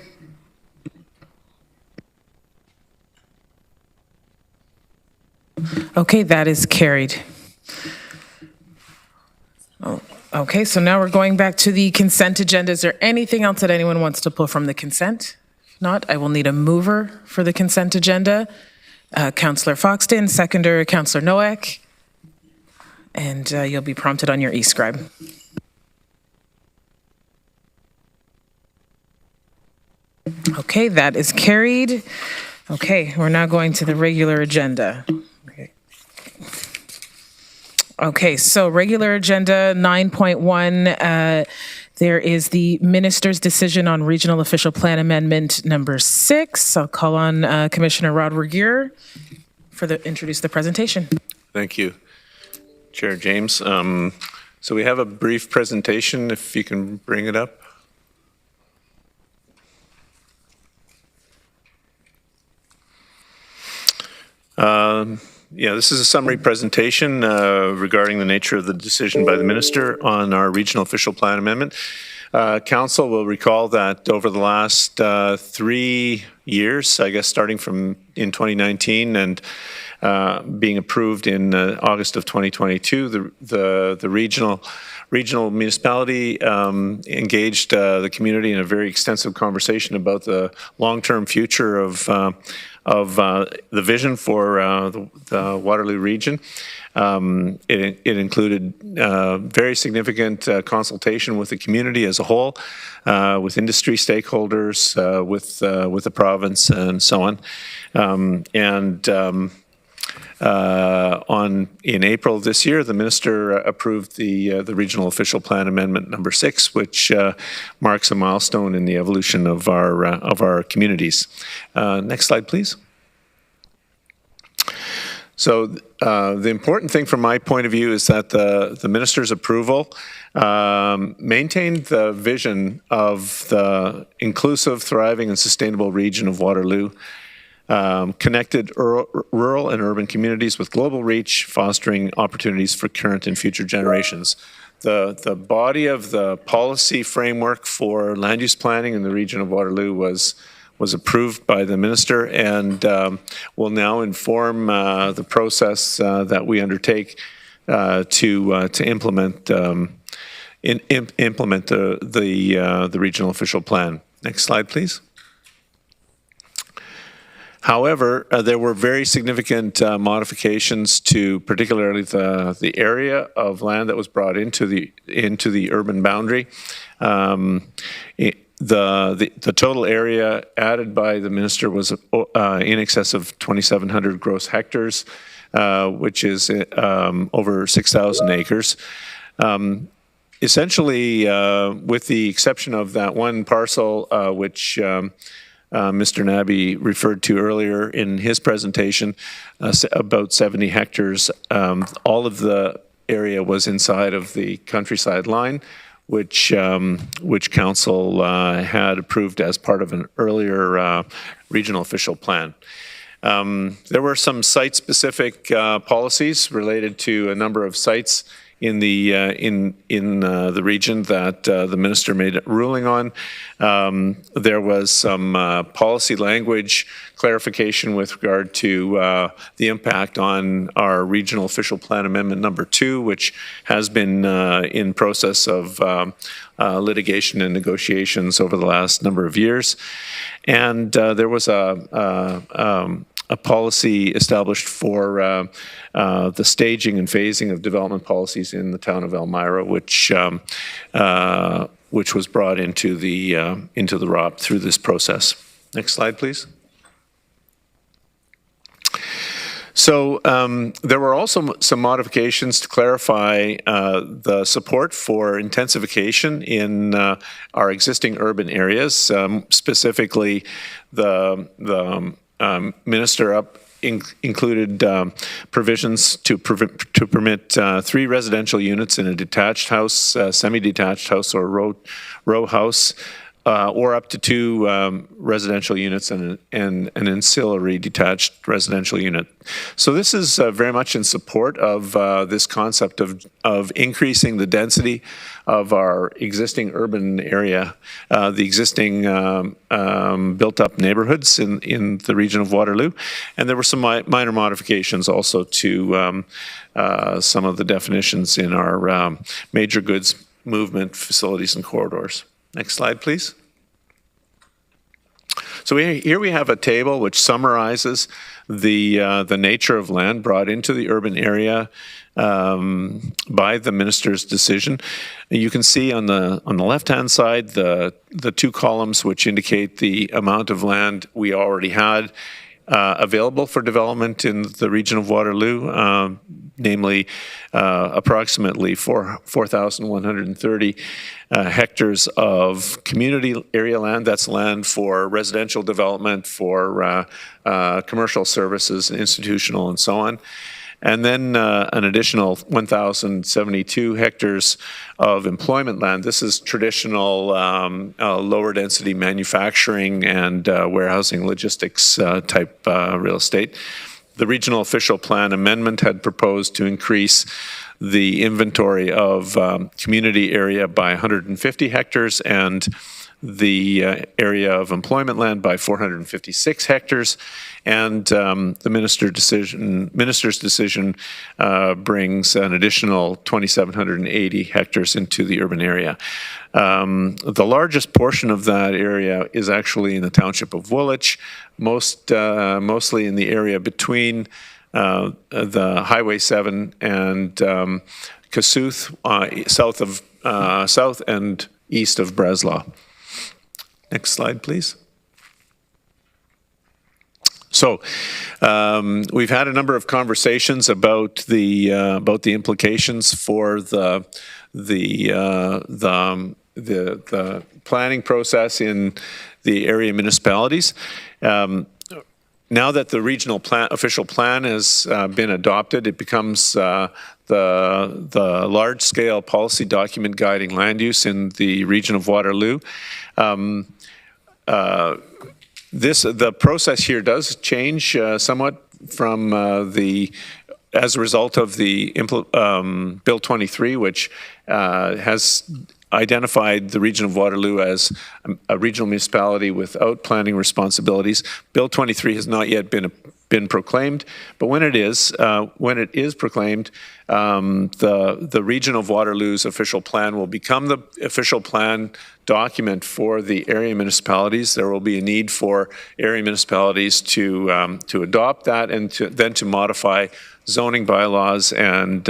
Okay, that is carried. Oh, okay, so now we're going back to the consent agenda. Is there anything else that anyone wants to pull from the consent? If not, I will need a mover for the consent agenda. Councillor Foxton, seconder Councillor Noack, and you'll be prompted on your e-scribe. Okay, that is carried. Okay, we're now going to the regular agenda. Okay, so regular agenda 9.1, there is the minister's decision on regional official plan amendment number 6. I'll call on Commissioner Rod Regier introduce the presentation. Thank you, Chair James. So we have a brief presentation, if you can bring it up. Yeah, this is a summary presentation regarding the nature of the decision by the minister on our regional official plan amendment. Council will recall that over the last 3 years, I guess starting from in 2019 and being approved in August of 2022, the regional municipality engaged the community in a very extensive conversation about the long-term future of the vision for the Waterloo region. It included very significant consultation with the community as a whole, with industry stakeholders, with the province, and so on. In April of this year, the minister approved the regional official plan amendment number 6, which marks a milestone in the evolution of our communities. Next slide, please. So the important thing from my point of view is that the minister's approval maintained the vision of the inclusive, thriving, and sustainable region of Waterloo. Connected rural and urban communities with global reach, fostering opportunities for current and future generations. The body of the policy framework for land use planning in the region of Waterloo was approved by the minister and will now inform the process that we undertake to implement the regional official plan. Next slide, please. However, there were very significant modifications to particularly the area of land that was brought into the urban boundary. The total area added by the minister was in excess of 2,700 gross hectares, which is over 6,000 acres. Essentially, with the exception of that one parcel, which Mr. Nabby referred to earlier in his presentation, about 70 hectares. All of the area was inside of the countryside line, which council had approved as part of an earlier regional official plan. There were some site-specific policies related to a number of sites in the region that the minister made a ruling on. There was some policy language clarification with regard to the impact on our Regional Official Plan Amendment number 2, which has been in process of litigation and negotiations over the last number of years. And there was a policy established for the staging and phasing of development policies in the town of Elmira, which was brought into the ROP through this process. Next slide, please. So there were also some modifications to clarify the support for intensification in our existing urban areas. Specifically, the minister included provisions to permit 3 residential units in a detached house, semi-detached house, or row house, or up to 2 residential units and an ancillary detached residential unit. So this is very much in support of this concept of increasing the density of our existing urban area, the existing built-up neighborhoods in the region of Waterloo. And there were some minor modifications also to some of the definitions in our major goods movement facilities and corridors. Next slide, please. So here we have a table which summarizes the nature of land brought into the urban area by the minister's decision. You can see on the left-hand side the 2 columns which indicate the amount of land we already had available for development in the region of Waterloo, namely approximately 4,130 hectares of community area land. That's land for residential development, for commercial services, institutional, and so on. And then an additional 1,072 hectares of employment land. This is traditional lower density manufacturing and warehousing logistics type real estate. The Regional Official Plan Amendment had proposed to increase the inventory of community area by 150 hectares and the area of employment land by 456 hectares. And the minister's decision brings an additional 2,780 hectares into the urban area. The largest portion of that area is actually in the township of Woolwich, mostly in the area between the Highway 7 and Kossuth, south and east of Breslau. Next slide, please. So we've had a number of conversations about the implications for the planning process in the area municipalities. Now that the regional official plan has been adopted, it becomes the large-scale policy document guiding land use in the region of Waterloo. The process here does change somewhat from as a result of the Bill 23, which has identified the region of Waterloo as a regional municipality without planning responsibilities. Bill 23 has not yet been proclaimed, but when it is proclaimed, the region of Waterloo's official plan will become the official plan document for the area municipalities. There will be a need for area municipalities to adopt that and then to modify zoning bylaws and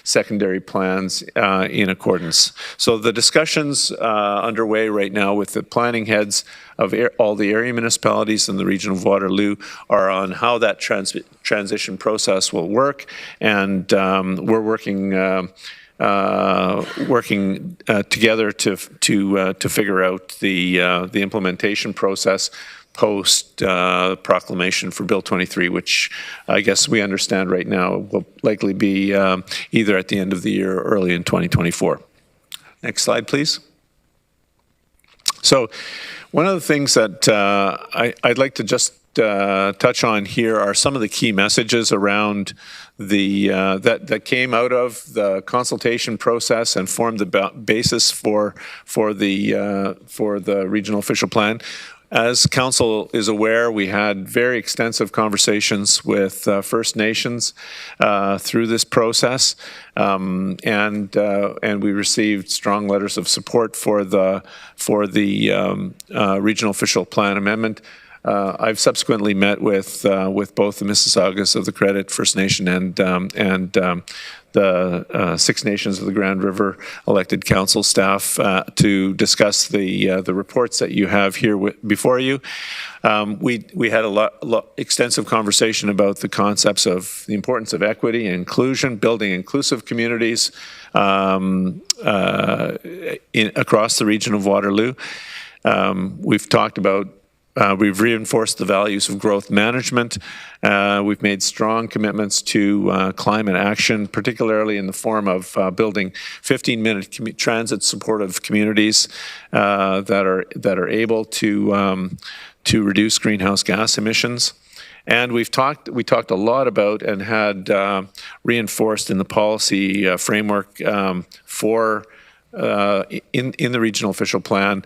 secondary plans in accordance. So the discussions underway right now with the planning heads of all the area municipalities in the region of Waterloo are on how that transition process will work, and we're working together to figure out the implementation process post proclamation for Bill 23, which I guess we understand right now will likely be either at the end of the year or early in 2024. Next slide, please. So one of the things that I'd like to just touch on here are some of the key messages around the that came out of the consultation process and formed the basis for the regional official plan. As council is aware, we had very extensive conversations with First Nations through this process, and we received strong letters of support for the regional official plan amendment. I've subsequently met with both the Mississaugas of the Credit First Nation and the Six Nations of the Grand River elected council staff to discuss the reports that you have here before you. We had a extensive conversation about the concepts of the importance of equity and inclusion, building inclusive communities across the region of Waterloo. We've talked about we've reinforced the values of growth management. We've made strong commitments to climate action, particularly in the form of building 15-minute transit supportive communities that are able to reduce greenhouse gas emissions. And we talked a lot about and had reinforced in the policy framework for in the regional official plan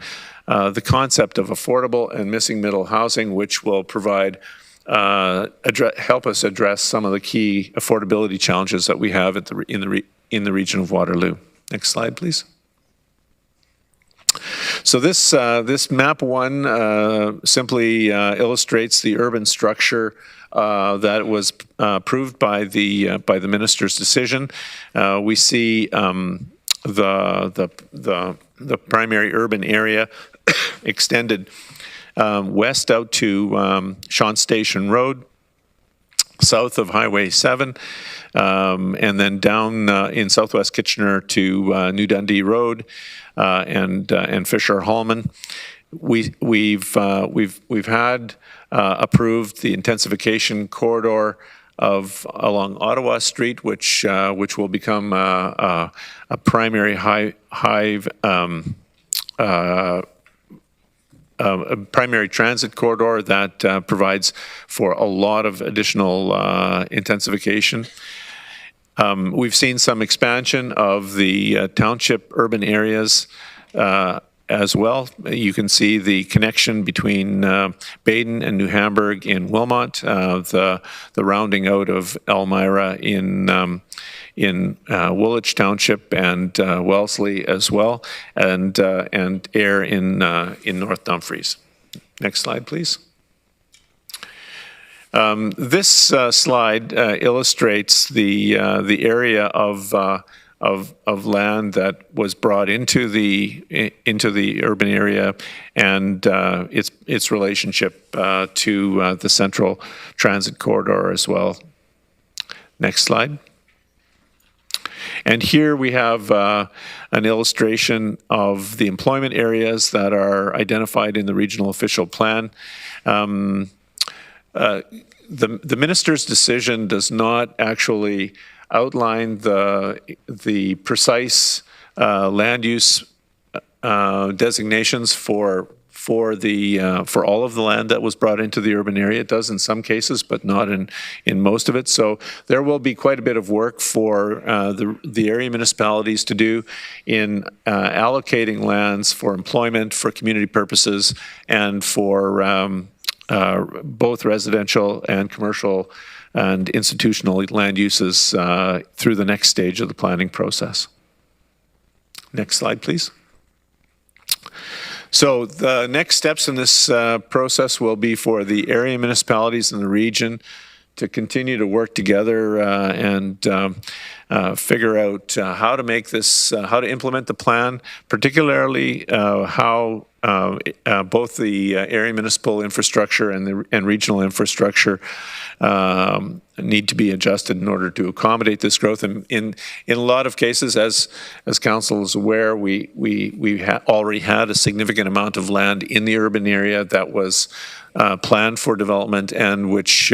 the concept of affordable and missing middle housing, which will provide help us address some of the key affordability challenges that we have in the region of Waterloo. Next slide, please. So this map 1 simply illustrates the urban structure that was approved by the minister's decision. We see the primary urban area extended west out to Sean Station Road, south of Highway 7, and then down in southwest Kitchener to New Dundee Road and Fisher Hallman. We've had approved the intensification corridor along Ottawa Street, which will become a primary primary transit corridor that provides for a lot of additional intensification. We've seen some expansion of the township urban areas as well. You can see the connection between Baden and New Hamburg in Wilmot, the rounding out of Elmira in Woolwich Township and Wellesley as well, and Ayr in North Dumfries. Next slide, please. This slide illustrates the area of land that was brought into the urban area and its relationship to the central transit corridor as well. Next slide. And here we have an illustration of the employment areas that are identified in the regional official plan. The minister's decision does not actually outline the precise land use designations for all of the land that was brought into the urban area. It does in some cases, but not in most of it. So there will be quite a bit of work for the area municipalities to do in allocating lands for employment, for community purposes, and for both residential and commercial and institutional land uses through the next stage of the planning process. Next slide, please. So the next steps in this process will be for the area municipalities in the region to continue to work together and figure out how to make this, how to implement the plan, particularly how both the area municipal infrastructure and regional infrastructure need to be adjusted in order to accommodate this growth. And in a lot of cases, as council is aware, we already had a significant amount of land in the urban area that was planned for development and which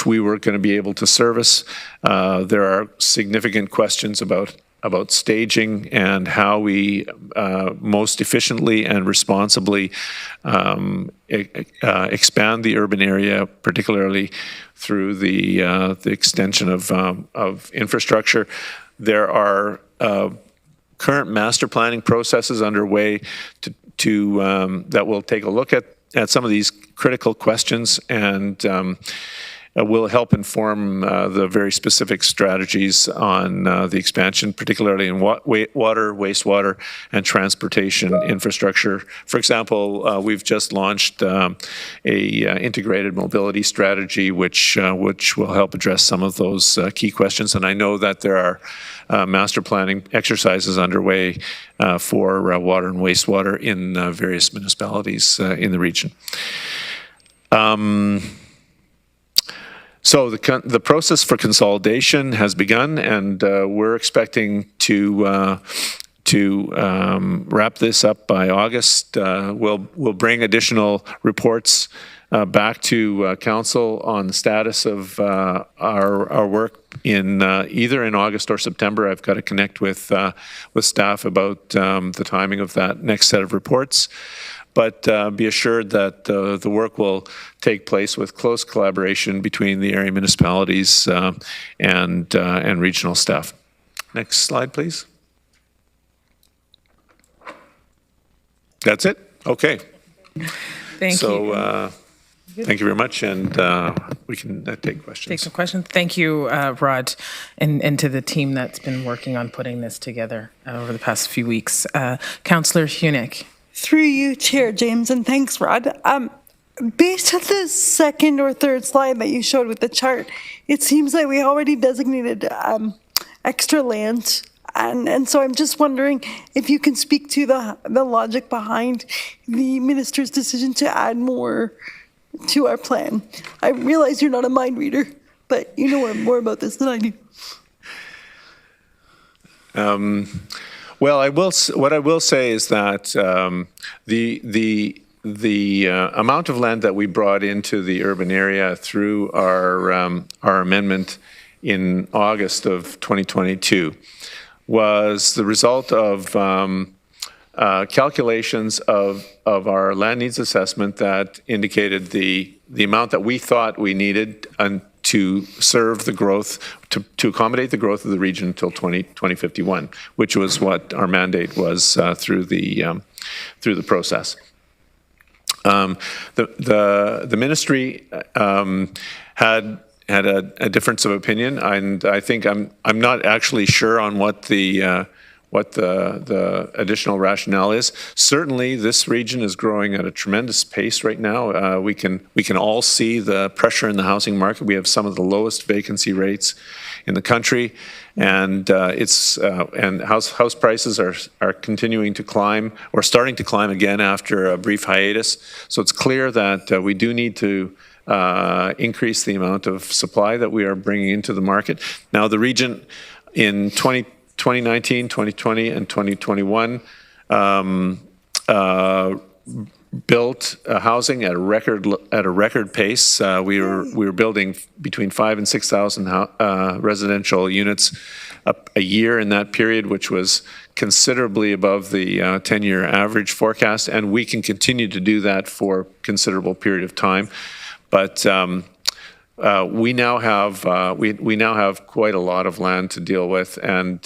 we were going to be able to service. There are significant questions about about staging and how we most efficiently and responsibly expand the urban area, particularly through the extension of infrastructure. There are current master planning processes underway that will take a look at some of these critical questions and will help inform the very specific strategies on the expansion, particularly in water, wastewater, and transportation infrastructure. For example, we've just launched a integrated mobility strategy, which will help address some of those key questions. And I know that there are master planning exercises underway for water and wastewater in various municipalities in the region. So the process for consolidation has begun, and we're expecting to wrap this up by August. We'll bring additional reports back to council on the status of our work in either in August or September. I've got to connect with staff about the timing of that next set of reports. But be assured that the work will take place with close collaboration between the area municipalities and regional staff. Next slide, please. That's it? Okay. Thank you. Thank you very much, and we can take questions. Take some questions. Thank you, Rod, and to the team that's been working on putting this together over the past few weeks. Councillor Hunick. Through you, Chair James, and thanks, Rod. Based on the second or third slide that you showed with the chart, it seems like we already designated extra land. And so I'm just wondering if you can speak to the logic behind the minister's decision to add more to our plan. I realize you're not a mind reader, but you know more about this than I do. Well, what I will say is that the amount of land that we brought into the urban area through our amendment in August of 2022 was the result of calculations of our land needs assessment that indicated the amount that we thought we needed to serve the growth, to accommodate the growth of the region until 2051, which was what our mandate was through the process. The ministry had a difference of opinion, and I think I'm not actually sure on what the additional rationale is. Certainly, this region is growing at a tremendous pace right now. We can all see the pressure in the housing market. We have some of the lowest vacancy rates in the country, and house prices are continuing to climb, or starting to climb again after a brief hiatus. So it's clear that we do need to increase the amount of supply that we are bringing into the market. Now, the region in 2019, 2020, and 2021 built housing at a record pace. We were building between 5,000 and 6,000 residential units a year in that period, which was considerably above the 10-year average forecast, and we can continue to do that for a considerable period of time. But we now have quite a lot of land to deal with, and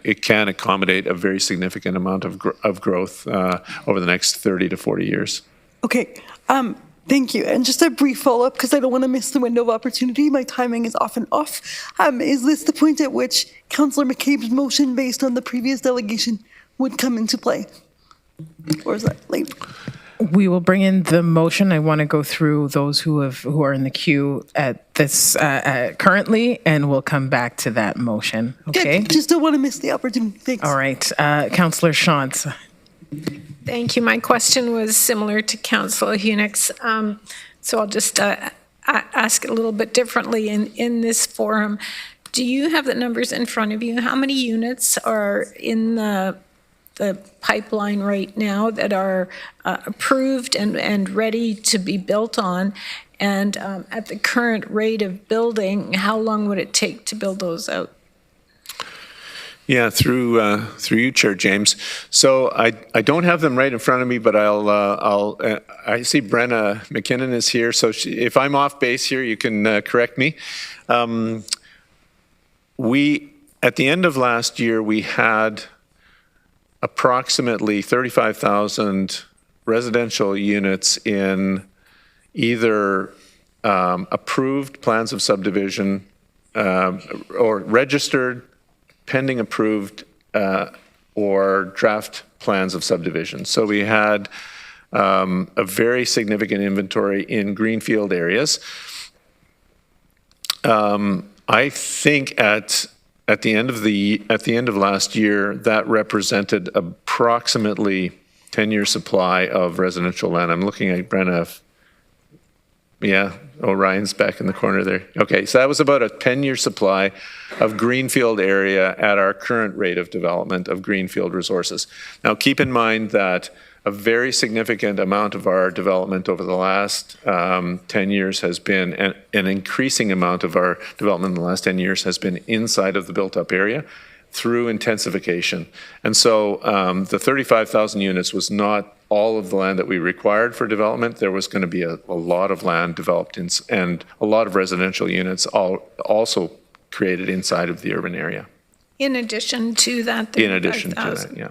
it can accommodate a very significant amount of growth over the next 30 to 40 years. Okay, thank you. And just a brief follow-up, because I don't want to miss the window of opportunity. My timing is often off. Is this the point at which Councillor McCabe's motion based on the previous delegation would come into play? Or is that later? We will bring in the motion. I want to go through those who are in the queue at this currently, and we'll come back to that motion. Okay. Good. Just don't want to miss the opportunity. Thanks. All right, Councillor Shantz. Thank you. My question was similar to Councillor Hunick's, so I'll just ask it a little bit differently in this forum. Do you have the numbers in front of you? How many units are in the pipeline right now that are approved and ready to be built on? And at the current rate of building, how long would it take to build those out? Yeah, through you, Chair James. So I don't have them right in front of me, but I see Brenna McKinnon is here. So if I'm off base here, you can correct me. At the end of last year, we had approximately 35,000 residential units in either approved plans of subdivision or registered, pending approved, or draft plans of subdivision. So we had a very significant inventory in greenfield areas. I think at the end of last year, that represented approximately 10-year supply of residential land. I'm looking at Brenna. Yeah, Orion's back in the corner there. Okay, so that was about a 10-year supply of greenfield area at our current rate of development of greenfield resources. Now, keep in mind that a very significant amount of our development over the last 10 years has been, an increasing amount of our development in the last 10 years has been inside of the built-up area through intensification. And so the 35,000 units was not all of the land that we required for development. There was going to be a lot of land developed and a lot of residential units also created inside of the urban area. In addition to that, in addition to that, yeah.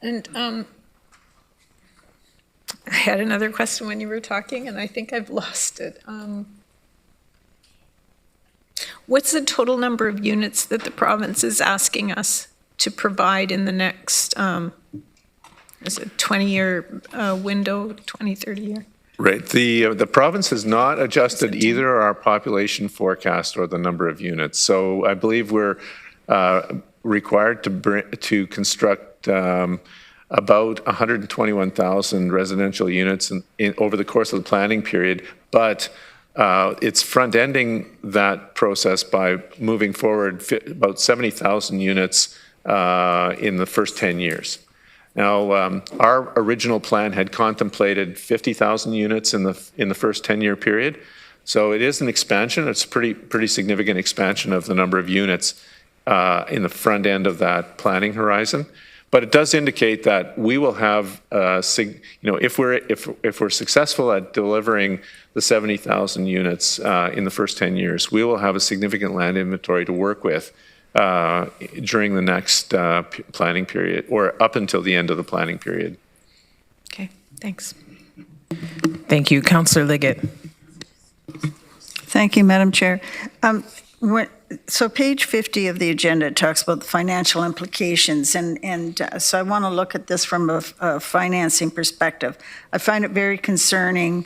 And I had another question when you were talking, and I think I've lost it. What's the total number of units that the province is asking us to provide in the next, is it 20-year window, 20, 30 year? Right. The province has not adjusted either our population forecast or the number of units. So I believe we're required to construct about 121,000 residential units over the course of the planning period, but it's front-ending that process by moving forward about 70,000 units in the first 10 years. Now, our original plan had contemplated 50,000 units in the first 10-year period, so it is an expansion. It's a pretty significant expansion of the number of units in the front end of that planning horizon. But it does indicate that we will have, if we're successful at delivering the 70,000 units in the first 10 years, we will have a significant land inventory to work with during the next planning period, or up until the end of the planning period. Okay, thanks. Thank you. Councillor Liggett. Thank you, Madam Chair. So page 50 of the agenda talks about the financial implications, and so I want to look at this from a financing perspective. I find it very concerning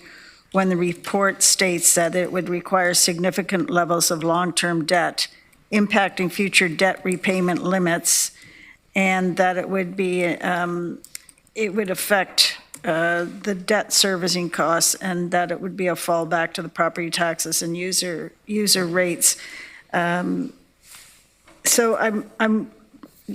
when the report states that it would require significant levels of long-term debt, impacting future debt repayment limits, and that it would affect the debt servicing costs, and that it would be a fallback to the property taxes and user rates. So I'm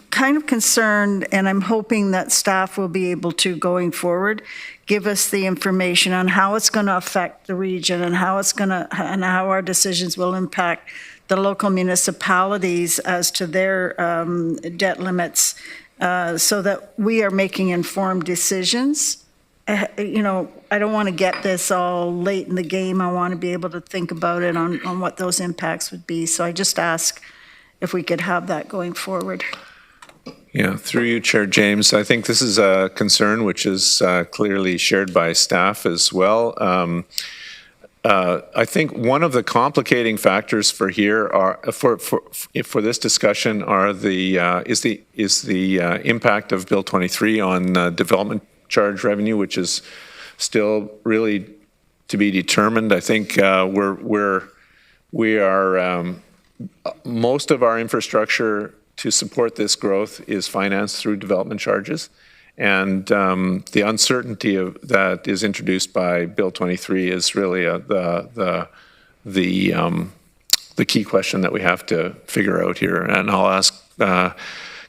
kind of concerned, and I'm hoping that staff will be able to, going forward, give us the information on how it's going to affect the region and how our decisions will impact the local municipalities as to their debt limits, so that we are making informed decisions. I don't want to get this all late in the game. I want to be able to think about it on what those impacts would be. So I just ask if we could have that going forward. Yeah, through you, Chair James. I think this is a concern which is clearly shared by staff as well. I think one of the complicating factors for this discussion is the impact of Bill 23 on development charge revenue, which is still really to be determined. I think we are most of our infrastructure to support this growth is financed through development charges, and the uncertainty that is introduced by Bill 23 is really the key question that we have to figure out here. And I'll ask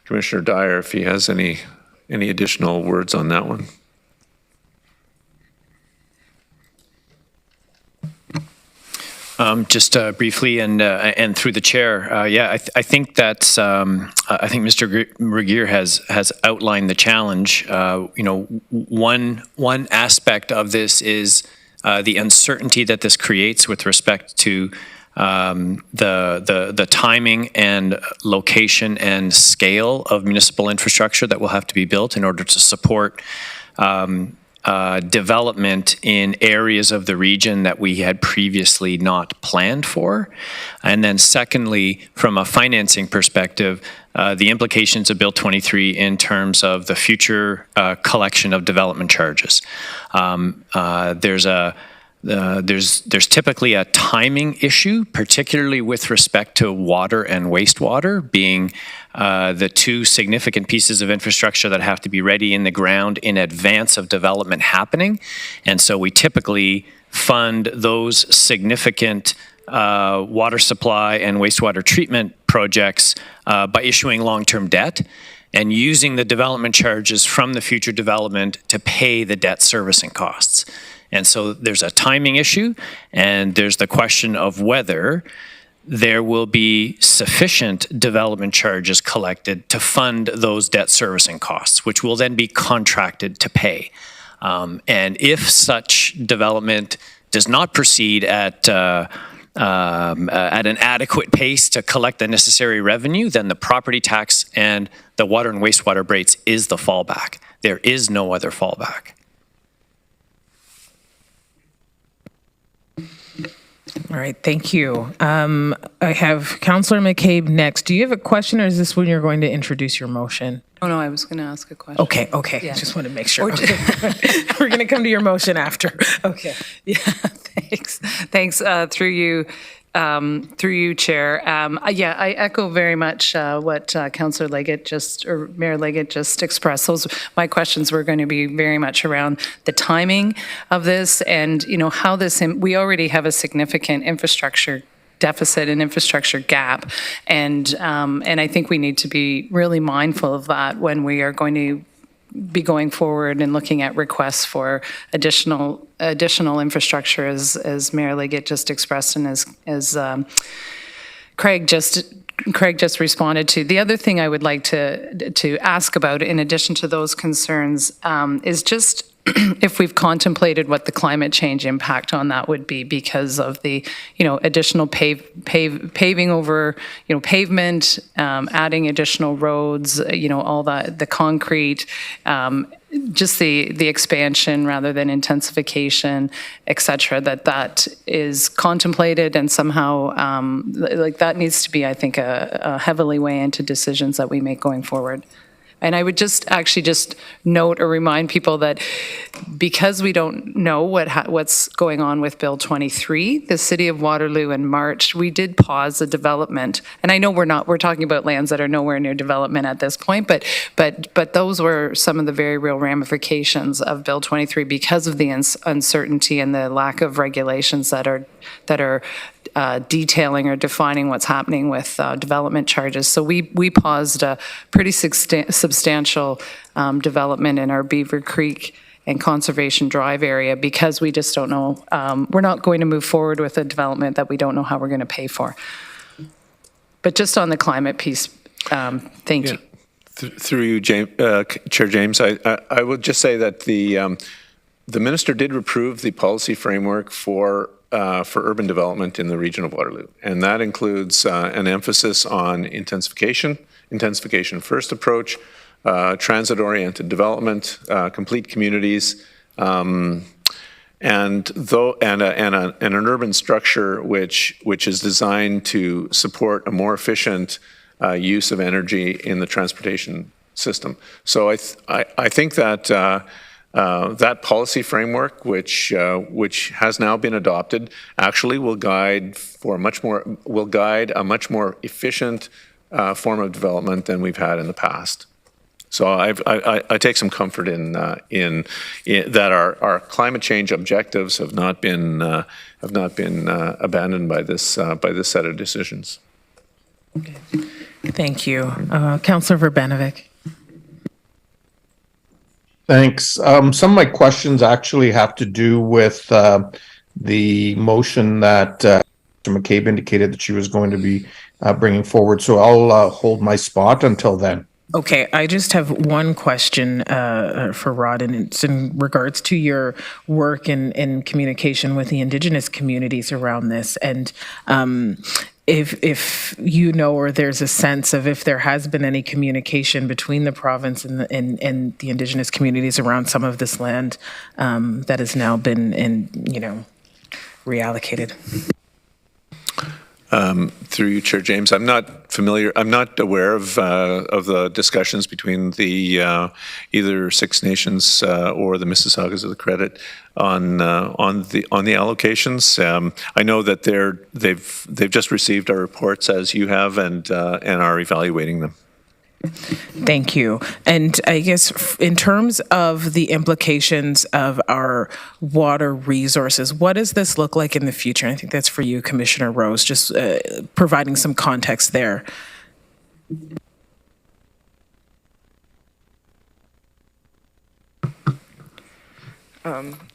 Commissioner Dyer if he has any additional words on that one. Just briefly and through the chair, I think that's I think Mr. Regier has outlined the challenge. One aspect of this is the uncertainty that this creates with respect to the timing and location and scale of municipal infrastructure that will have to be built in order to support development in areas of the region that we had previously not planned for. And then secondly, from a financing perspective, the implications of Bill 23 in terms of the future collection of development charges. There's typically a timing issue, particularly with respect to water and wastewater being the two significant pieces of infrastructure that have to be ready in the ground in advance of development happening. And so we typically fund those significant water supply and wastewater treatment projects by issuing long-term debt and using the development charges from the future development to pay the debt servicing costs. And so there's a timing issue, and there's the question of whether there will be sufficient development charges collected to fund those debt servicing costs, which will then be contracted to pay. And if such development does not proceed at an adequate pace to collect the necessary revenue, then the property tax and the water and wastewater rates is the fallback. There is no other fallback. All right, thank you. I have Councillor McCabe next. Do you have a question, or is this when you're going to introduce your motion? Oh, no, I was going to ask a question. Okay. Yeah. Just want to make sure. We're going to come to your motion after. Okay. Yeah, thanks. Through you, Chair. I echo very much what Councillor Leggett or Mayor Leggett just expressed. My questions were going to be very much around the timing of this and, how we already have a significant infrastructure deficit and infrastructure gap. And I think we need to be really mindful of that when we are going to be going forward and looking at requests for additional infrastructure, as Mayor Leggett just expressed and as Craig just responded to. The other thing I would like to ask about, in addition to those concerns, is just if we've contemplated what the climate change impact on that would be because of the, additional paving over, pavement, adding additional roads, all the concrete, just the expansion rather than intensification, et cetera, that is contemplated and somehow that needs to be, I think, a heavily weigh into decisions that we make going forward. And I would just note or remind people that because we don't know what's going on with Bill 23, the City of Waterloo in March, we did pause the development. And I know we're talking about lands that are nowhere near development at this point, but those were some of the very real ramifications of Bill 23 because of the uncertainty and the lack of regulations that are detailing or defining what's happening with development charges. So we paused a pretty substantial development in our Beaver Creek and Conservation Drive area because we just don't know. We're not going to move forward with a development that we don't know how we're going to pay for. But just on the climate piece, thank you. Through you, Chair James, I would just say that the minister did approve the policy framework for urban development in the region of Waterloo. And that includes an emphasis on intensification first approach, transit-oriented development, complete communities, and an urban structure which is designed to support a more efficient use of energy in the transportation system. So I think that that policy framework, which has now been adopted, actually will guide a much more efficient form of development than we've had in the past. So I take some comfort in that our climate change objectives have not been abandoned by this set of decisions. Okay. Thank you, Councillor Verbanovic. Thanks. Some of my questions actually have to do with the motion that McCabe indicated that she was going to be bringing forward. So I'll hold my spot until then. Okay, I just have one question for Rod, and it's in regards to your work in communication with the Indigenous communities around this. And if you know, or there's a sense of if there has been any communication between the province and the Indigenous communities around some of this land that has now been reallocated. Through you, Chair James, I'm not aware of the discussions between the either Six Nations or the Mississaugas of the Credit on the allocations. I know that they've just received our reports, as you have, and are evaluating them. Thank you. And I guess in terms of the implications of our water resources, what does this look like in the future? I think that's for you, Commissioner Rose, just providing some context there.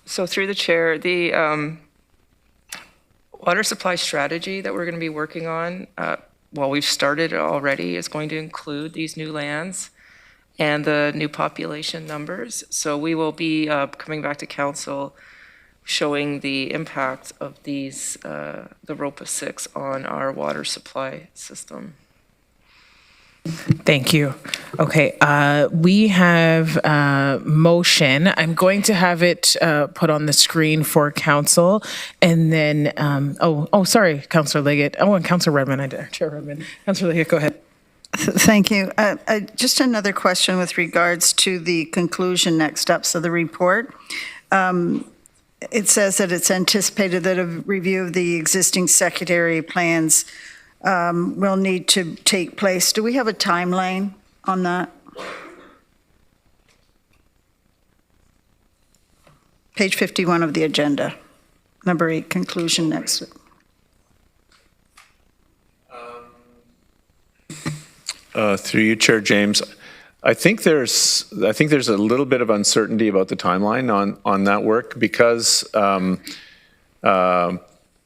So through the chair, the water supply strategy that we're going to be working on, well, we've started already, is going to include these new lands and the new population numbers. So we will be coming back to council showing the impact of these, the ROPA 6 on our water supply system. Thank you. Okay, we have a motion. I'm going to have it put on the screen for council, and then, sorry, Councillor Leggett. Oh, and Councillor Redmond, Chair Redmond. Councillor Leggett, go ahead. Thank you. Just another question with regards to the conclusion next steps of the report. It says that it's anticipated that a review of the existing secondary plans will need to take place. Do we have a timeline on that? Page 51 of the agenda. Number 8, conclusion next. Through you, Chair James, I think there's a little bit of uncertainty about the timeline on that work because the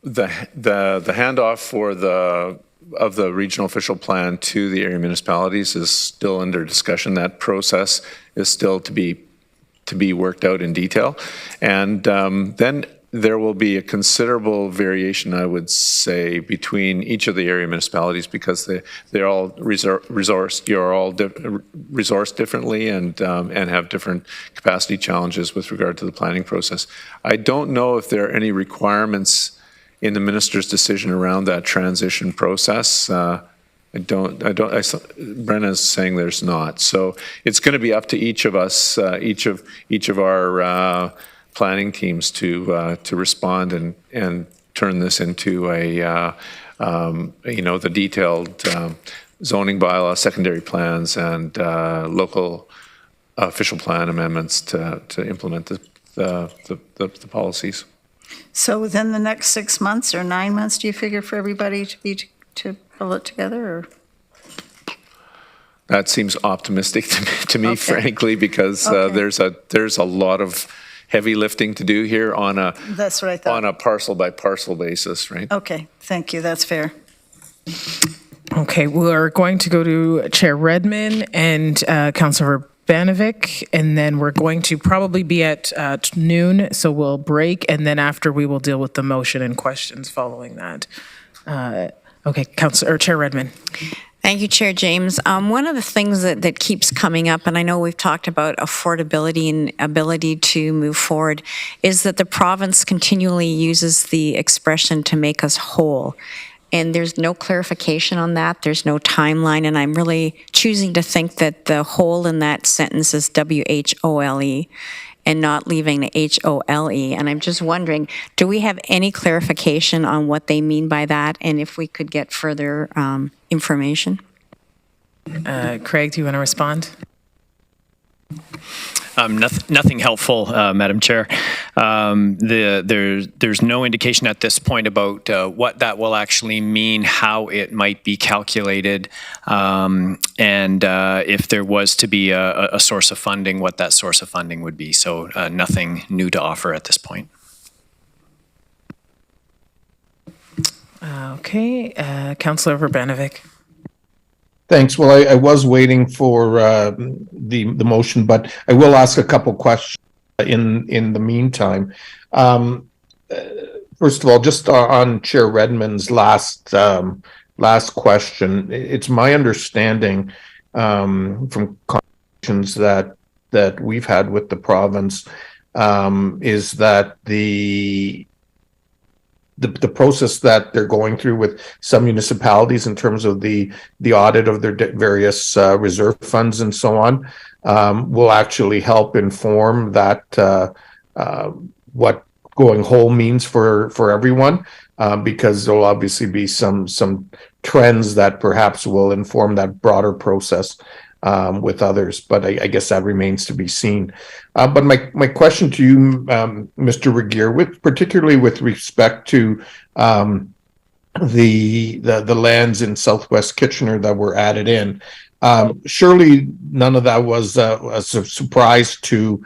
handoff of the regional official plan to the area municipalities is still under discussion. That process is still to be worked out in detail, and then there will be a considerable variation, I would say, between each of the area municipalities because they're all resourced differently and have different capacity challenges with regard to the planning process. I don't know if there are any requirements in the minister's decision around that transition process. Brenna's saying there's not. So it's going to be up to each of us, each of our planning teams to respond and turn this into a the detailed zoning bylaw, secondary plans, and local official plan amendments to implement the policies. So within the next 6 months or 9 months, do you figure for everybody to pull it together? Or? That seems optimistic to me, frankly, because there's a lot of heavy lifting to do here on a That's what I thought. On a parcel by parcel basis, right? Okay, thank you. That's fair. Okay, we're going to go to Chair Redmond and Councillor Banovic, and then we're going to probably be at noon, so we'll break, and then after we will deal with the motion and questions following that. Okay, Chair Redmond. Thank you, Chair James. One of the things that keeps coming up, and I know we've talked about affordability and ability to move forward, is that the province continually uses the expression to make us whole. And there's no clarification on that. There's no timeline. And I'm really choosing to think that the whole in that sentence is WHOLE and not leaving the HOLE. And I'm just wondering, do we have any clarification on what they mean by that? And if we could get further information? Craig, do you want to respond? Nothing helpful, Madam Chair. There's no indication at this point about what that will actually mean, how it might be calculated, and if there was to be a source of funding, what that source of funding would be. So nothing new to offer at this point. Okay, Councillor Urbanovic. Thanks. Well, I was waiting for the motion, but I will ask a couple questions in the meantime. First of all, just on Chair Redmond's last question, it's my understanding from conversations that we've had with the province is that the process that they're going through with some municipalities in terms of the audit of their various reserve funds and so on will actually help inform that what going whole means for everyone, because there'll obviously be some trends that perhaps will inform that broader process with others, but I guess that remains to be seen. But my question to you, Mr. Regier, particularly with respect to the lands in Southwest Kitchener that were added in, surely none of that was a surprise to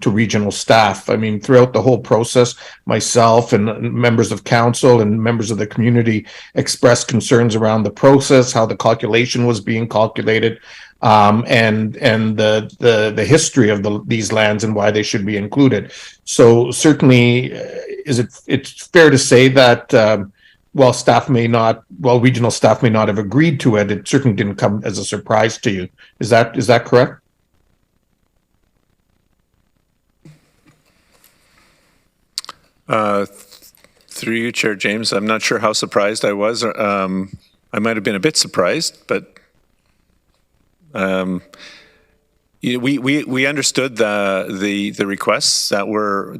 regional staff. I mean, throughout the whole process, myself and members of council and members of the community expressed concerns around the process, how the calculation was being calculated, and the history of these lands and why they should be included. So certainly, it's fair to say that while regional staff may not have agreed to it, it certainly didn't come as a surprise to you. Is that correct? Through you, Chair James, I'm not sure how surprised I was. I might have been a bit surprised, but we understood the requests that were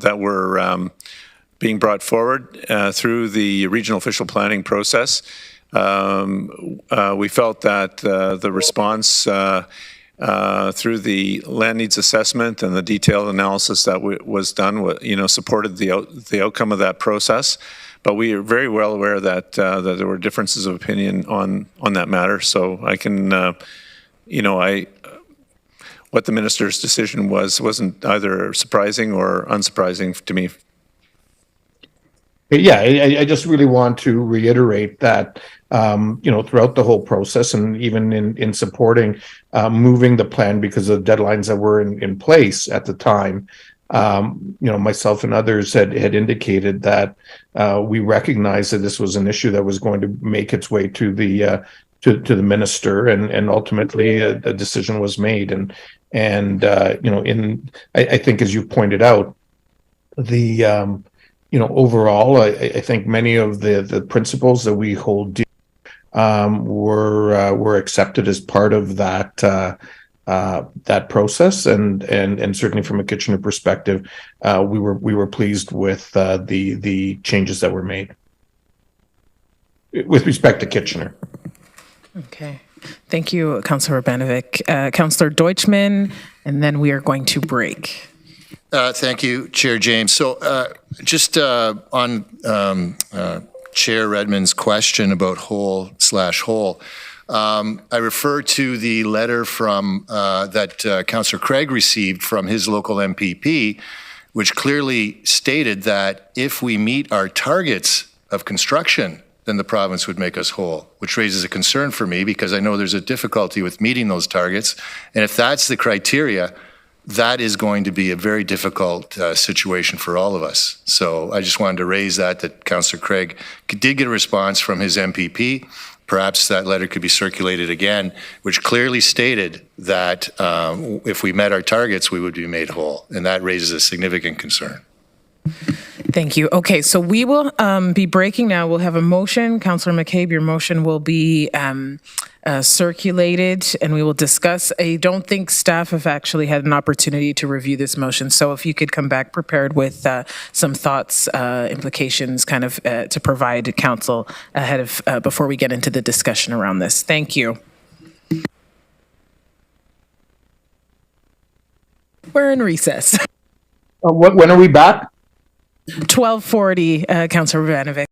being brought forward through the regional official planning process. We felt that the response through the land needs assessment and the detailed analysis that was done, supported the outcome of that process. But we are very well aware that there were differences of opinion on that matter. So I can, what the minister's decision wasn't either surprising or unsurprising to me. Yeah, I just really want to reiterate that, throughout the whole process and even in supporting moving the plan because of the deadlines that were in place at the time, myself and others had indicated that we recognized that this was an issue that was going to make its way to the minister, and ultimately a decision was made. I think, as you pointed out, overall, I think many of the principles that we hold dear were accepted as part of that process, and certainly from a Kitchener perspective, we were pleased with the changes that were made with respect to Kitchener. Okay. Thank you, Councillor Urbanovic. Councillor Deutschmann, and then we are going to break. Thank you, Chair James. So just on Chair Redmond's question about whole/whole, I refer to the letter from that Councillor Craig received from his local MPP, which clearly stated that if we meet our targets of construction, then the province would make us whole, which raises a concern for me because I know there's a difficulty with meeting those targets. And if that's the criteria, that is going to be a very difficult situation for all of us. So I just wanted to raise that Councillor Craig did get a response from his MPP. Perhaps that letter could be circulated again, which clearly stated that if we met our targets, we would be made whole. And that raises a significant concern. Thank you. Okay, so we will be breaking now. We'll have a motion. Councillor McCabe, your motion will be circulated, and we will discuss. I don't think staff have actually had an opportunity to review this motion, so if you could come back prepared with some thoughts, implications, kind of to provide council ahead of before we get into the discussion around this. Thank you. We're in recess. When are we back? 12:40, Councillor Urbanovic.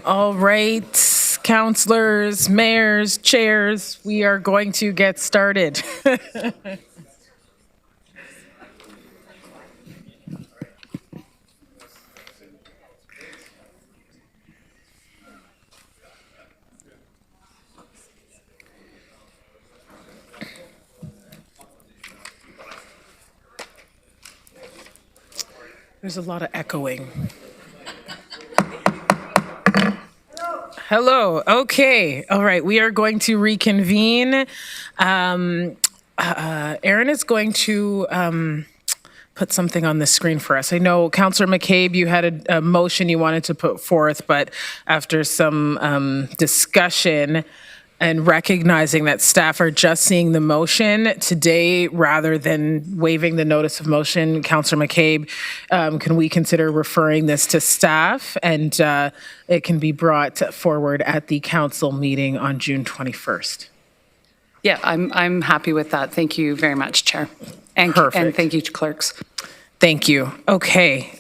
All right, councillors, mayors, chairs, we are going to get started. There's a lot of echoing. Hello. Okay. All right. We are going to reconvene. Aaron is going to put something on the screen for us. I know, Councillor McCabe, you had a motion you wanted to put forth, but after some discussion and recognizing that staff are just seeing the motion today rather than waiving the notice of motion, Councillor McCabe, can we consider referring this to staff and it can be brought forward at the council meeting on June 21st? Yeah, I'm happy with that. Thank you very much, Chair. And thank you to clerks. Thank you. Okay.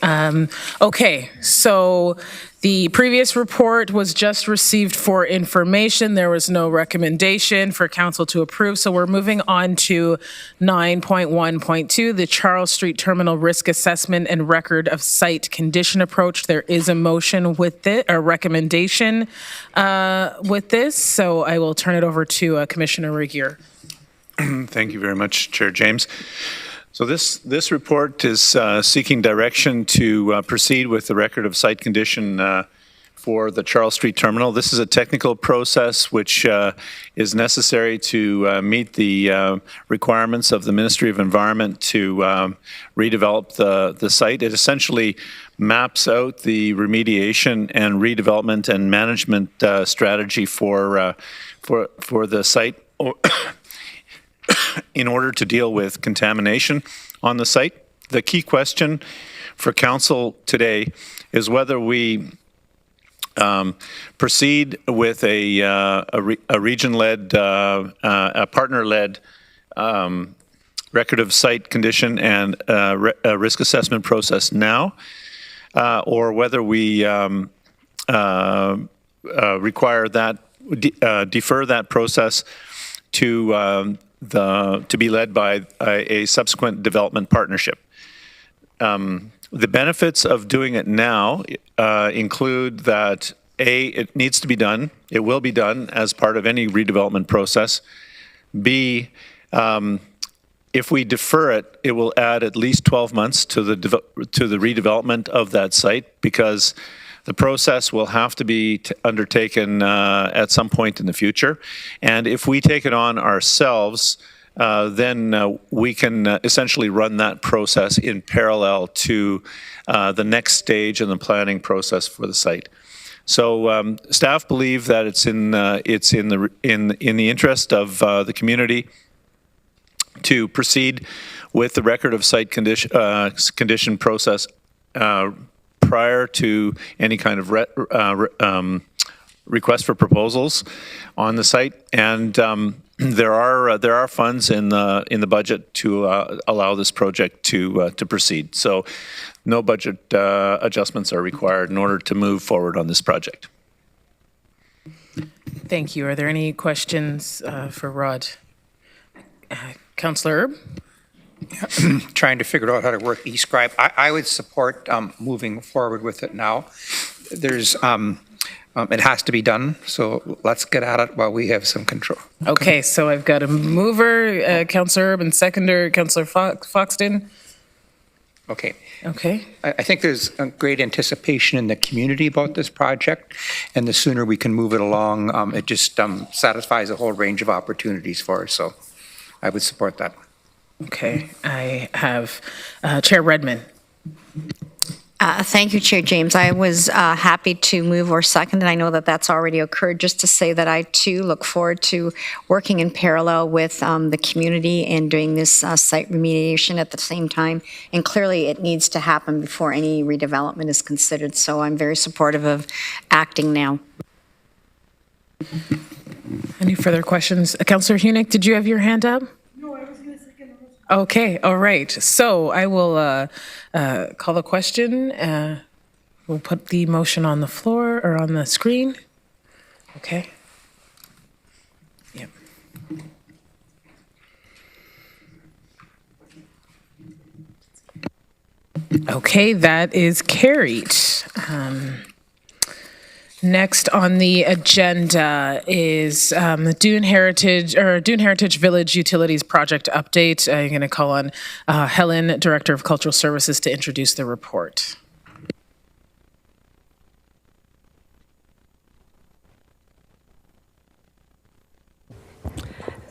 Okay. So the previous report was just received for information. There was no recommendation for council to approve. So we're moving on to 9.1.2, the Charles Street Terminal Risk Assessment and Record of Site Condition Approach. There is a motion with it, a recommendation with this. So I will turn it over to Commissioner Regier. Thank you very much, Chair James. So this report is seeking direction to proceed with the record of site condition for the Charles Street Terminal. This is a technical process which is necessary to meet the requirements of the Ministry of Environment to redevelop the site. It essentially maps out the remediation and redevelopment and management strategy for the site in order to deal with contamination on the site. The key question for council today is whether we proceed with a region-led, a partner-led record of site condition and a risk assessment process now, or whether we require that, defer that process to be led by a subsequent development partnership. The benefits of doing it now include that A, it needs to be done. It will be done as part of any redevelopment process. B, if we defer it, it will add at least 12 months to the redevelopment of that site, because the process will have to be undertaken at some point in the future. And if we take it on ourselves, then we can essentially run that process in parallel to the next stage in the planning process for the site. So staff believe that it's in the interest of the community to proceed with the record of site condition process prior to any kind of request for proposals on the site, and there are funds in the budget to allow this project to proceed. So no budget adjustments are required in order to move forward on this project. Thank you. Are there any questions for Rod? Councillor Erb? Trying to figure out how to work eScribe. I would support moving forward with it now. There's it has to be done, so let's get at it while we have some control. Okay, so I've got a mover, Councillor Erb, and seconder, Councillor Foxton. Okay. Okay. I think there's a great anticipation in the community about this project, and the sooner we can move it along, it just satisfies a whole range of opportunities for us, so I would support that. Okay, I have Chair Redmond. Thank you, Chair James. I was happy to move or second, and I know that that's already occurred, just to say that I too look forward to working in parallel with the community and doing this site remediation at the same time. And clearly it needs to happen before any redevelopment is considered. So I'm very supportive of acting now. Any further questions? Councillor Hunick, did you have your hand up? Okay, all right. So I will call the question. We'll put the motion on the floor or on the screen. Okay. Yep. Okay, that is carried. Next on the agenda is the Dune Heritage Village Utilities Project update. I'm going to call on Helen, Director of Cultural Services, to introduce the report.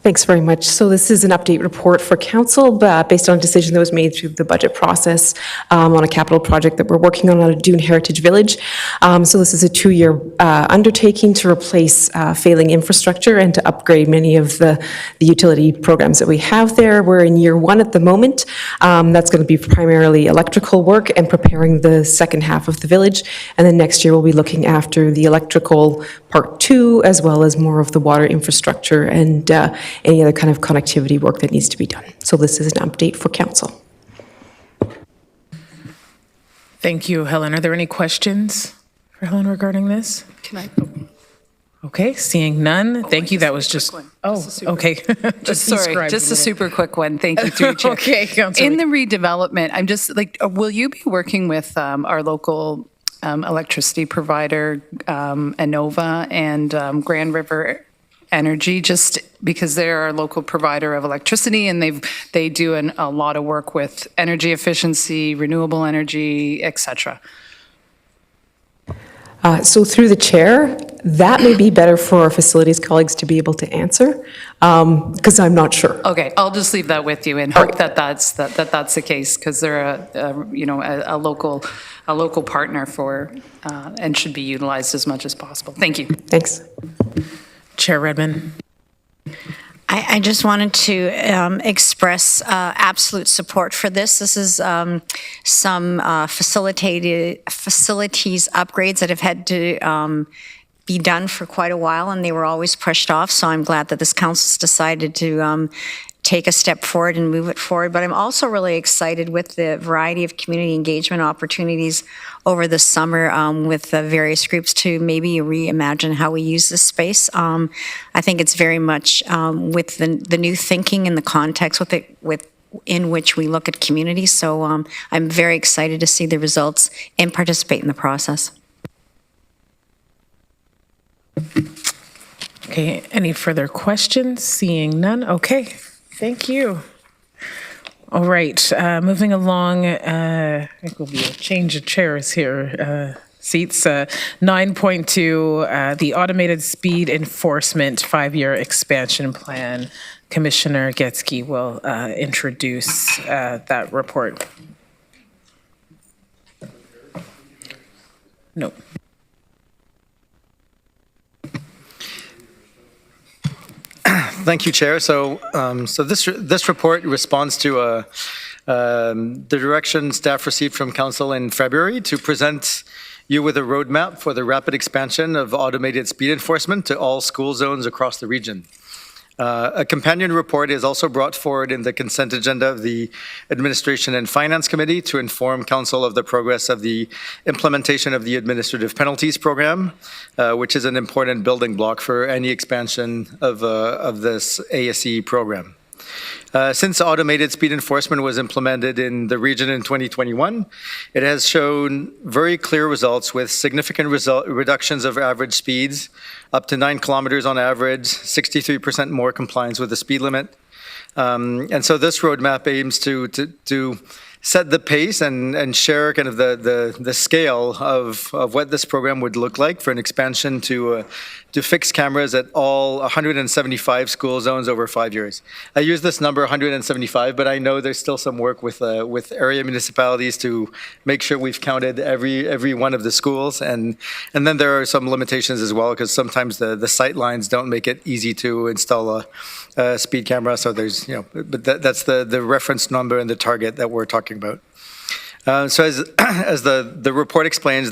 Thanks very much. So this is an update report for council based on a decision that was made through the budget process on a capital project that we're working on at Dune Heritage Village. So this is a 2-year undertaking to replace failing infrastructure and to upgrade many of the utility programs that we have there. We're in year 1 at the moment. That's going to be primarily electrical work and preparing the second half of the village. And then next year we'll be looking after the electrical part 2, as well as more of the water infrastructure and any other kind of connectivity work that needs to be done. So this is an update for council. Thank you, Helen. Are there any questions for Helen regarding this? Can I? Okay, seeing none. Thank you. That was just, okay. Just a super quick one. Thank you, through Chair. Okay, Councilor. In the redevelopment, I'm just like, will you be working with our local electricity provider, Inova, and Grand River Energy, just because they're our local provider of electricity, and they do a lot of work with energy efficiency, renewable energy, etc. So through the chair, that may be better for our facilities colleagues to be able to answer, because I'm not sure. Okay, I'll just leave that with you and hope that that's the case, because they're a local partner for and should be utilized as much as possible. Thank you. Thanks. Chair Redmond. I just wanted to express absolute support for this. This is some facilities upgrades that have had to be done for quite a while, and they were always pushed off. So I'm glad that this council's decided to take a step forward and move it forward. But I'm also really excited with the variety of community engagement opportunities over the summer with the various groups to maybe reimagine how we use this space. I think it's very much with the new thinking and the context in which we look at communities. So I'm very excited to see the results and participate in the process. Okay, any further questions? Seeing none. Okay. Thank you. All right, moving along, I think will be a change of chairs here, seats. 9.2, the Automated Speed Enforcement 5-year expansion plan. Commissioner Getsky will introduce that report. No. Thank you, Chair. So this report responds to the direction staff received from Council in February to present you with a roadmap for the rapid expansion of automated speed enforcement to all school zones across the region. A companion report is also brought forward in the consent agenda of the Administration and Finance Committee to inform Council of the progress of the implementation of the Administrative Penalties Program, which is an important building block for any expansion of this ASE program. Since automated speed enforcement was implemented in the region in 2021, it has shown very clear results with significant reductions of average speeds, up to 9 kilometers on average, 63% more compliance with the speed limit. And so this roadmap aims to set the pace and share kind of the scale of what this program would look like for an expansion to fix cameras at all 175 school zones over 5 years. I use this number 175, but I know there's still some work with area municipalities to make sure we've counted every one of the schools, and then there are some limitations as well, because sometimes the sight lines don't make it easy to install a speed camera. So there's, but that's the reference number and the target that we're talking about. So as the report explains,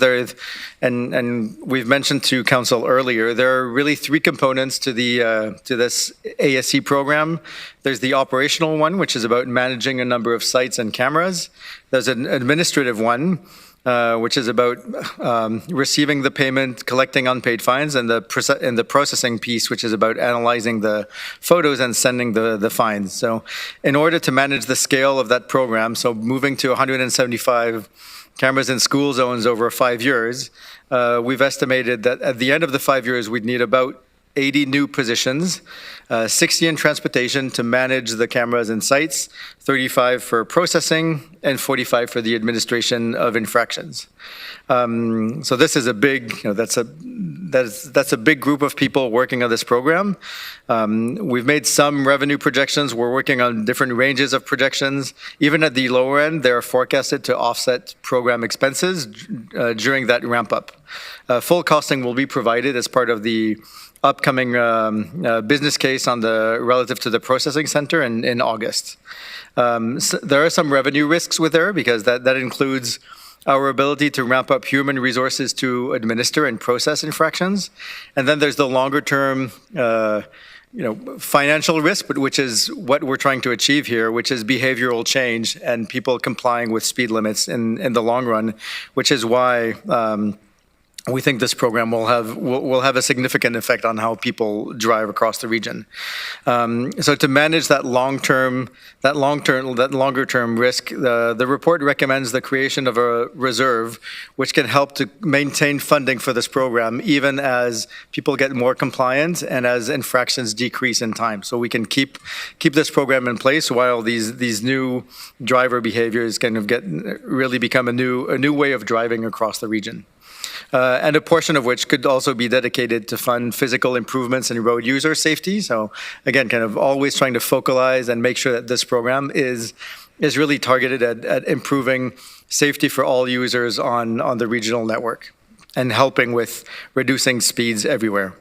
and we've mentioned to Council earlier, there are really 3 components to this ASE program. There's the operational one, which is about managing a number of sites and cameras. There's an administrative one, which is about receiving the payment, collecting unpaid fines, and the processing piece, which is about analyzing the photos and sending the fines. So in order to manage the scale of that program, so moving to 175 cameras in school zones over 5 years, we've estimated that at the end of the 5 years, we'd need about 80 new positions, 60 in transportation to manage the cameras in sites, 35 for processing, and 45 for the administration of infractions. So this is a big, that's a big group of people working on this program. We've made some revenue projections. We're working on different ranges of projections. Even at the lower end, they're forecasted to offset program expenses during that ramp up. Full costing will be provided as part of the upcoming business case relative to the processing center in August. So there are some revenue risks with there because that includes our ability to ramp up human resources to administer and process infractions. And then there's the longer term financial risk, but which is what we're trying to achieve here, which is behavioral change and people complying with speed limits in the long run, which is why we think this program will have a significant effect on how people drive across the region. So to manage that longer term risk, the report recommends the creation of a reserve, which can help to maintain funding for this program, even as people get more compliant and as infractions decrease in time. So we can keep this program in place while these new driver behaviors kind of really become a new way of driving across the region. And a portion of which could also be dedicated to fund physical improvements in road user safety. So again, kind of always trying to focalize and make sure that this program is really targeted at improving safety for all users on the regional network and helping with reducing speeds everywhere.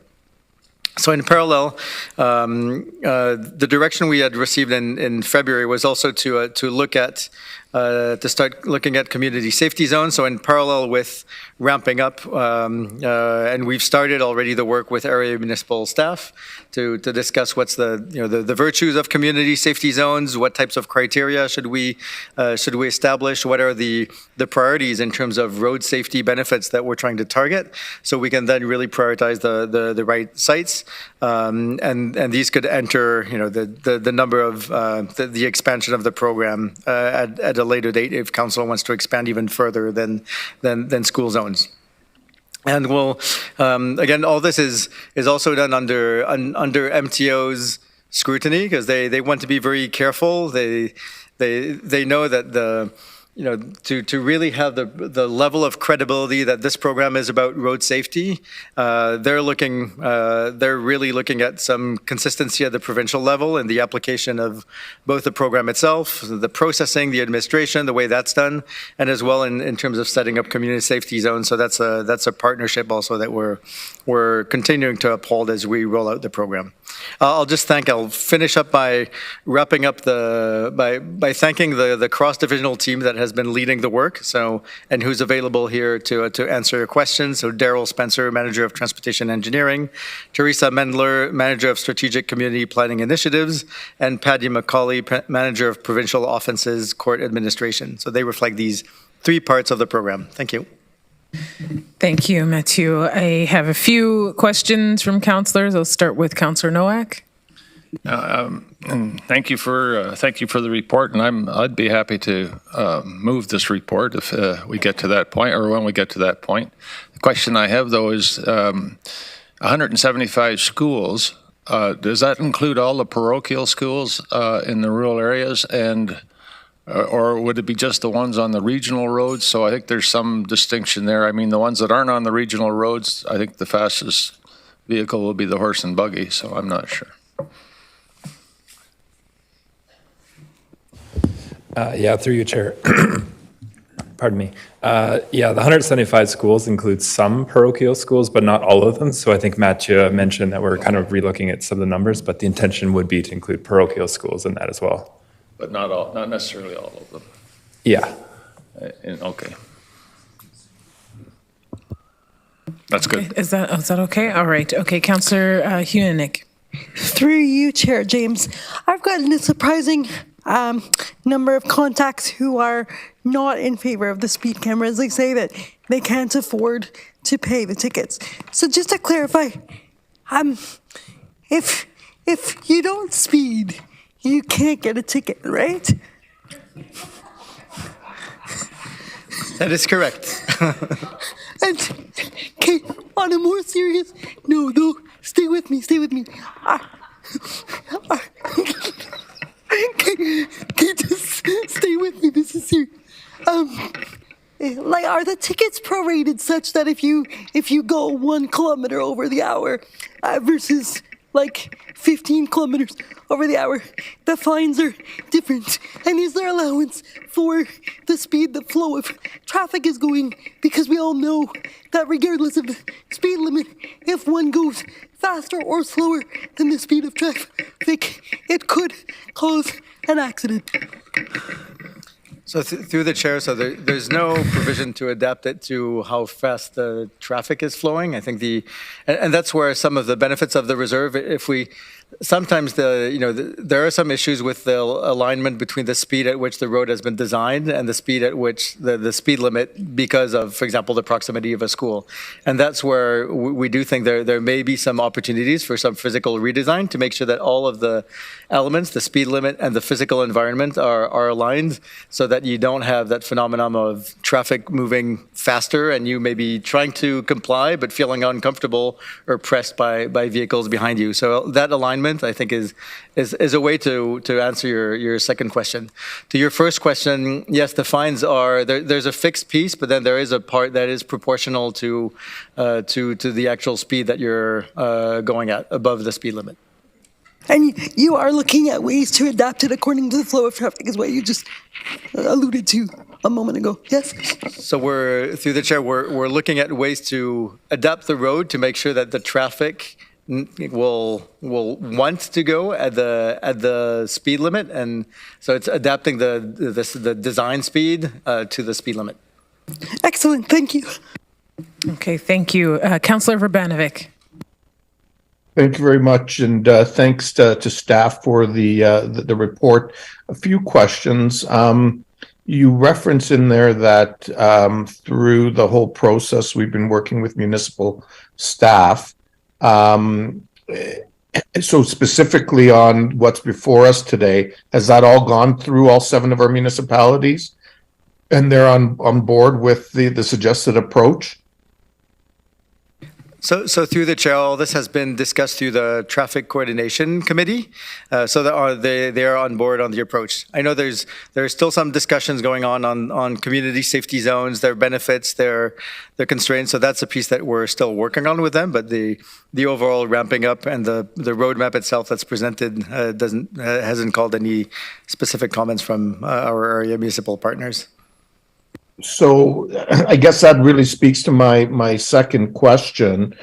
So in parallel, the direction we had received in February was also to start looking at community safety zones. So in parallel with ramping up, and we've started already the work with area municipal staff to discuss what's the virtues of community safety zones, what types of criteria should we establish, what are the priorities in terms of road safety benefits that we're trying to target, so we can then really prioritize the right sites, and these could enter the number of the expansion of the program at a later date if council wants to expand even further than school zones. And we'll again, all this is also done under MTO's scrutiny because they want to be very careful. They know that to really have the level of credibility that this program is about road safety, they're really looking at some consistency at the provincial level in the application of both the program itself, the processing, the administration, the way that's done, and as well in terms of setting up community safety zones. So that's a partnership also that we're continuing to uphold as we roll out the program. I'll finish up by wrapping up by thanking the cross-divisional team that has been leading the work, and who's available here to answer your questions. So Daryl Spencer, Manager of Transportation Engineering, Teresa Mendler, Manager of Strategic Community Planning Initiatives, and Paddy McCauley, Manager of Provincial Offences Court Administration. So they reflect these 3 parts of the program. Thank you. Thank you, Mathieu. I have a few questions from councillors. I'll start with Councillor Nowak. And thank you for the report, and I'd be happy to move this report if we get to that point, or when we get to that point. The question I have though is 175 schools. Does that include all the parochial schools in the rural areas, and or would it be just the ones on the regional roads? So I think there's some distinction there. I mean, the ones that aren't on the regional roads, I think the fastest vehicle will be the horse and buggy, so I'm not sure. Yeah, through you, Chair. Pardon me. Yeah, the 175 schools includes some parochial schools, but not all of them. So I think Mathieu mentioned that we're kind of relooking at some of the numbers, but the intention would be to include parochial schools in that as well. But not necessarily all of them. Yeah. Okay. That's good. Is that okay? All right. Okay, Councillor Huenick. Through you, Chair James, I've gotten a surprising number of contacts who are not in favor of the speed cameras. They say that they can't afford to pay the tickets. So just to clarify, if you don't speed, you can't get a ticket, right? That is correct. And okay, on a more serious, no, stay with me. Okay, just stay with me. This is serious. Like, are the tickets prorated such that if you go 1 kilometer over the hour versus like 15 kilometers over the hour, the fines are different? And is there allowance for the speed, the flow of traffic is going? Because we all know that regardless of the speed limit, if one goes faster or slower than the speed of traffic, it could cause an accident. So through the chair, so there's no provision to adapt it to how fast the traffic is flowing. I think and that's where some of the benefits of the reserve, sometimes there are some issues with the alignment between the speed at which the road has been designed and the speed at which the speed limit, because of, for example, the proximity of a school. And that's where we do think there may be some opportunities for some physical redesign to make sure that all of the elements, the speed limit and the physical environment are aligned, so that you don't have that phenomenon of traffic moving faster and you may be trying to comply but feeling uncomfortable or pressed by vehicles behind you. So that alignment, I think, is a way to answer your second question. To your first question, yes, the fines are there's a fixed piece, but then there is a part that is proportional to the actual speed that you're going at above the speed limit. And you are looking at ways to adapt it according to the flow of traffic, is what you just alluded to a moment ago. Yes? So through the chair, we're looking at ways to adapt the road to make sure that the traffic will want to go at the speed limit, and so it's adapting the design speed to the speed limit. Excellent, thank you. Okay, thank you. Councillor Verbanovic. Thank you very much, and thanks to staff for the report. A few questions. You reference in there that through the whole process, we've been working with municipal staff. So specifically on what's before us today, has that all gone through all 7 of our municipalities? And they're on board with the suggested approach? So through the chair, all this has been discussed through the Traffic Coordination Committee, so that they are on board on the approach. I know there's still some discussions going on community safety zones, their benefits, their constraints. So that's a piece that we're still working on with them. But the overall ramping up and the roadmap itself that's presented hasn't called any specific comments from our area municipal partners. So I guess that really speaks to my second question,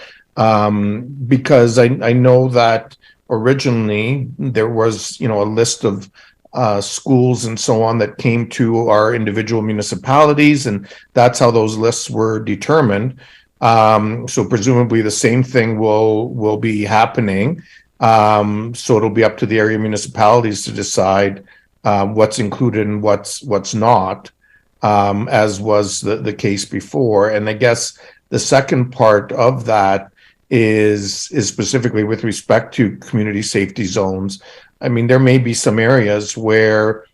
because I know that originally there was, a list of schools and so on that came to our individual municipalities, and that's how those lists were determined. So presumably the same thing will be happening. So it'll be up to the area municipalities to decide what's included and what's not. As was the case before. And I guess the second part of that is specifically with respect to community safety zones. I mean, there may be some areas where,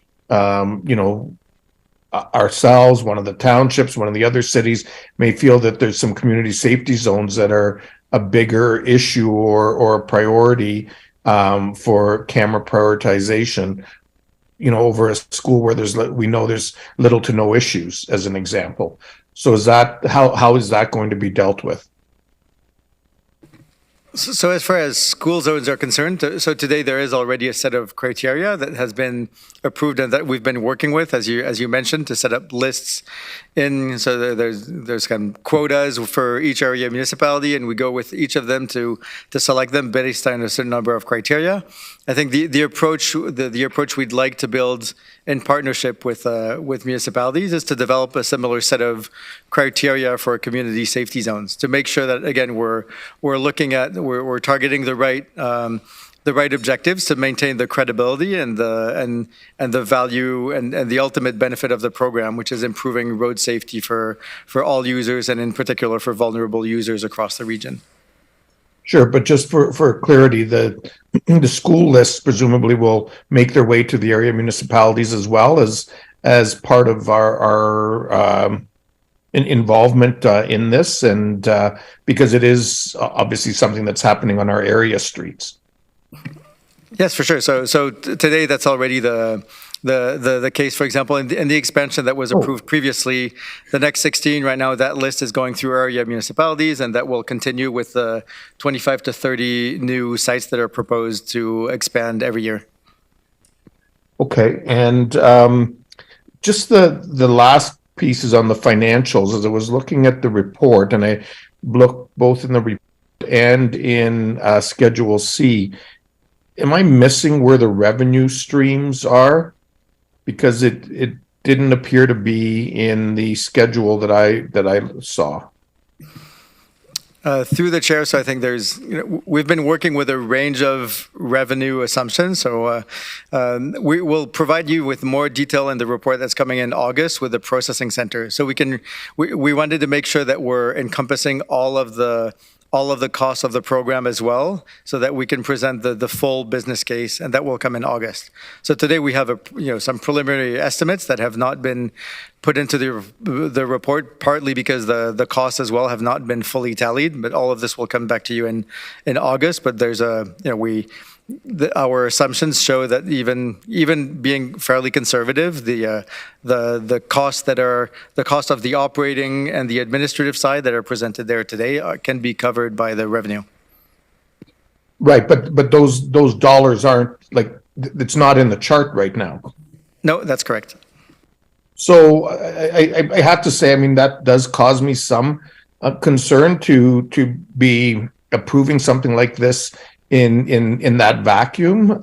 ourselves, one of the townships, one of the other cities may feel that there's some community safety zones that are a bigger issue or a priority for camera prioritization, over a school where we know there's little to no issues, as an example. So is that, how is that going to be dealt with? So as far as school zones are concerned, so today there is already a set of criteria that has been approved and that we've been working with, as you mentioned, to set up lists in. So there's kind of quotas for each area municipality, and we go with each of them to select them based on a certain number of criteria. I think the approach we'd like to build in partnership with municipalities is to develop a similar set of criteria for community safety zones to make sure that, again, we're looking at we're targeting the right right objectives to maintain the credibility and the value and the ultimate benefit of the program, which is improving road safety for all users and in particular for vulnerable users across the region. Sure, but just for clarity, the school lists presumably will make their way to the area municipalities as well as part of our involvement in this, and because it is obviously something that's happening on our area streets. Yes, for sure. So today that's already the case. For example, in the expansion that was approved previously, the next 16 right now, that list is going through area municipalities, and that will continue with the 25 to 30 new sites that are proposed to expand every year. Okay, and just the last piece is on the financials. As I was looking at the report, and I looked both in the report and in Schedule C, am I missing where the revenue streams are? Because it didn't appear to be in the schedule that I saw. Through the chair, so I think we've been working with a range of revenue assumptions. So we will provide you with more detail in the report that's coming in August with the processing center. So we wanted to make sure that we're encompassing all of the costs of the program as well, so that we can present the full business case, and that will come in August. So today we have some preliminary estimates that have not been put into the report, partly because the costs as well have not been fully tallied, but all of this will come back to you in August. But there's our assumptions show that even being fairly conservative, the costs that are the cost of the operating and the administrative side that are presented there today can be covered by the revenue. Right, but those dollars aren't, like, it's not in the chart right now. No, that's correct. So I have to say, I mean, that does cause me some concern to be approving something like this in that vacuum.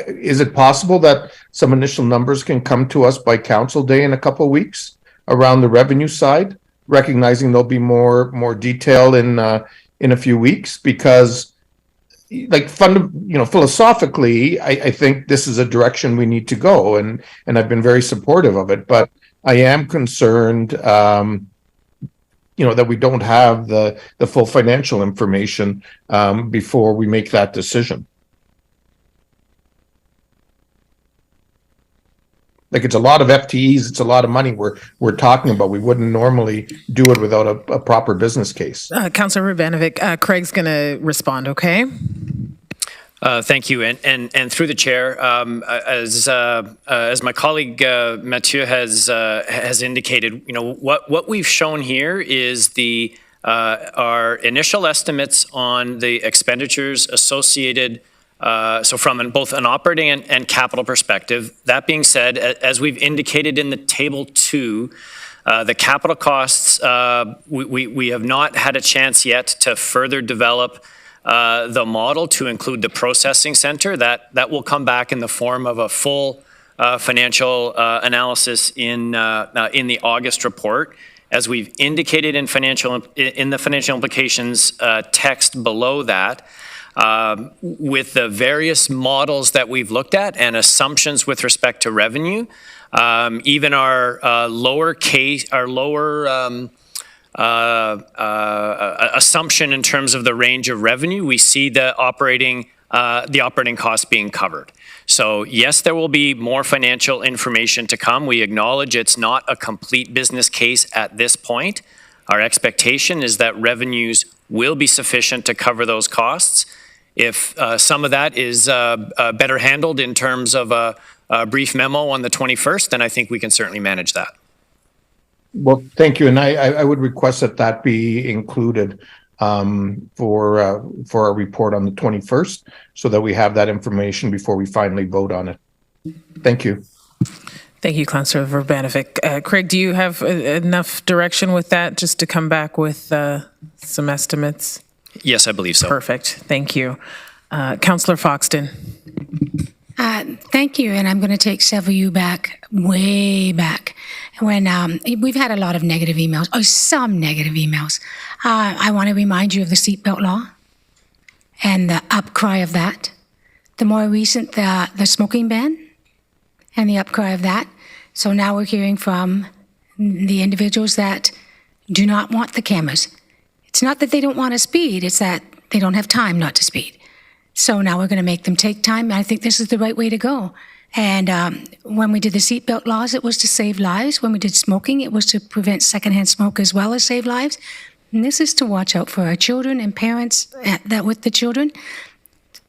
Is it possible that some initial numbers can come to us by council day in a couple of weeks around the revenue side, recognizing there'll be more detail in a few weeks? Because, like, philosophically, I think this is a direction we need to go, and I've been very supportive of it. But I am concerned, that we don't have the full financial information before we make that decision. Like, it's a lot of FTEs, it's a lot of money we're talking about. We wouldn't normally do it without a proper business case. Councillor Urbanovic, Craig's going to respond, okay? Thank you, and through the chair, as my colleague Mathieu has indicated, what we've shown here is our initial estimates on the expenditures associated. So from both an operating and capital perspective. That being said, as we've indicated in the table 2, the capital costs, we have not had a chance yet to further develop the model to include the processing center. That will come back in the form of a full financial analysis in the August report. As we've indicated in the financial implications text below that, with the various models that we've looked at and assumptions with respect to revenue, even our lower assumption in terms of the range of revenue, we see the operating costs being covered. So yes, there will be more financial information to come. We acknowledge it's not a complete business case at this point. Our expectation is that revenues will be sufficient to cover those costs. If some of that is better handled in terms of a brief memo on the 21st, then I think we can certainly manage that. Well, thank you, and I would request that be included for our report on the 21st, so that we have that information before we finally vote on it. Thank you. Thank you, Councillor Urbanovic. Craig, do you have enough direction with that, just to come back with some estimates? Yes, I believe so. Perfect. Thank you. Councillor Foxton. Thank you, and I'm going to take several of you back, way back, when we've had a lot of negative emails, some negative emails. I want to remind you of the seatbelt law and the upcry of that. The more recent, the smoking ban and the upcry of that. So now we're hearing from the individuals that do not want the cameras. It's not that they don't want to speed, it's that they don't have time not to speed. So now we're going to make them take time. I think this is the right way to go. And when we did the seatbelt laws, it was to save lives. When we did smoking, it was to prevent secondhand smoke as well as save lives. And this is to watch out for our children and parents that with the children.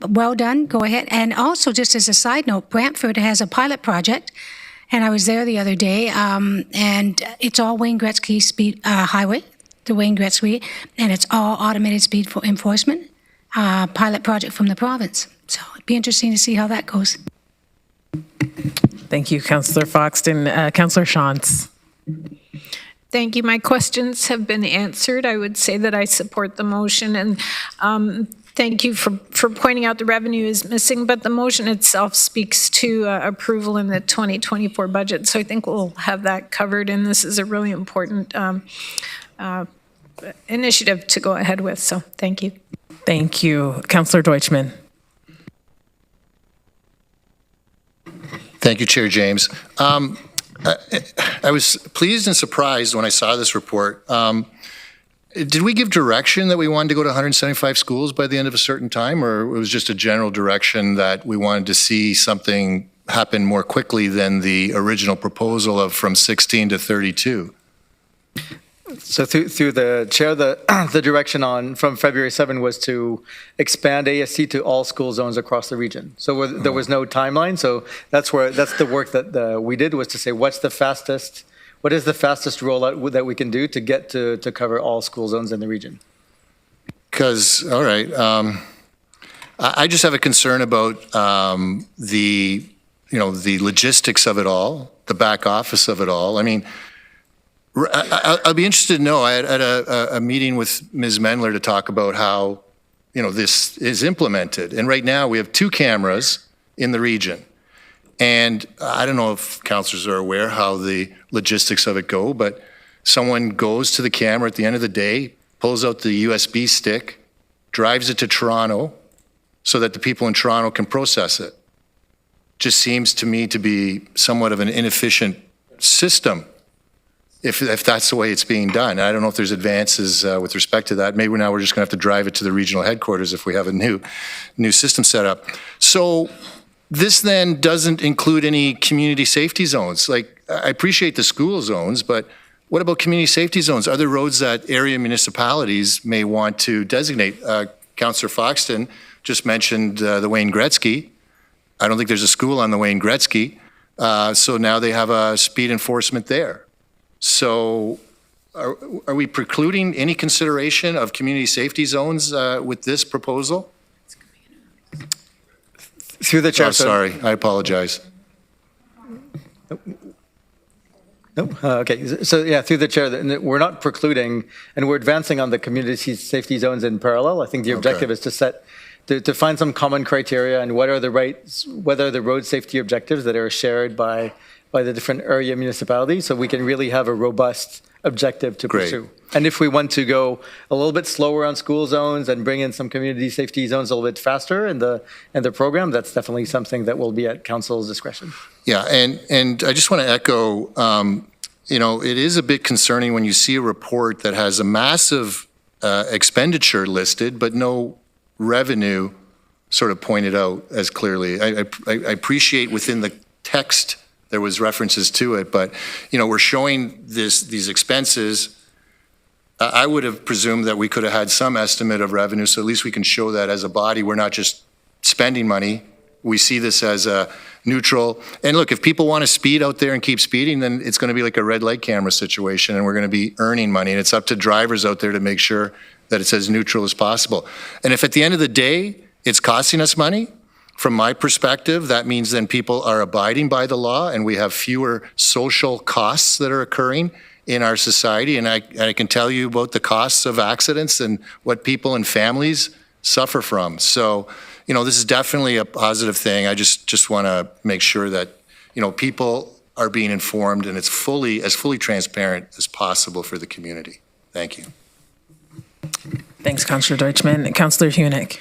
Well done, go ahead. And also, just as a side note, Brantford has a pilot project, and I was there the other day, and it's all Wayne Gretzky speed highway, the Wayne Gretzky, and it's all automated speed for enforcement, pilot project from the province. So it'd be interesting to see how that goes. Thank you, Councillor Foxton. Councillor Shantz. Thank you. My questions have been answered. I would say that I support the motion, and thank you for pointing out the revenue is missing, but the motion itself speaks to approval in the 2024 budget. So I think we'll have that covered, and this is a really important initiative to go ahead with. So thank you. Thank you. Councillor Deutschmann. Thank you, Chair James. I was pleased and surprised when I saw this report. Did we give direction that we wanted to go to 175 schools by the end of a certain time, or it was just a general direction that we wanted to see something happen more quickly than the original proposal of from 16 to 32? So through the chair, the direction from February 7 was to expand ASC to all school zones across the region. So there was no timeline. So that's the work that we did, was to say what is the fastest rollout that we can do to get to cover all school zones in the region. Because, all right, I just have a concern about the logistics of it all, the back office of it all. I mean, I'll be interested to know. I had a meeting with Ms. Mendler to talk about how, this is implemented. And right now we have 2 cameras in the region. And I don't know if councillors are aware how the logistics of it go, but someone goes to the camera at the end of the day, pulls out the USB stick, drives it to Toronto so that the people in Toronto can process it. Just seems to me to be somewhat of an inefficient system. If that's the way it's being done. I don't know if there's advances with respect to that. Maybe now we're just going to have to drive it to the regional headquarters if we have a new system set up. So this then doesn't include any community safety zones. Like, I appreciate the school zones, but what about community safety zones? Other roads that area municipalities may want to designate? Councillor Foxton just mentioned the Wayne Gretzky. I don't think there's a school on the Wayne Gretzky. So now they have a speed enforcement there. So are we precluding any consideration of community safety zones with this proposal? Through the chair. Oh, sorry, I apologize. No, okay. So yeah, through the chair, we're not precluding, and we're advancing on the community safety zones in parallel. I think the objective is to find some common criteria and what are the road safety objectives that are shared by the different area municipalities, so we can really have a robust objective to pursue. And if we want to go a little bit slower on school zones and bring in some community safety zones a little bit faster in the program, that's definitely something that will be at council's discretion. Yeah, and I just want to echo, it is a bit concerning when you see a report that has a massive expenditure listed, but no revenue sort of pointed out as clearly. I appreciate within the text there was references to it, but we're showing these expenses. I would have presumed that we could have had some estimate of revenue, so at least we can show that as a body we're not just spending money. We see this as a neutral. And look, if people want to speed out there and keep speeding, then it's going to be like a red light camera situation, and we're going to be earning money. And it's up to drivers out there to make sure that it's as neutral as possible. And if at the end of the day it's costing us money, from my perspective, that means then people are abiding by the law and we have fewer social costs that are occurring in our society. And I can tell you about the costs of accidents and what people and families suffer from. So, this is definitely a positive thing. I just want to make sure that, people are being informed and it's as fully transparent as possible for the community. Thank you. Thanks, Councillor Deutschmann. Councillor Hunick.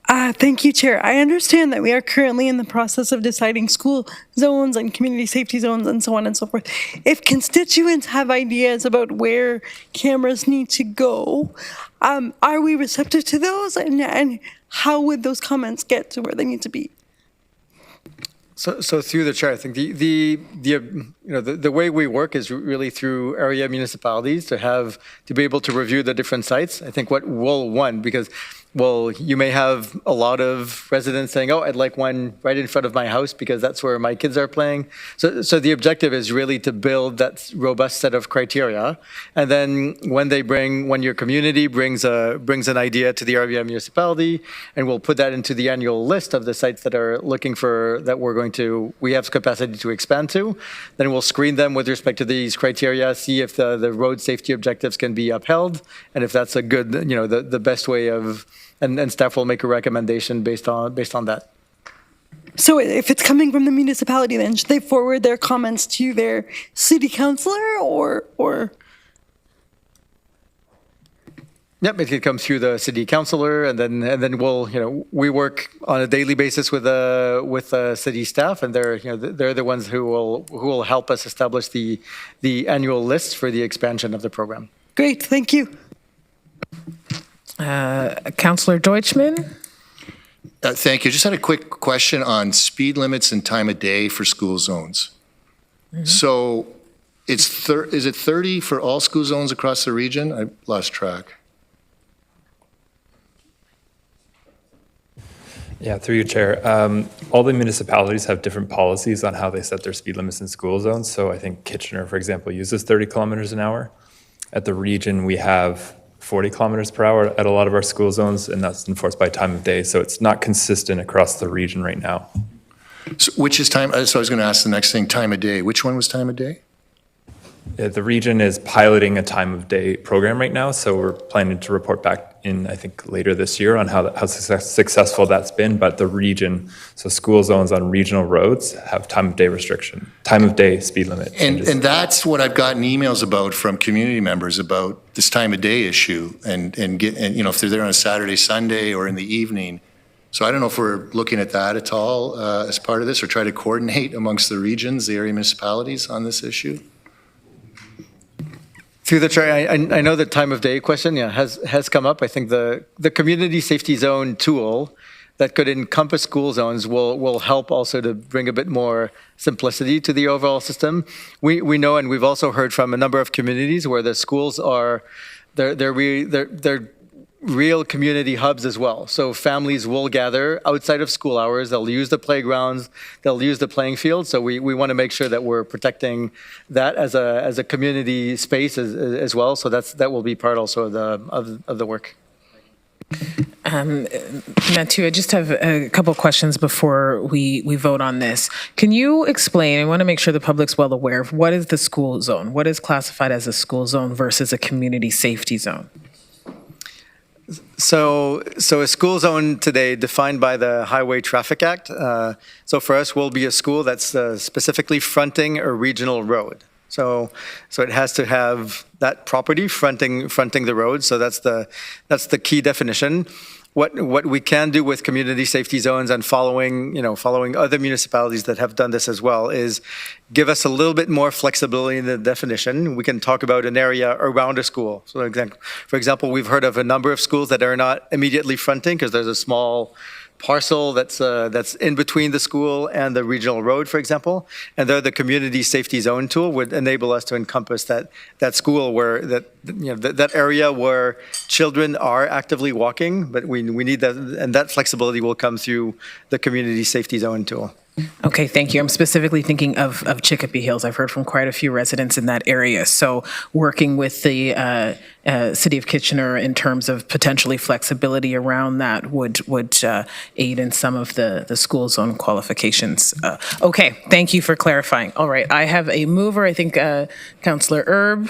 Thank you, Chair. I understand that we are currently in the process of deciding school zones and community safety zones and so on and so forth. If constituents have ideas about where cameras need to go, are we receptive to those? And how would those comments get to where they need to be? So through the chair, I think the way we work is really through area municipalities to be able to review the different sites. I think what we'll want, because you may have a lot of residents saying, oh, I'd like one right in front of my house because that's where my kids are playing. So the objective is really to build that robust set of criteria. And then when your community brings an idea to the area municipality, and we'll put that into the annual list of the sites that are looking for, that we have capacity to expand to, then we'll screen them with respect to these criteria, see if the road safety objectives can be upheld, and if that's a good, the best way of, and staff will make a recommendation based on that. So if it's coming from the municipality, then should they forward their comments to their city councillor or? Yep, it could come through the city councillor, and then we work on a daily basis with city staff, and they're the ones who will help us establish the annual list for the expansion of the program. Great, thank you. Councillor Deutschmann. Thank you. Just had a quick question on speed limits and time of day for school zones. Mm-hmm. So is it 30 for all school zones across the region? I lost track. Yeah, through you, Chair. All the municipalities have different policies on how they set their speed limits in school zones. So I think Kitchener, for example, uses 30 kilometers an hour. At the region, we have 40 kilometers per hour at a lot of our school zones, and that's enforced by time of day. So it's not consistent across the region right now. So which is time? So I was going to ask the next thing, time of day. Which one was time of day? The region is piloting a time of day program right now, so we're planning to report back in, I think, later this year on how successful that's been. But the region, so school zones on regional roads have time of day restriction, time of day speed limit. And that's what I've gotten emails about from community members about this time of day issue, and if they're there on a Saturday, Sunday, or in the evening. So I don't know if we're looking at that at all as part of this, or try to coordinate amongst the regions, the area municipalities on this issue. Through the chair, I know the time of day question has come up. I think the community safety zone tool that could encompass school zones will help also to bring a bit more simplicity to the overall system. We know, and we've also heard from a number of communities where the schools are they're real community hubs as well. So families will gather outside of school hours. They'll use the playgrounds. They'll use the playing field. So we want to make sure that we're protecting that as a community space as well. So that will be part also of the work. Mathieu, I just have a couple questions before we vote on this. Can you explain, I want to make sure the public's well aware of what is the school zone? What is classified as a school zone versus a community safety zone? So a school zone today defined by the Highway Traffic Act. So for us will be a school that's specifically fronting a regional road. So it has to have that property fronting the road. So that's the key definition. What we can do with community safety zones and following other municipalities that have done this as well is give us a little bit more flexibility in the definition. We can talk about an area around a school. So for example, we've heard of a number of schools that are not immediately fronting because there's a small parcel that's in between the school and the regional road, for example, and there the community safety zone tool would enable us to encompass that school where that area where children are actively walking, but we need that, and that flexibility will come through the community safety zone tool. Okay, thank you. I'm specifically thinking of Chicopee Hills. I've heard from quite a few residents in that area. So working with the City of Kitchener in terms of potentially flexibility around that would aid in some of the school zone qualifications. Okay, thank you for clarifying. All right, I have a mover. I think Councillor Erb.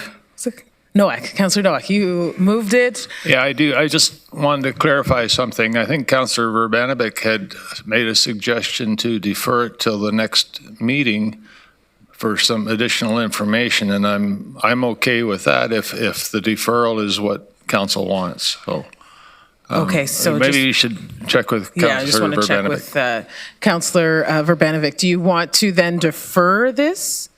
Councillor Nowak, you moved it. Yeah, I do. I just wanted to clarify something. I think Councillor Verbanabik had made a suggestion to defer it till the next meeting for some additional information, and I'm okay with that if the deferral is what council wants. So Okay, so maybe just- you should check with Yeah, I just Councillor want to check Verbanovic. with Councillor Verbanovic. Do you want to then defer this?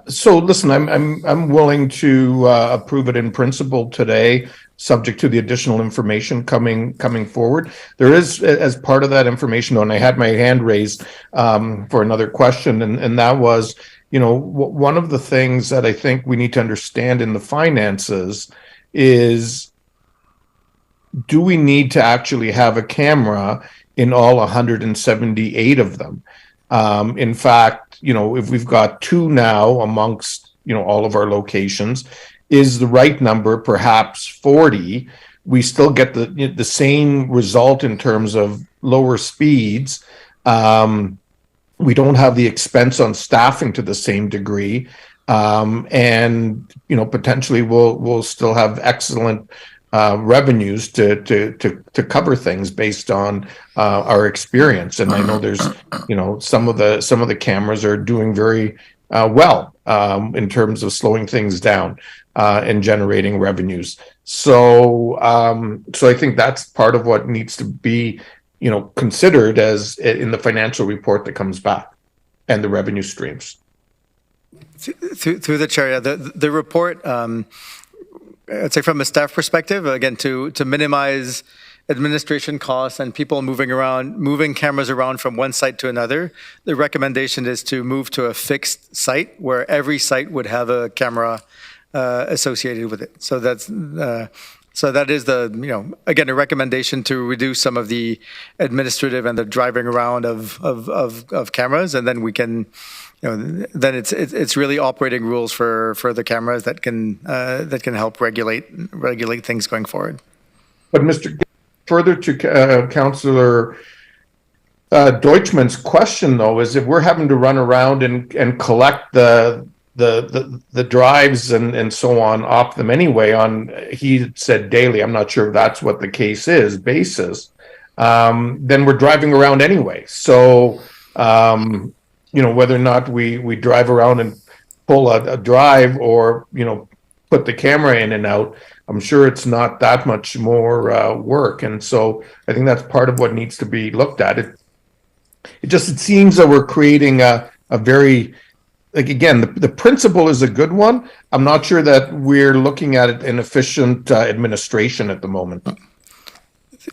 So listen, I'm willing to approve it in principle today, subject to the additional information coming forward. There is, as part of that information, and I had my hand raised for another question, and that was, one of the things that I think we need to understand in the finances is, do we need to actually have a camera in all 178 of them? In fact, if we've got 2 now amongst, all of our locations, is the right number perhaps 40? We still get the same result in terms of lower speeds. We don't have the expense on staffing to the same degree. And, potentially we'll still have excellent revenues to cover things based on our experience. And I know there's, some of the cameras are doing very well in terms of slowing things down and generating revenues. So I think that's part of what needs to be, considered as in the financial report that comes back, and the revenue streams. Through the chair, the report, I'd say from a staff perspective, again, to minimize administration costs and people moving cameras around from one site to another, the recommendation is to move to a fixed site where every site would have a camera associated with it. So that is again, a recommendation to reduce some of the administrative and the driving around of cameras, and then we can, then it's really operating rules for the cameras that can help regulate things going forward. But further to Councillor Deutschman's question, though, is if we're having to run around and collect the drives and so on off them anyway on, he said daily, I'm not sure if that's what the case is, basis, then we're driving around anyway. So, whether or not we drive around and pull a drive or, put the camera in and out, I'm sure it's not that much more work. And so I think that's part of what needs to be looked at. It seems that we're creating a very, like, again, the principle is a good one. I'm not sure that we're looking at it in efficient administration at the moment.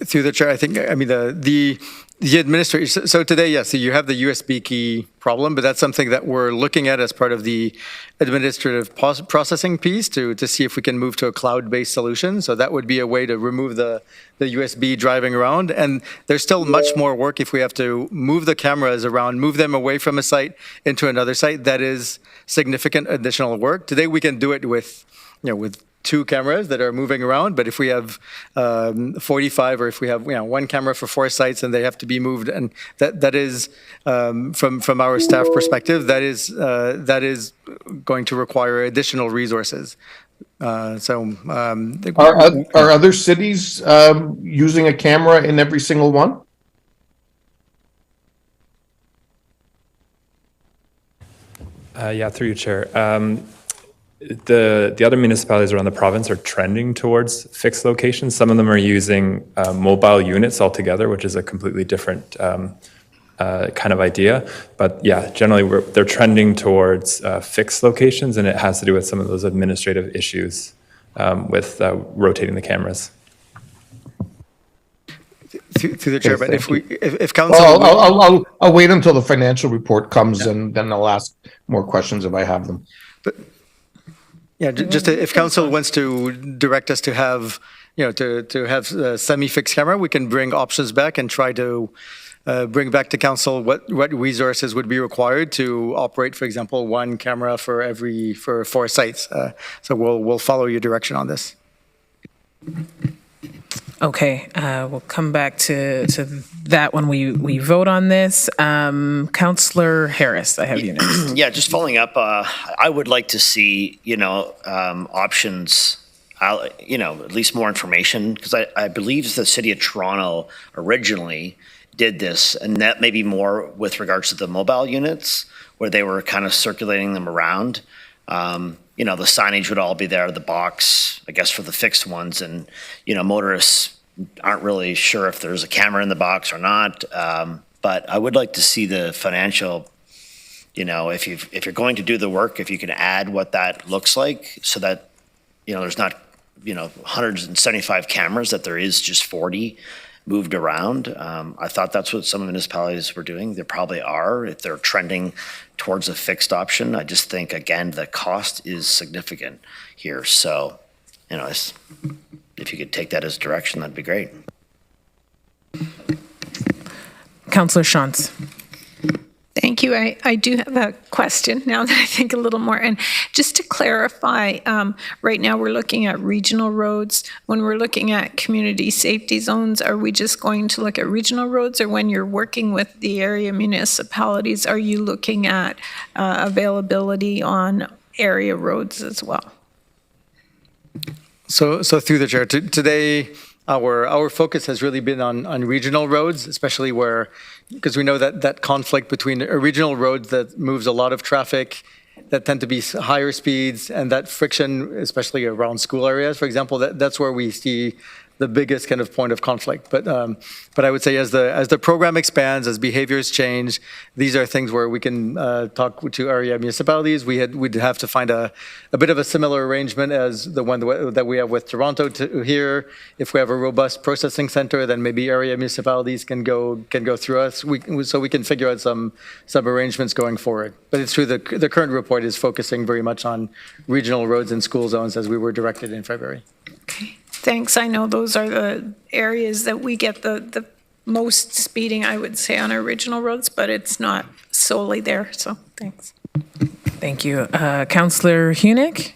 Through the chair, I think, the administration, so today, yes, so you have the USB key problem, but that's something that we're looking at as part of the administrative processing piece to see if we can move to a cloud-based solution. So that would be a way to remove the USB driving around. And there's still much more work if we have to move the cameras around, move them away from a site into another site. That is significant additional work. Today, we can do it with 2 cameras that are moving around, but if we have 45, or if we have 1 camera for 4 sites and they have to be moved, and that is from our staff perspective, that is going to require additional resources. Are other cities using a camera in every single one? Yeah, through you, Chair. The other municipalities around the province are trending towards fixed locations. Some of them are using mobile units altogether, which is a completely different kind of idea. But yeah, generally they're trending towards fixed locations, and it has to do with some of those administrative issues with rotating the cameras. Through the chair, but if council, I'll wait until the financial report comes, and then I'll ask more questions if I have them. But yeah, just if council wants to direct us to have, to have a semi-fixed camera, we can bring options back and try to bring back to council what resources would be required to operate, for example, 1 camera for 4 sites. So we'll follow your direction on this. Okay, we'll come back to that when we vote on this. Councillor Harris, I have you next. Yeah, just following up, I would like to see, options, at least more information, because I believe the City of Toronto originally did this, and that may be more with regards to the mobile units, where they were kind of circulating them around. the signage would all be there, the box, I guess, for the fixed ones. And, motorists aren't really sure if there's a camera in the box or not. But I would like to see the financial, if you're going to do the work, if you can add what that looks like so that, there's not, 175 cameras, that there is just 40 moved around. I thought that's what some municipalities were doing. There probably are, if they're trending towards a fixed option. I just think, again, the cost is significant here. So, if you could take that as direction, that'd be great. Councillor Shantz. Thank you. I do have a question now that I think a little more. And just to clarify, right now we're looking at regional roads. When we're looking at community safety zones, are we just going to look at regional roads, or when you're working with the area municipalities, are you looking at availability on area roads as well? So through the chair, today our focus has really been on regional roads, especially because we know that conflict between a regional road that moves a lot of traffic, that tend to be higher speeds, and that friction, especially around school areas, for example, that's where we see the biggest kind of point of conflict. But I would say as the program expands, as behaviors change, these are things where we can talk to area municipalities. We'd have to find a bit of a similar arrangement as the one that we have with Toronto here. If we have a robust processing center, then maybe area municipalities can go through us. So we can figure out some arrangements going forward. But it's true, the current report is focusing very much on regional roads and school zones as we were directed in February. Okay. Thanks. I know those are the areas that we get the most speeding, I would say, on our regional roads, but it's not solely there. So thanks. Thank you. Councillor Hunick?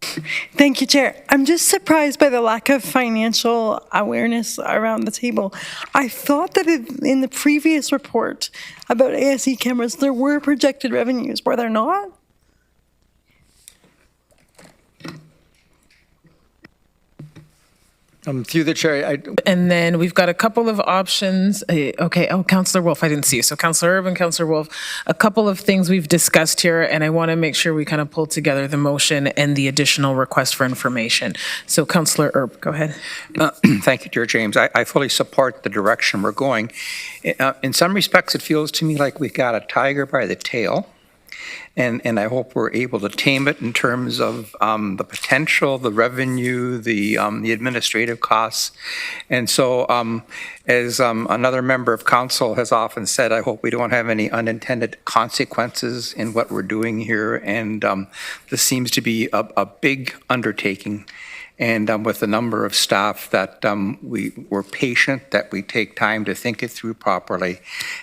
Thank you, Chair. I'm just surprised by the lack of financial awareness around the table. I thought that in the previous report about ASE cameras, there were projected revenues. Were there not? Through the chair, And then we've got a couple of options. Okay. Oh, Councillor Wolf, I didn't see you. So Councillor Erb and Councillor Wolf, a couple of things we've discussed here, and I want to make sure we kind of pull together the motion and the additional request for information. So Councillor Erb, go ahead. Thank you, Chair James. I fully support the direction we're going. In some respects, it feels to me like we've got a tiger by the tail. And I hope we're able to tame it in terms of the potential, the revenue, the administrative costs. And so as another member of council has often said, I hope we don't have any unintended consequences in what we're doing here. And this seems to be a big undertaking. And with the number of staff that we're patient, that we take time to think it through properly,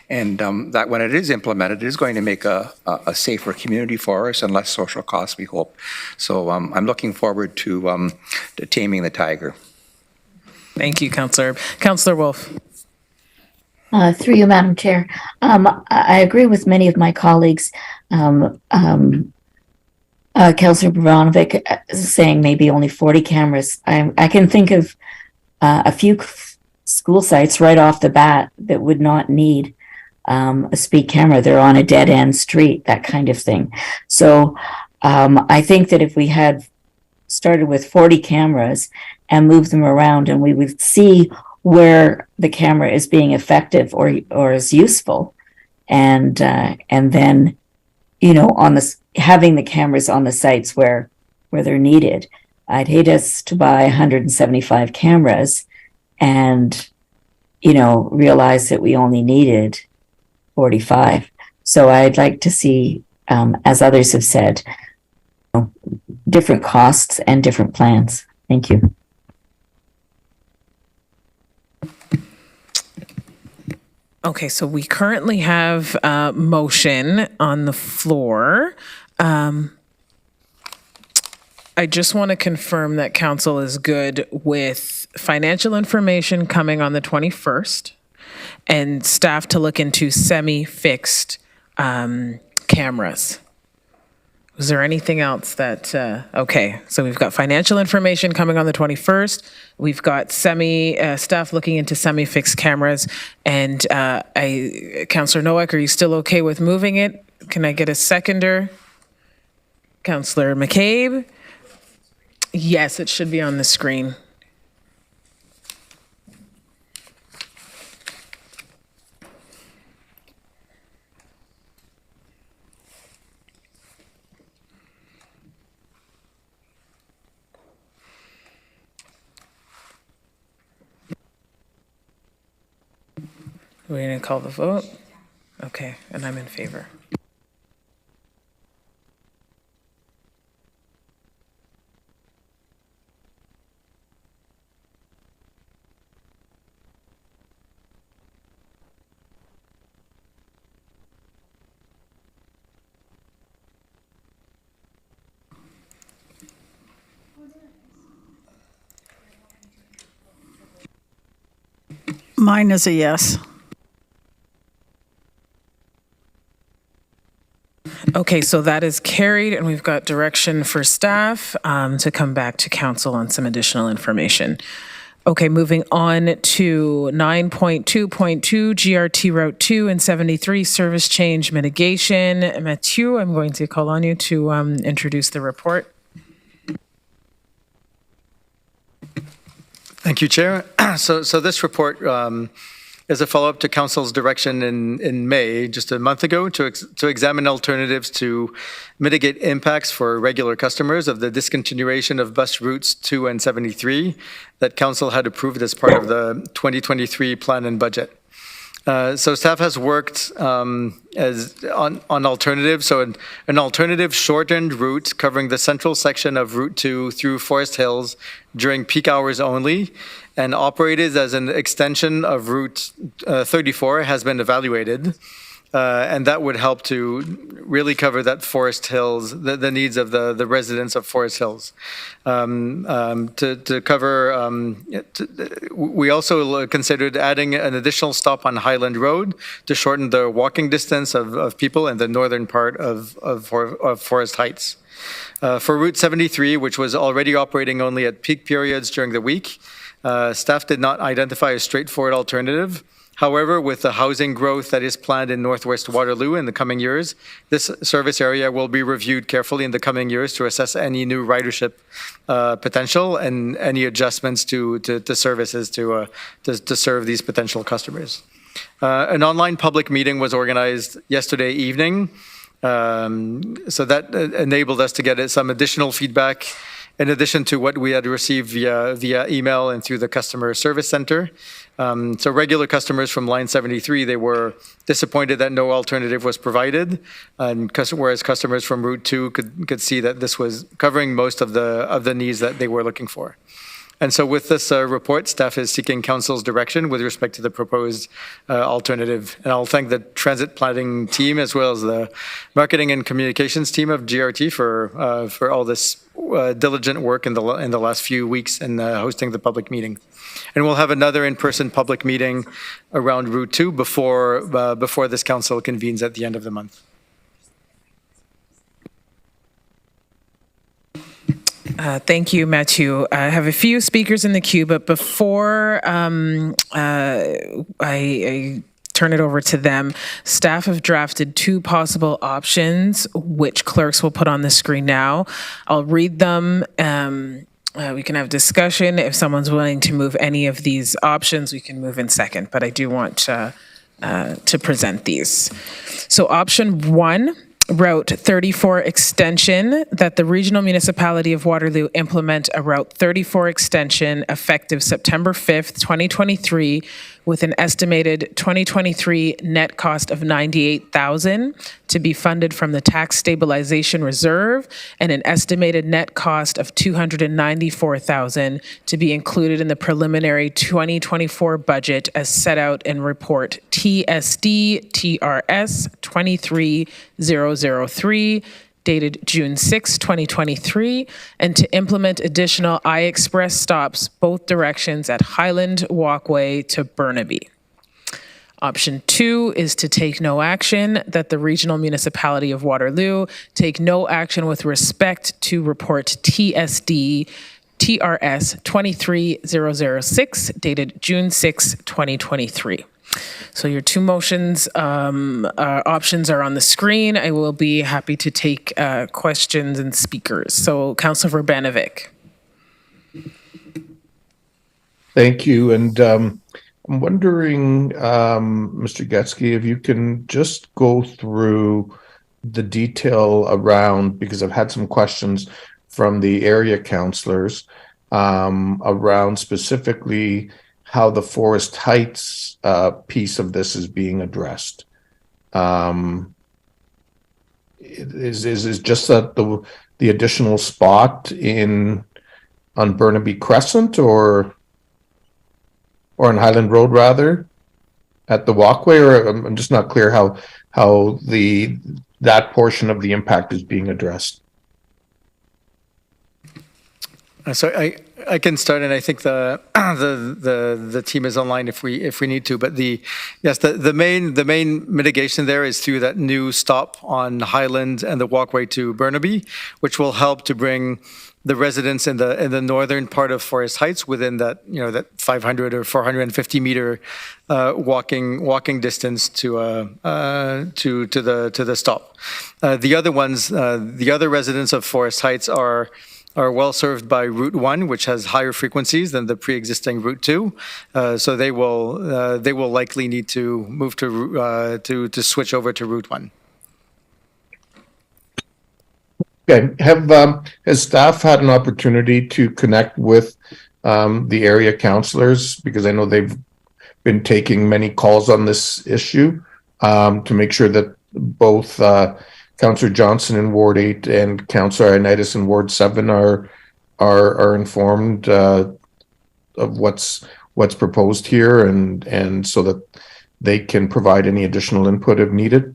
and that when it is implemented, it is going to make a safer community for us and less social costs, we hope. So I'm looking forward to taming the tiger. Thank you, Councillor. Councillor Wolf. Through you, Madam Chair. I agree with many of my colleagues. Councillor Brovanovic saying maybe only 40 cameras. I can think of a few school sites right off the bat that would not need a speed camera. They're on a dead-end street, that kind of thing. So I think that if we had started with 40 cameras and moved them around, and we would see where the camera is being effective or is useful, and then, having the cameras on the sites where they're needed. I'd hate us to buy 175 cameras and, realize that we only needed 45. So I'd like to see, as others have said, different costs and different plans. Thank you. Okay, so we currently have a motion on the floor. I just want to confirm that council is good with financial information coming on the 21st and staff to look into semi-fixed cameras. Was there anything else that, okay, so we've got financial information coming on the 21st. We've got staff looking into semi-fixed cameras. And Councillor Nowak, are you still okay with moving it? Can I get a seconder? Councillor McCabe. Yes, it should be on the screen. We're going to call the vote. Okay, and I'm in favor. Mine is a yes. Okay, so that is carried, and we've got direction for staff to come back to council on some additional information. Okay, moving on to 9.2.2 GRT Route 2 and 73 service change mitigation. Mathieu, I'm going to call on you to introduce the report. Thank you, Chair. So this report is a follow-up to Council's direction in May, just a month ago, to examine alternatives to mitigate impacts for regular customers of the discontinuation of bus routes 2 and 73 that Council had approved as part of the 2023 plan and budget. So staff has worked on alternatives. So an alternative shortened route covering the central section of Route 2 through Forest Hills during peak hours only and operated as an extension of Route 34 has been evaluated. And that would help to really cover that Forest Hills, the needs of the residents of Forest Hills. To cover, we also considered adding an additional stop on Highland Road to shorten the walking distance of people in the northern part of Forest Heights. For Route 73, which was already operating only at peak periods during the week, staff did not identify a straightforward alternative. However, with the housing growth that is planned in Northwest Waterloo in the coming years, this service area will be reviewed carefully in the coming years to assess any new ridership potential and any adjustments to services to serve these potential customers. An online public meeting was organized yesterday evening, so that enabled us to get some additional feedback in addition to what we had received via email and through the customer service center. So regular customers from line 73, they were disappointed that no alternative was provided, and whereas customers from Route 2 could see that this was covering most of the needs that they were looking for. And so with this report, staff is seeking council's direction with respect to the proposed alternative. And I'll thank the transit planning team as well as the marketing and communications team of GRT for all this diligent work in the last few weeks in hosting the public meeting. And we'll have another in-person public meeting around Route 2 before this council convenes at the end of the month. Thank you, Mathieu. I have a few speakers in the queue, but before I turn it over to them, staff have drafted two possible options, which clerks will put on the screen now. I'll read them. We can have discussion. If someone's willing to move any of these options, we can move in second, but I do want to present these. So option 1, Route 34 extension, that the Regional Municipality of Waterloo implement a Route 34 extension effective September 5th, 2023, with an estimated 2023 net cost of $98,000 to be funded from the Tax Stabilization Reserve and an estimated net cost of $294,000 to be included in the preliminary 2024 budget as set out in report TSD TRS 23003 dated June 6, 2023, and to implement additional I-Express stops both directions at Highland Walkway to Burnaby. Option 2 is to take no action, that the Regional Municipality of Waterloo take no action with respect to report TSD TRS 23006, dated June 6, 2023. So your two motions options are on the screen. I will be happy to take questions and speakers. So Councillor Verbanovic. Thank you. And I'm wondering, Mr. Getsky, if you can just go through the detail around, because I've had some questions from the area councillors around specifically how the Forest Heights piece of this is being addressed. Is just that the additional spot on Burnaby Crescent or on Highland Road rather at the walkway, or I'm just not clear how that portion of the impact is being addressed. So I can start, and I think the team is online if we need to. But the main mitigation there is through that new stop on Highland and the walkway to Burnaby, which will help to bring the residents in the northern part of Forest Heights within that that 500 or 450 meter walking distance to the stop. The other ones, the other residents of Forest Heights are well served by Route 1, which has higher frequencies than the pre-existing Route 2. So they will likely need to move to switch over to Route 1. Okay. Has staff had an opportunity to connect with the area councillors, because I know they've been taking many calls on this issue, to make sure that both Councillor Johnson in Ward 8 and Councillor Ioannidis in Ward 7 are informed of what's proposed here, and so that they can provide any additional input if needed?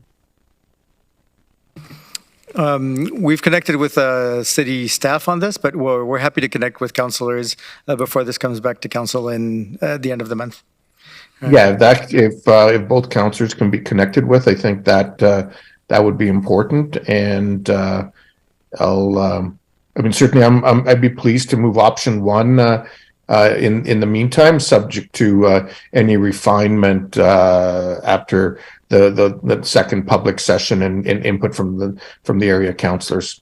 We've connected with city staff on this, but we're happy to connect with councillors before this comes back to council in the end of the month. Yeah, if both councillors can be connected with, I think that would be important. And certainly I'd be pleased to move option 1 in the meantime, subject to any refinement after the second public session and input from the area councillors.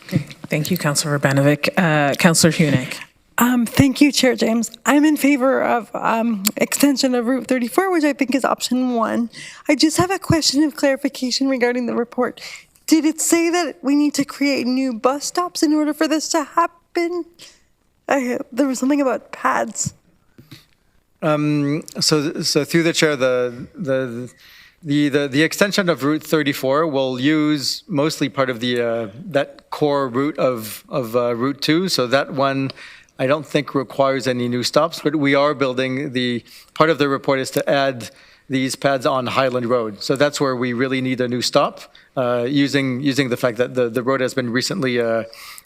Okay. Thank you, Councillor Verbanovic. Councillor Huenick. Thank you, Chair James. I'm in favor of extension of Route 34, which I think is option 1. I just have a question of clarification regarding the report. Did it say that we need to create new bus stops in order for this to happen? There was something about pads. So through the chair, the extension of Route 34 will use mostly part of that core route of Route 2. So that one, I don't think requires any new stops, but we are building part of the report is to add these pads on Highland Road. So that's where we really need a new stop, using the fact that the road has been recently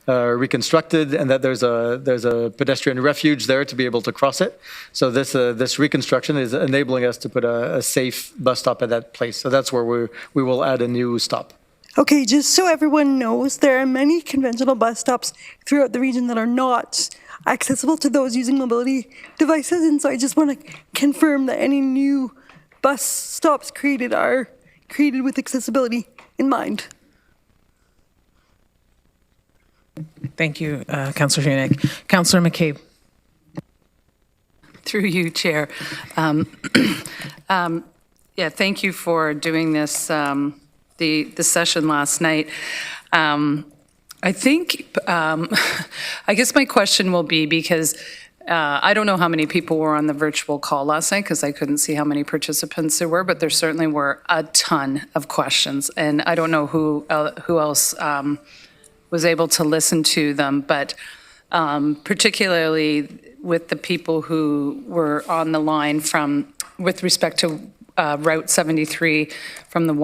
reconstructed and that there's a pedestrian refuge there to be able to cross it. So this reconstruction is enabling us to put a safe bus stop at that place. So that's where we will add a new stop. Okay, just so everyone knows, there are many conventional bus stops throughout the region that are not accessible to those using mobility devices, and so I just want to confirm that any new bus stops created are created with accessibility in mind. Thank you, Councillor Huenick. Councillor McCabe. Through you, Chair. Yeah, thank you for doing this, the session last night. I think, I guess my question will be, because I don't know how many people were on the virtual call last night, because I couldn't see how many participants there were, but there certainly were a ton of questions. And I don't know who else was able to listen to them, but particularly with the people who were on the line with respect to Route 73 from the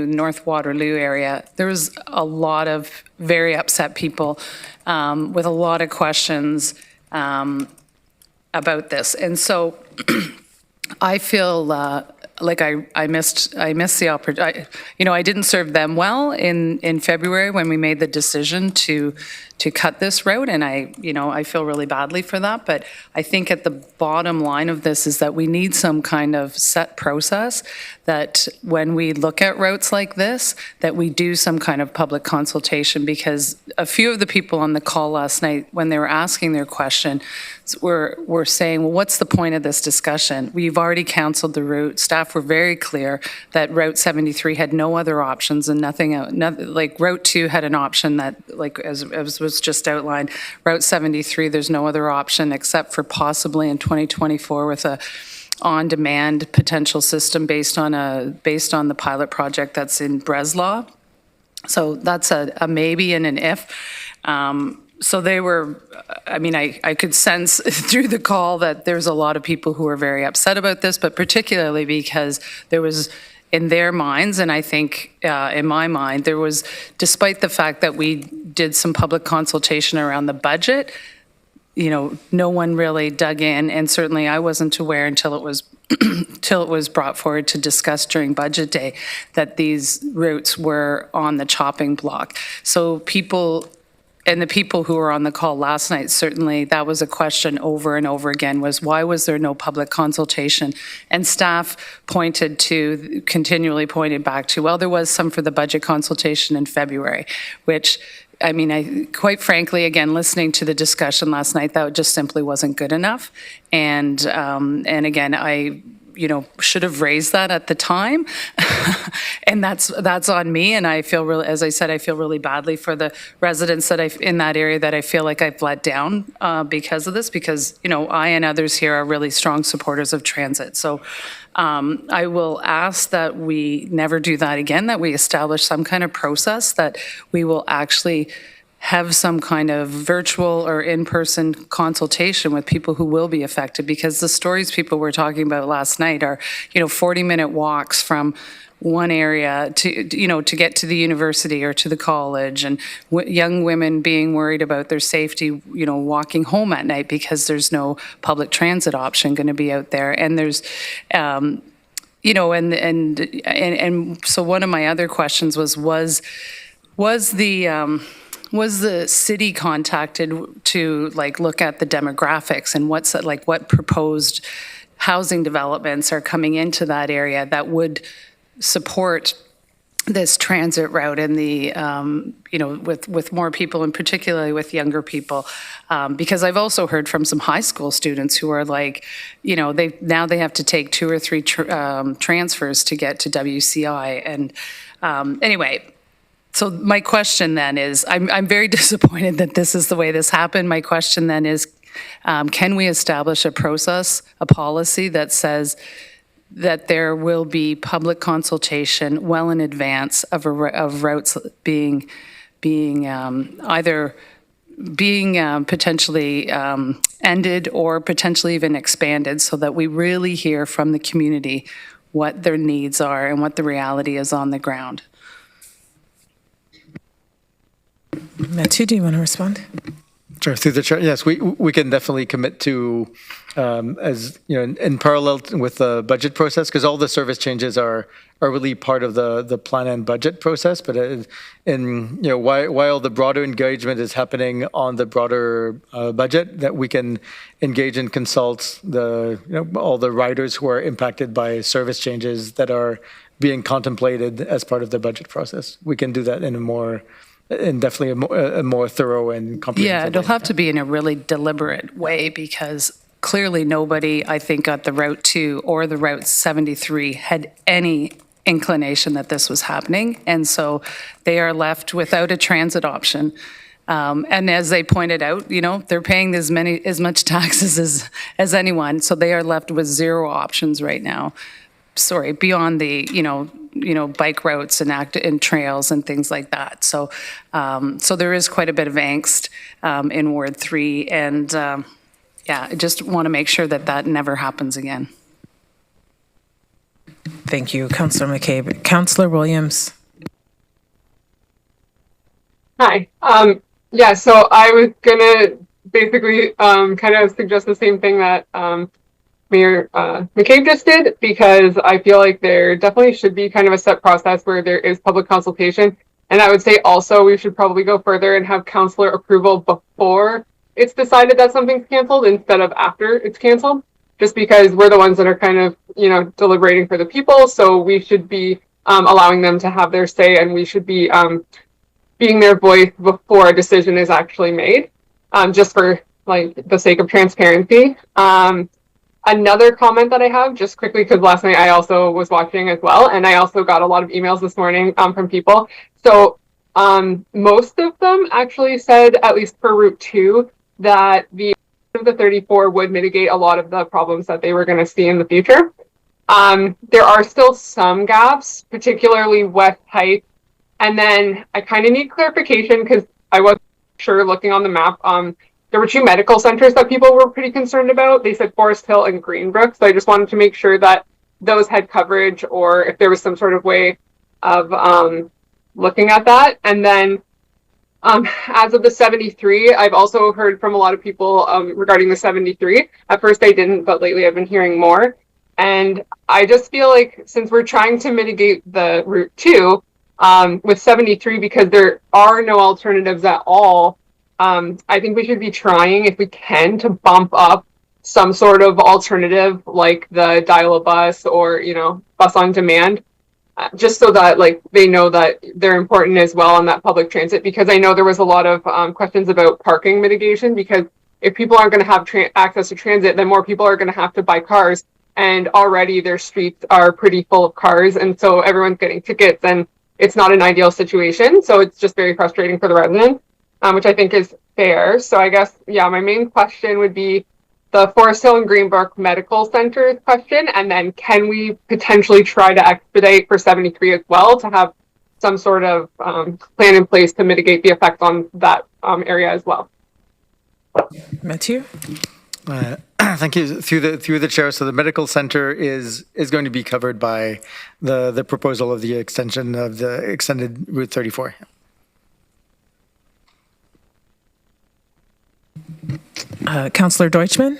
North Waterloo area, there was a lot of very upset people with a lot of questions about this. And so I feel like I missed the opportunity. I didn't serve them well in February when we made the decision to cut this route, and I feel really badly for that, but I think at the bottom line of this is that we need some kind of set process that when we look at routes like this, that we do some kind of public consultation, because a few of the people on the call last night, when they were asking their question, were saying, well, what's the point of this discussion? We've already canceled the route. Staff were very clear that Route 73 had no other options, and nothing like Route 2 had an option that, like as was just outlined, Route 73, there's no other option except for possibly in 2024 with a on-demand potential system based on the pilot project that's in Breslau. So that's a maybe and an if. So they were, I mean, I could sense through the call that there's a lot of people who are very upset about this, but particularly because there was, in their minds, and I think in my mind, there was, despite the fact that we did some public consultation around the budget, no one really dug in, and certainly I wasn't aware until it was brought forward to discuss during budget day that these routes were on the chopping block. So the people who were on the call last night, certainly that was a question over and over again, was why was there no public consultation? And staff continually pointed back to, well, there was some for the budget consultation in February, which, I mean, quite frankly, again, listening to the discussion last night, that just simply wasn't good enough. And again, I should have raised that at the time, and that's on me. And I feel really, as I said, I feel really badly for the residents in that area that I feel like I've let down because of this. Because I and others here are really strong supporters of transit. So I will ask that we never do that again. That we establish some kind of process that we will actually have some kind of virtual or in-person consultation with people who will be affected, because the stories people were talking about last night are, 40-minute walks from one area to get to the university or to the college, and young women being worried about their safety, walking home at night because there's no public transit option going to be out there. And there's, and so one of my other questions was the city contacted to look at the demographics and what proposed housing developments are coming into that area that would support this transit route and the with more people, and particularly with younger people, because I've also heard from some high school students who are they have to take 2 or 3 transfers to get to WCI. And anyway. So my question then is, I'm very disappointed that this is the way this happened. My question then is, can we establish a process, a policy that says that there will be public consultation well in advance of routes being either being potentially ended or potentially even expanded, so that we really hear from the community what their needs are and what the reality is on the ground? Mathieu, do you want to respond? Sure, through the chair. Yes, we can definitely commit to, as in parallel with the budget process, because all the service changes are really part of the plan and budget process. But while the broader engagement is happening on the broader budget, that we can engage and consult all the riders who are impacted by service changes that are being contemplated as part of the budget process. We can do that in definitely a more thorough and comprehensive Yeah, it'll way. have to be in a really deliberate way, because clearly nobody, I think, at the Route 2 or the Route 73 had any inclination that this was happening. And so they are left without a transit option. And as they pointed out, they're paying as much taxes as anyone. So they are left with 0 options right now. Sorry, beyond the, bike routes and trails and things like that. So there is quite a bit of angst in Ward 3. And I just want to make sure that never happens again. Thank you, Councillor McCabe. Councillor Williams. Hi. So I was going to basically kind of suggest the same thing that Mayor McCabe just did, because I feel like there definitely should be kind of a set process where there is public consultation, And I would say also we should probably go further and have councillor approval before it's decided that something's canceled instead of after it's canceled, just because we're the ones that are kind of, deliberating for the people. So we should be allowing them to have their say, and we should be being their voice before a decision is actually made, just for like the sake of transparency. Another comment that I have, just quickly, because last night I also was watching as well, and I also got a lot of emails this morning from people. So most of them actually said, at least for Route 2, that the 34 would mitigate a lot of the problems that they were going to see in the future. There are still some gaps, particularly West Heights. And then I kind of need clarification because I wasn't sure looking on the map. There were 2 medical centers that people were pretty concerned about. They said Forest Hill and Greenbrook. So I just wanted to make sure that those had coverage, or if there was some sort of way of looking at that. And then as of the 73, I've also heard from a lot of people regarding the 73. At first I didn't, but lately I've been hearing more. And I just feel like since we're trying to mitigate the Route 2 with 73, because there are no alternatives at all, I think we should be trying, if we can, to bump up some sort of alternative like the dial-a-bus or, bus on demand, just so that they know that they're important as well on that public transit. Because I know there was a lot of questions about parking mitigation, because if people aren't going to have access to transit, then more people are going to have to buy cars. And already their streets are pretty full of cars. And so everyone's getting tickets, and it's not an ideal situation. So it's just very frustrating for the residents, which I think is fair. So I guess, my main question would be the Forest Hill and Greenbrook Medical Center question. And then can we potentially try to expedite for 73 as well, to have some sort of plan in place to mitigate the effect on that area as well? Mathieu? Thank you. Through the chair. So the medical center is going to be covered by the proposal of the extension of the extended Route 34. Councillor Deutschmann?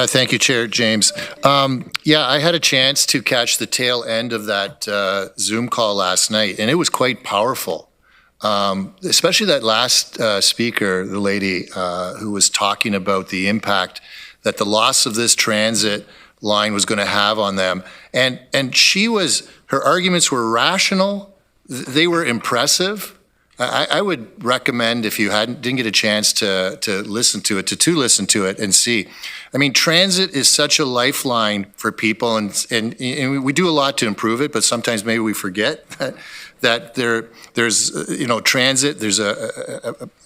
Thank you, Chair James. I had a chance to catch the tail end of that Zoom call last night, and it was quite powerful. Especially that last speaker, the lady who was talking about the impact that the loss of this transit line was going to have on them. And her arguments were rational. They were impressive. I would recommend, if you didn't get a chance to listen to it, to listen to it and see. I mean, transit is such a lifeline for people, and we do a lot to improve it, but sometimes maybe we forget that there's transit. There's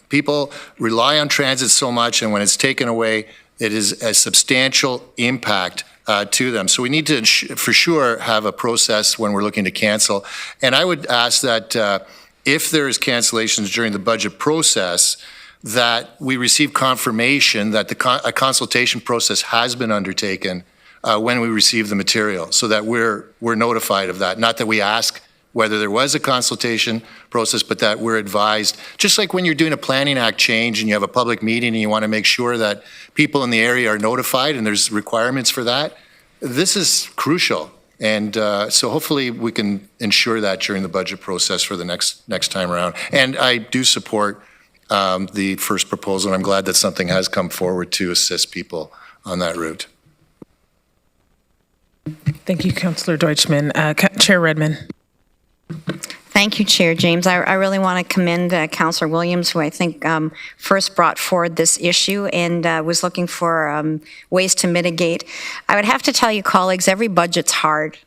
people rely on transit so much, and when it's taken away, it is a substantial impact to them. So we need to, for sure, have a process when we're looking to cancel. And I would ask that if there's cancellations during the budget process, that we receive confirmation that a consultation process has been undertaken when we receive the material, so that we're notified of that. Not that we ask whether there was a consultation process, but that we're advised. Just like when you're doing a Planning Act change and you have a public meeting and you want to make sure that people in the area are notified and there's requirements for that, this is crucial. And so hopefully we can ensure that during the budget process for the next time around. And I do support the first proposal, and I'm glad that something has come forward to assist people on that route. Thank you, Councillor Deutschmann. Chair Redmond. Thank you, Chair James. I really want to commend Councillor Williams, who I think first brought forward this issue and was looking for ways to mitigate. I would have to tell you, colleagues, every budget's hard,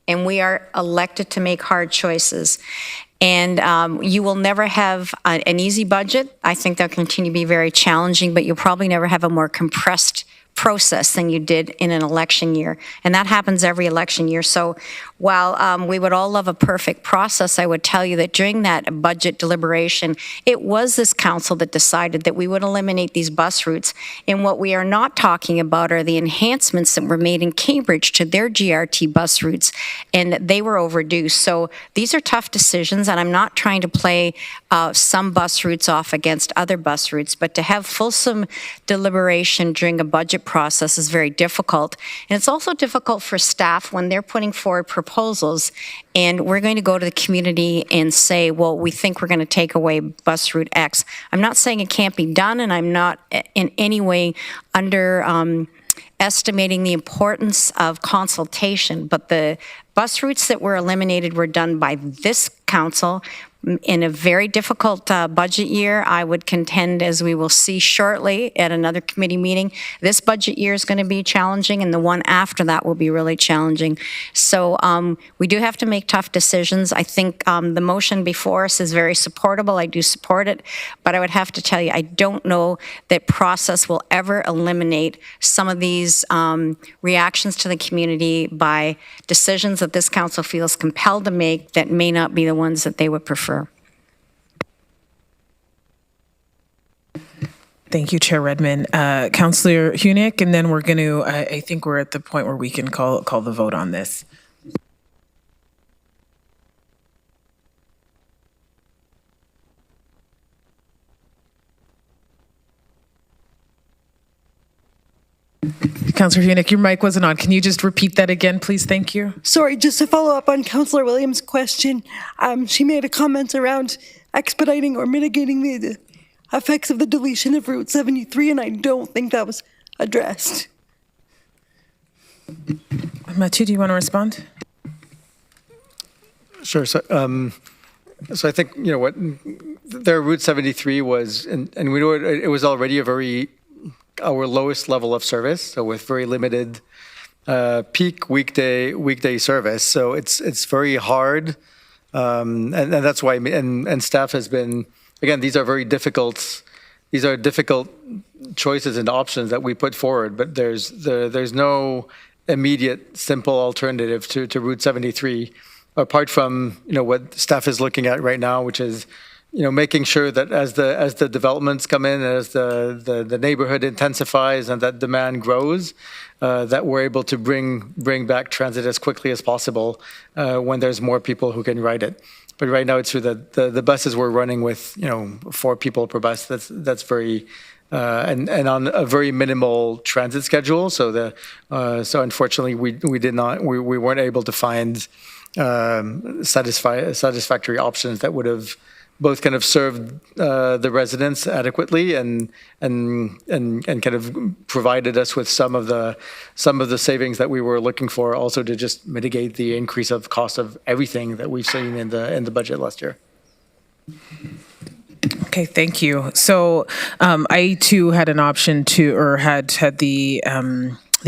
and we are elected to make hard choices. And you will never have an easy budget. I think they'll continue to be very challenging, but you'll probably never have a more compressed process than you did in an election year. And that happens every election year. So while we would all love a perfect process, I would tell you that during that budget deliberation, it was this council that decided that we would eliminate these bus routes. And what we are not talking about are the enhancements that were made in Cambridge to their GRT bus routes, and they were overdue. So these are tough decisions, and I'm not trying to play some bus routes off against other bus routes, but to have fulsome deliberation during a budget budget process is very difficult. And it's also difficult for staff when they're putting forward proposals and we're going to go to the community and say, well, we think we're going to take away bus route X. I'm not saying it can't be done, and I'm not in any way estimating the importance of consultation, but the bus routes that were eliminated were done by this council in a very difficult budget year. I would contend, as we will see shortly at another committee meeting, this budget year is going to be challenging, and the one after that will be really challenging. So we do have to make tough decisions. I think the motion before us is very supportable. I do support it, but I would have to tell you, I don't know that process will ever eliminate some of these reactions to the community by decisions that this council feels compelled to make that may not be the ones that they would prefer. Thank you, Chair Redmond. Councillor Hunick, and then we're going to, I think we're at the point where we can call the vote on this. Councillor Hunick, your mic wasn't on. Can you just repeat that again, please? Thank you. Sorry, just to follow up on Councillor Williams' question, she made a comment around expediting or mitigating the effects of the deletion of Route 73, and I don't think that was addressed. Mathieu, do you want to respond? Sure. So I think, what their Route 73 was, and we know it was already our lowest level of service, so with very limited peak weekday service. So it's very hard, and that's why, and staff has been, again, these are difficult choices and options that we put forward, but there's no immediate simple alternative to Route 73, apart from what staff is looking at right now, which is making sure that as the developments come in, as the neighborhood intensifies and that demand grows, that we're able to bring back transit as quickly as possible when there's more people who can ride it. But right now it's true that the buses we're running with 4 people per bus. That's very and on a very minimal transit schedule. So unfortunately we weren't able to find satisfactory options that would have both kind of served the residents adequately and kind of provided us with some of the savings that we were looking for, also to just mitigate the increase of cost of everything that we've seen in the budget last year. Okay, thank you. So I too had an option to, or had the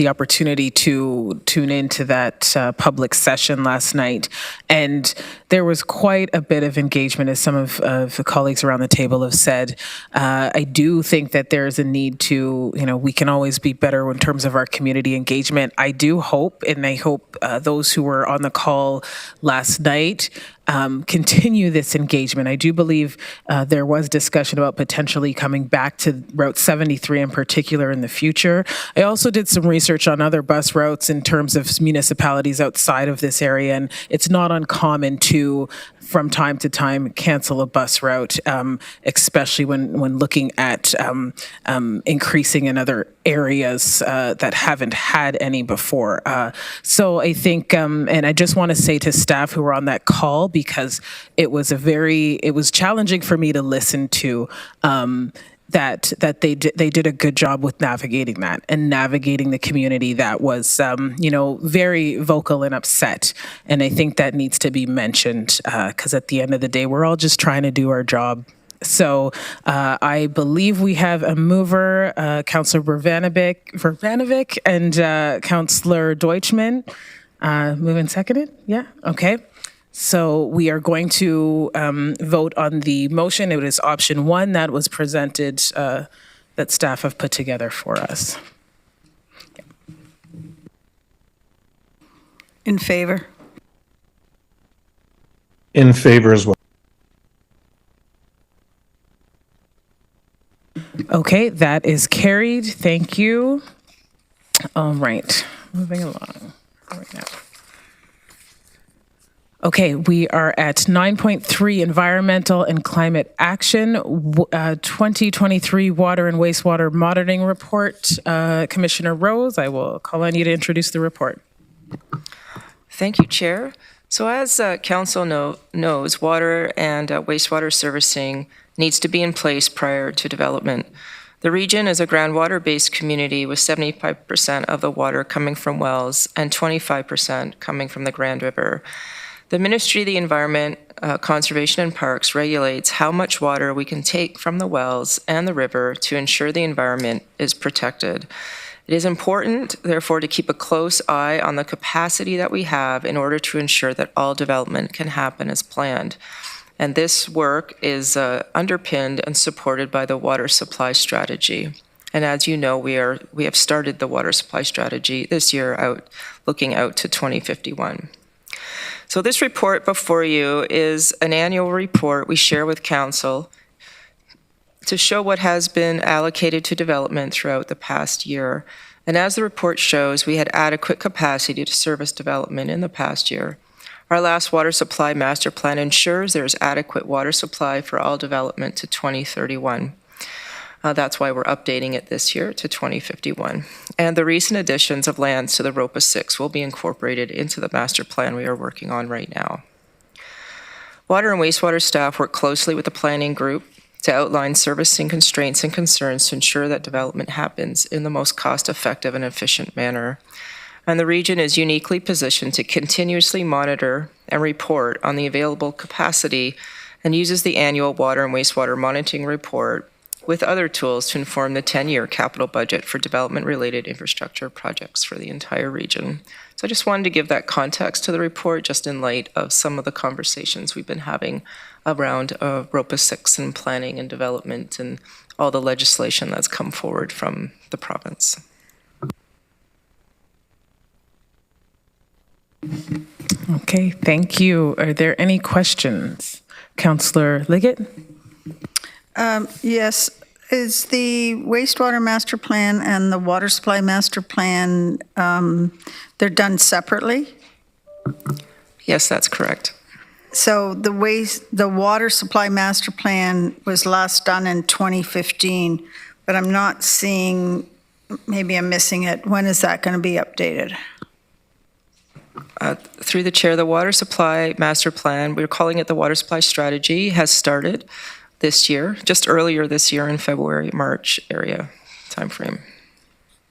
opportunity to tune into that public session last night. And there was quite a bit of engagement, as some of the colleagues around the table have said. I do think that there's a need to, we can always be better in terms of our community engagement. I do hope, and I hope those who were on the call last night continue this engagement. I do believe there was discussion about potentially coming back to Route 73 in particular in the future. I also did some research on other bus routes in terms of municipalities outside of this area, and it's not uncommon to, from time to time, cancel a bus route, especially when looking at increasing in other areas that haven't had any before. So I think, and I just want to say to staff who were on that call, because it was challenging for me to listen to, that they did a good job with navigating that and navigating the community that was, very vocal and upset. And I think that needs to be mentioned, because at the end of the day, we're all just trying to do our job. So I believe we have a mover, Councillor Vervanovic and Councillor Deutschmann. Move and seconded? Yeah, okay. So we are going to vote on the motion. It is option 1 that was presented, that staff have put together for us. Yeah. In favor? In favor as well. Okay, that is carried. Thank you. All right, moving along right now. Okay, we are at 9.3, Environmental and Climate Action, 2023 Water and Wastewater Monitoring Report. Commissioner Rose, I will call on you to introduce the report. Thank you, Chair. So as Council knows, water and wastewater servicing needs to be in place prior to development. The region is a groundwater-based community with 75% of the water coming from wells and 25% coming from the Grand River. The Ministry of the Environment, Conservation and Parks regulates how much water we can take from the wells and the river to ensure the environment is protected. It is important, therefore, to keep a close eye on the capacity that we have in order to ensure that all development can happen as planned. And this work is underpinned and supported by the water supply strategy. And as you know, we have started the water supply strategy this year looking out to 2051. So this report before you is an annual report we share with Council to show what has been allocated to development throughout the past year. And as the report shows, we had adequate capacity to service development in the past year. Our last water supply master plan ensures there is adequate water supply for all development to 2031. That's why we're updating it this year to 2051. And the recent additions of lands to the ROPA 6 will be incorporated into the master plan we are working on right now. Water and wastewater staff work closely with the planning group to outline servicing constraints and concerns to ensure that development happens in the most cost-effective and efficient manner. And the region is uniquely positioned to continuously monitor and report on the available capacity and uses the annual water and wastewater monitoring report with other tools to inform the 10-year capital budget for development-related infrastructure projects for the entire region. So I just wanted to give that context to the report just in light of some of the conversations we've been having around ROPA 6 and planning and development and all the legislation that's come forward from the province. Okay, thank you. Are there any questions? Councillor Liggett? Yes. Is the wastewater master plan and the water supply master plan, they're done separately? Yes, that's correct. So the water supply master plan was last done in 2015, but I'm not seeing, maybe I'm missing it. When is that going to be updated? Through the chair, the water supply master plan, we're calling it the water supply strategy, has started this year, just earlier this year in February, March area timeframe.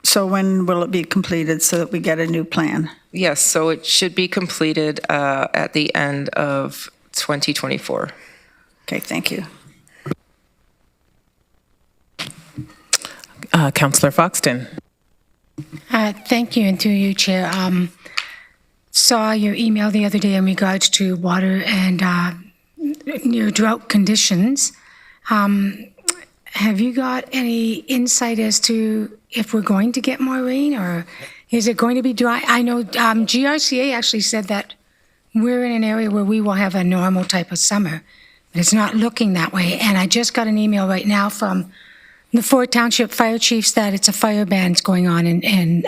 So when will it be completed so that we get a new plan? Yes, so it should be completed at the end of 2024. Okay, thank you. Councillor Foxton. Thank you, and to you, Chair. Saw your email the other day in regards to water and drought conditions. Have you got any insight as to if we're going to get more rain, or is it going to be dry? I know GRCA actually said that we're in an area where we will have a normal type of summer, but it's not looking that way. And I just got an email right now from the Fort Township Fire Chiefs that it's a fire ban going on and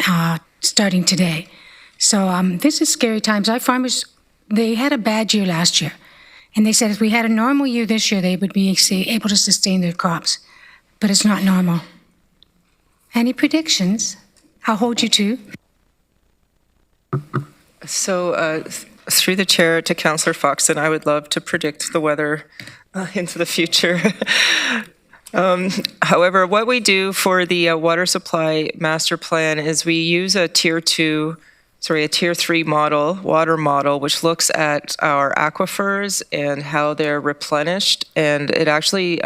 starting today. So this is scary times. Our farmers, they had a bad year last year. And they said if we had a normal year this year, they would be able to sustain their crops. But it's not normal. Any predictions? I'll hold you to. So through the chair to Councillor Foxton, I would love to predict the weather into the future. However, what we do for the water supply master plan is we use a tier 3 model, water model, which looks at our aquifers and how they're replenished. And it actually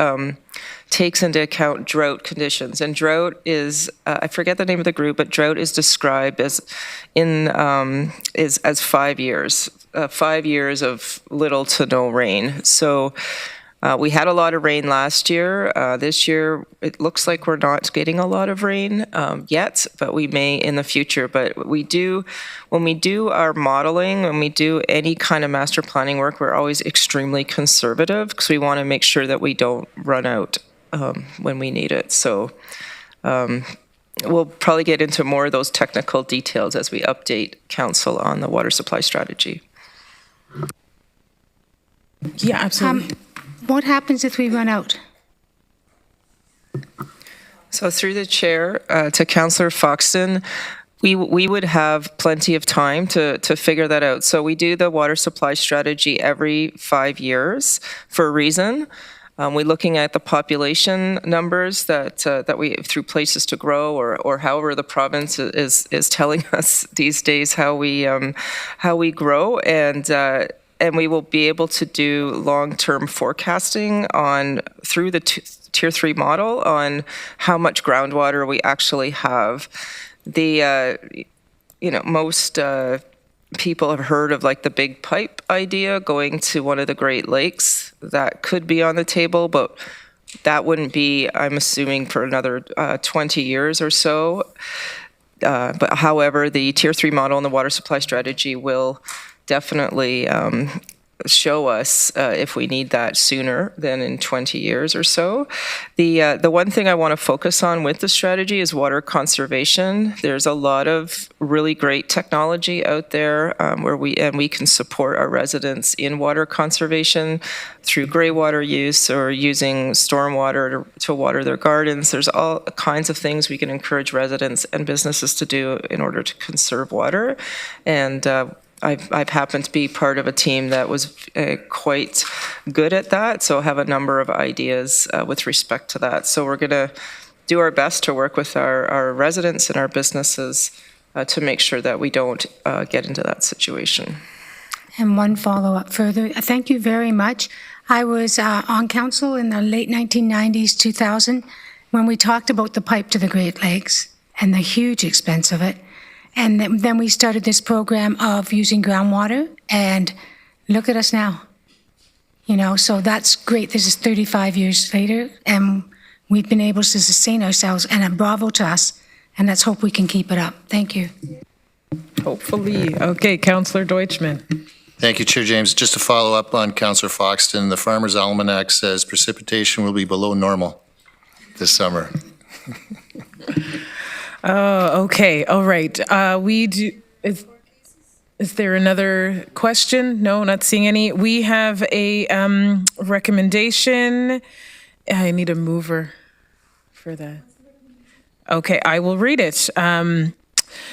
takes into account drought conditions. And drought is, I forget the name of the group, but drought is described as 5 years, 5 years of little to no rain. So we had a lot of rain last year. This year, it looks like we're not getting a lot of rain yet, but we may in the future. But we do, when we do our modeling, when we do any kind of master planning work, we're always extremely conservative because we want to make sure that we don't run out when we need it. So we'll probably get into more of those technical details as we update council on the water supply strategy. Yeah, absolutely. What happens if we run out? So through the chair to Councillor Foxton, we would have plenty of time to figure that out. So we do the water supply strategy every 5 years for a reason. We're looking at the population numbers that we through places to grow or however the province is telling us these days how we grow, and we will be able to do long-term forecasting through the Tier 3 model on how much groundwater we actually have. Most people have heard of like the big pipe idea going to one of the Great Lakes. That could be on the table, but that wouldn't be, I'm assuming, for another 20 years or so. But however, the Tier 3 model and the water supply strategy will definitely show us if we need that sooner than in 20 years or so. The one thing I want to focus on with the strategy is water conservation. There's a lot of really great technology out there where we can support our residents in water conservation through gray water use or using stormwater to water their gardens. There's all kinds of things we can encourage residents and businesses to do in order to conserve water. And I've happened to be part of a team that was quite good at that, so I have a number of ideas with respect to that. So we're going to do our best to work with our residents and our businesses to make sure that we don't get into that situation. And one follow-up further. Thank you very much. I was on council in the late 1990s, 2000, when we talked about the pipe to the Great Lakes and the huge expense of it. And then we started this program of using groundwater, and look at us now. So that's great. This is 35 years later, and we've been able to sustain ourselves, and bravo to us, and let's hope we can keep it up. Thank you. Hopefully. Okay, Councillor Deutschmann. Thank you, Chair James. Just to follow up on Councillor Foxton, the Farmer's Almanac says precipitation will be below normal this summer. Oh, okay. All right. Is there another question? No, not seeing any. We have a recommendation. I need a mover for that. Okay, I will read it.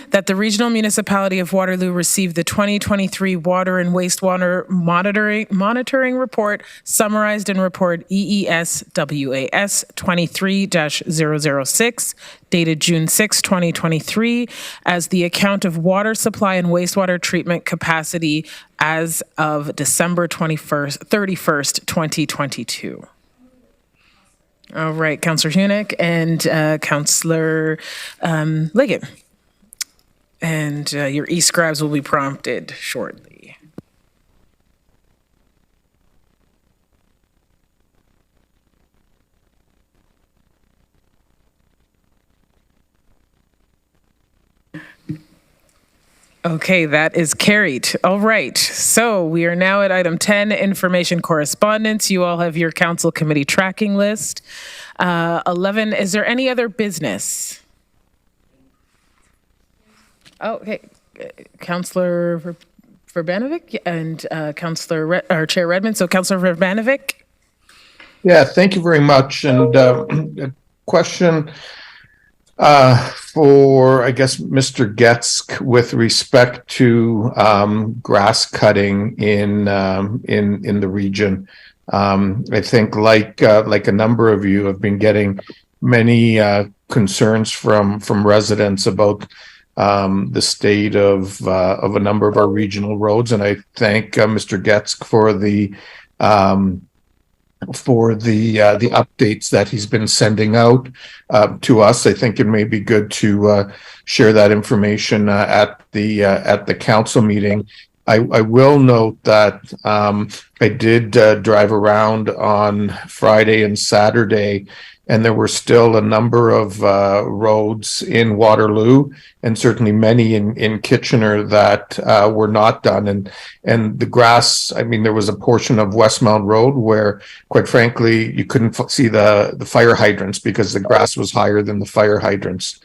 That the Regional Municipality of Waterloo received the 2023 Water and Wastewater Monitoring Report, summarized in Report EES-WAS 23-006, dated June 6, 2023, as the account of water supply and wastewater treatment capacity as of December 31st, 2022. All right, Councillor Hunick and Councillor Liggett. And your e-scribes will be prompted shortly. Okay, that is carried. All right, so we are now at item 10, information correspondence. You all have your council committee tracking list. 11, is there any other business? Oh, okay, Councillor Verbanovic and Chair Redmond. So Councillor Verbanovic. Yeah, thank you very much. And a question for, I guess, Mr. Getsk with respect to grass cutting in the region. I think like a number of you have been getting many concerns from residents about the state of a number of our regional roads, and I thank Mr. Getsk for the updates that he's been sending out to us. I think it may be good to share that information at the council meeting. I will note that I did drive around on Friday and Saturday, and there were still a number of roads in Waterloo and certainly many in Kitchener that were not done. And the grass, I mean, there was a portion of Westmount Road where, quite frankly, you couldn't see the fire hydrants because the grass was higher than the fire hydrants.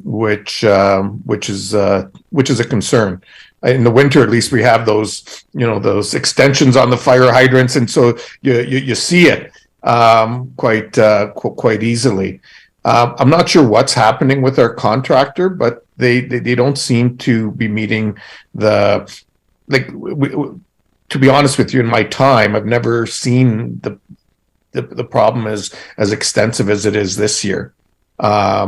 which is a concern. In the winter, at least, we have those, those extensions on the fire hydrants, and so you see it quite easily. I'm not sure what's happening with our contractor, but they don't seem to be meeting the, to be honest with you, in my time, I've never seen the problem as extensive as it is this year. I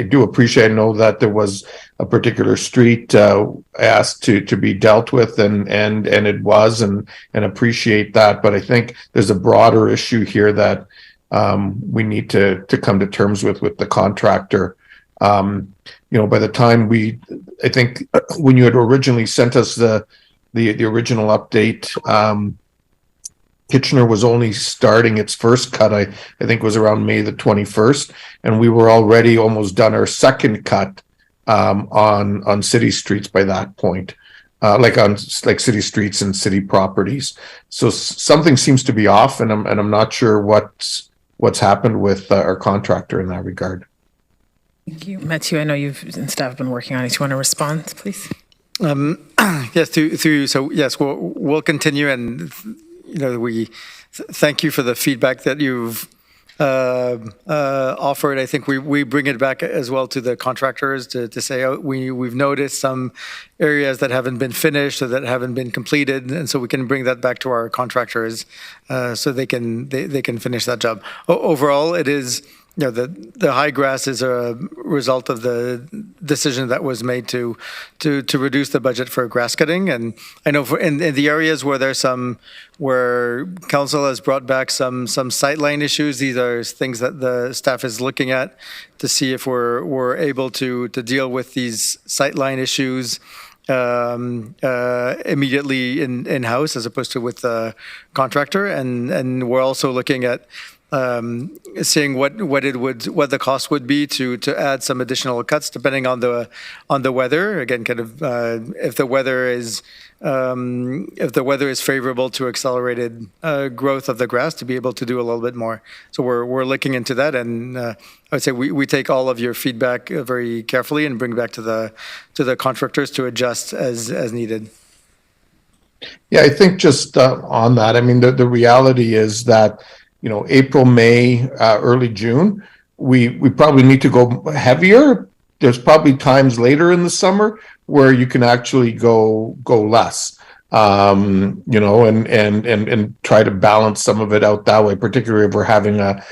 do appreciate, I know that there was a particular street asked to be dealt with, and it was, and appreciate that. But I think there's a broader issue here that we need to come to terms with the contractor. By the time I think when you had originally sent us the original update, Kitchener was only starting its first cut, I think was around May the 21st, and we were already almost done our second cut on city streets by that point, like city streets and city properties. So something seems to be off, and I'm not sure what's happened with our contractor in that regard. Thank you. Mathieu, I know you've and staff have been working on it. Do you want to respond, please? Yes, through you. So yes, we'll continue, and we thank you for the feedback that you've offered. I think we bring it back as well to the contractors to say, we've noticed some areas that haven't been finished or that haven't been completed, and so we can bring that back to our contractors so they can finish that job. Overall, it is, the high grass is a result of the decision that was made to reduce the budget for grass cutting. And I know in the areas where council has brought back some sightline issues, these are things that the staff is looking at to see if we're able to deal with these sightline issues immediately in-house as opposed to with the contractor. And we're also looking at seeing what the cost would be to add some additional cuts depending on the weather. Again, kind of if the weather is favorable to accelerated growth of the grass, to be able to do a little bit more. So we're looking into that, and I would say we take all of your feedback very carefully and bring back to the contractors to adjust as needed. Yeah, I think just on that, I mean, the reality is that April, May, early June, we probably need to go heavier. There's probably times later in the summer where you can actually go less, and try to balance some of it out that way, particularly if we're having a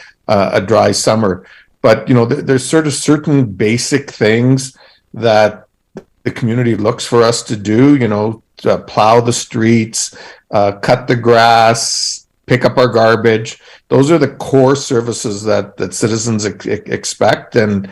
dry summer. But there's sort of certain basic things that the community looks for us to do. To plow the streets, cut the grass, pick up our garbage. Those are the core services that citizens expect, and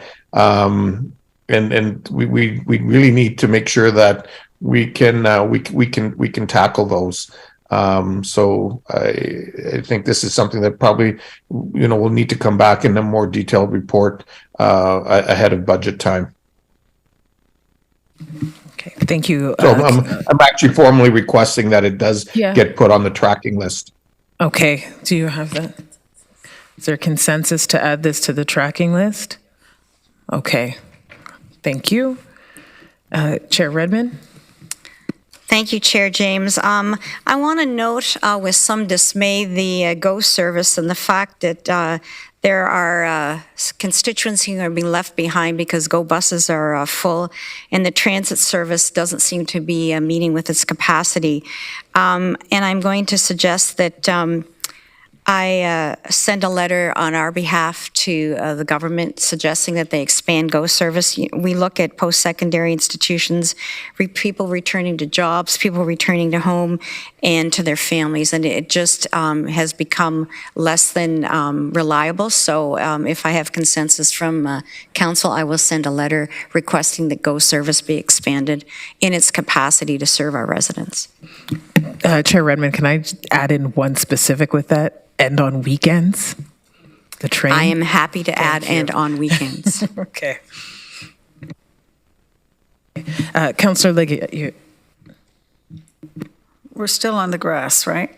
we really need to make sure that we can tackle those. So I think this is something that probably we'll need to come back in a more detailed report ahead of budget time. Okay, thank you. So I'm actually formally requesting that it does get put on the tracking list. Okay, do you have that? Is there consensus to add this to the tracking list? Okay, thank you. Chair Redmond? Thank you, Chair James. I want to note with some dismay the GO service and the fact that there are constituents who are being left behind because GO buses are full, and the transit service doesn't seem to be meeting with its capacity. And I'm going to suggest that I send a letter on our behalf to the government suggesting that they expand GO service. We look at post-secondary institutions, people returning to jobs, people returning to home and to their families, and it just has become less than reliable. So if I have consensus from council, I will send a letter requesting that GO service be expanded in its capacity to serve our residents. Chair Redmond, can I add in one specific with that? And on weekends, the train? I am happy to add and on weekends. Okay. Councillor Liggett, We're still on the grass, right?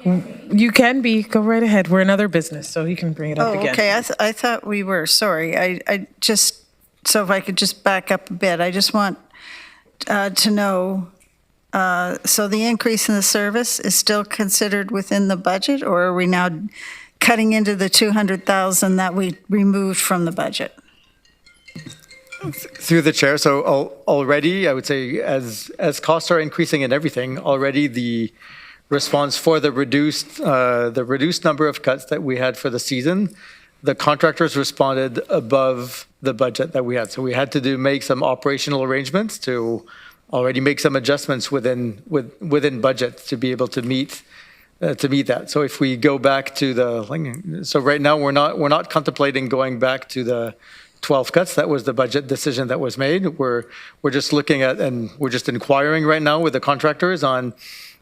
You can be. Go right ahead. We're in other business, so you can bring it up Oh, again. okay. I thought we were. Sorry. I just, so if I could just back up a bit, I just want to know, so the increase in the service is still considered within the budget, or are we now cutting into the 200,000 that we removed from the budget? Through the chair, so already, I would say, as costs are increasing in everything, already the response for the reduced number of cuts that we had for the season, the contractors responded above the budget that we had. So we had to make some operational arrangements to already make some adjustments within budget to be able to meet that. So if we go back to so right now we're not contemplating going back to the 12 cuts. That was the budget decision that was made. We're just looking at, and we're just inquiring right now with the contractors on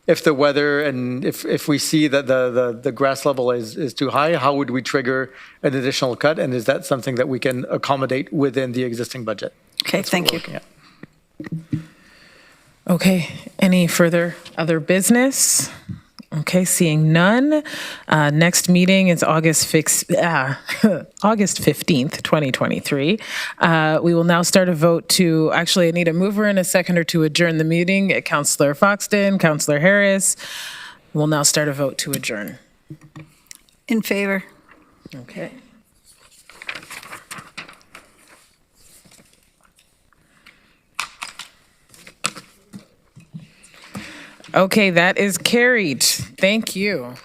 if the weather and if we see that the grass level is too high, how would we trigger an additional cut? And is that something that we can accommodate within the existing budget? Okay, thank you. Okay, any further other business? Okay, seeing none. Next meeting is August 15th, 2023. We will now start a vote to, actually I need a mover and a seconder to adjourn the meeting. Councillor Foxton, Councillor Harris. We'll now start a vote to adjourn. In favor. Okay. Okay, that is carried. Thank you.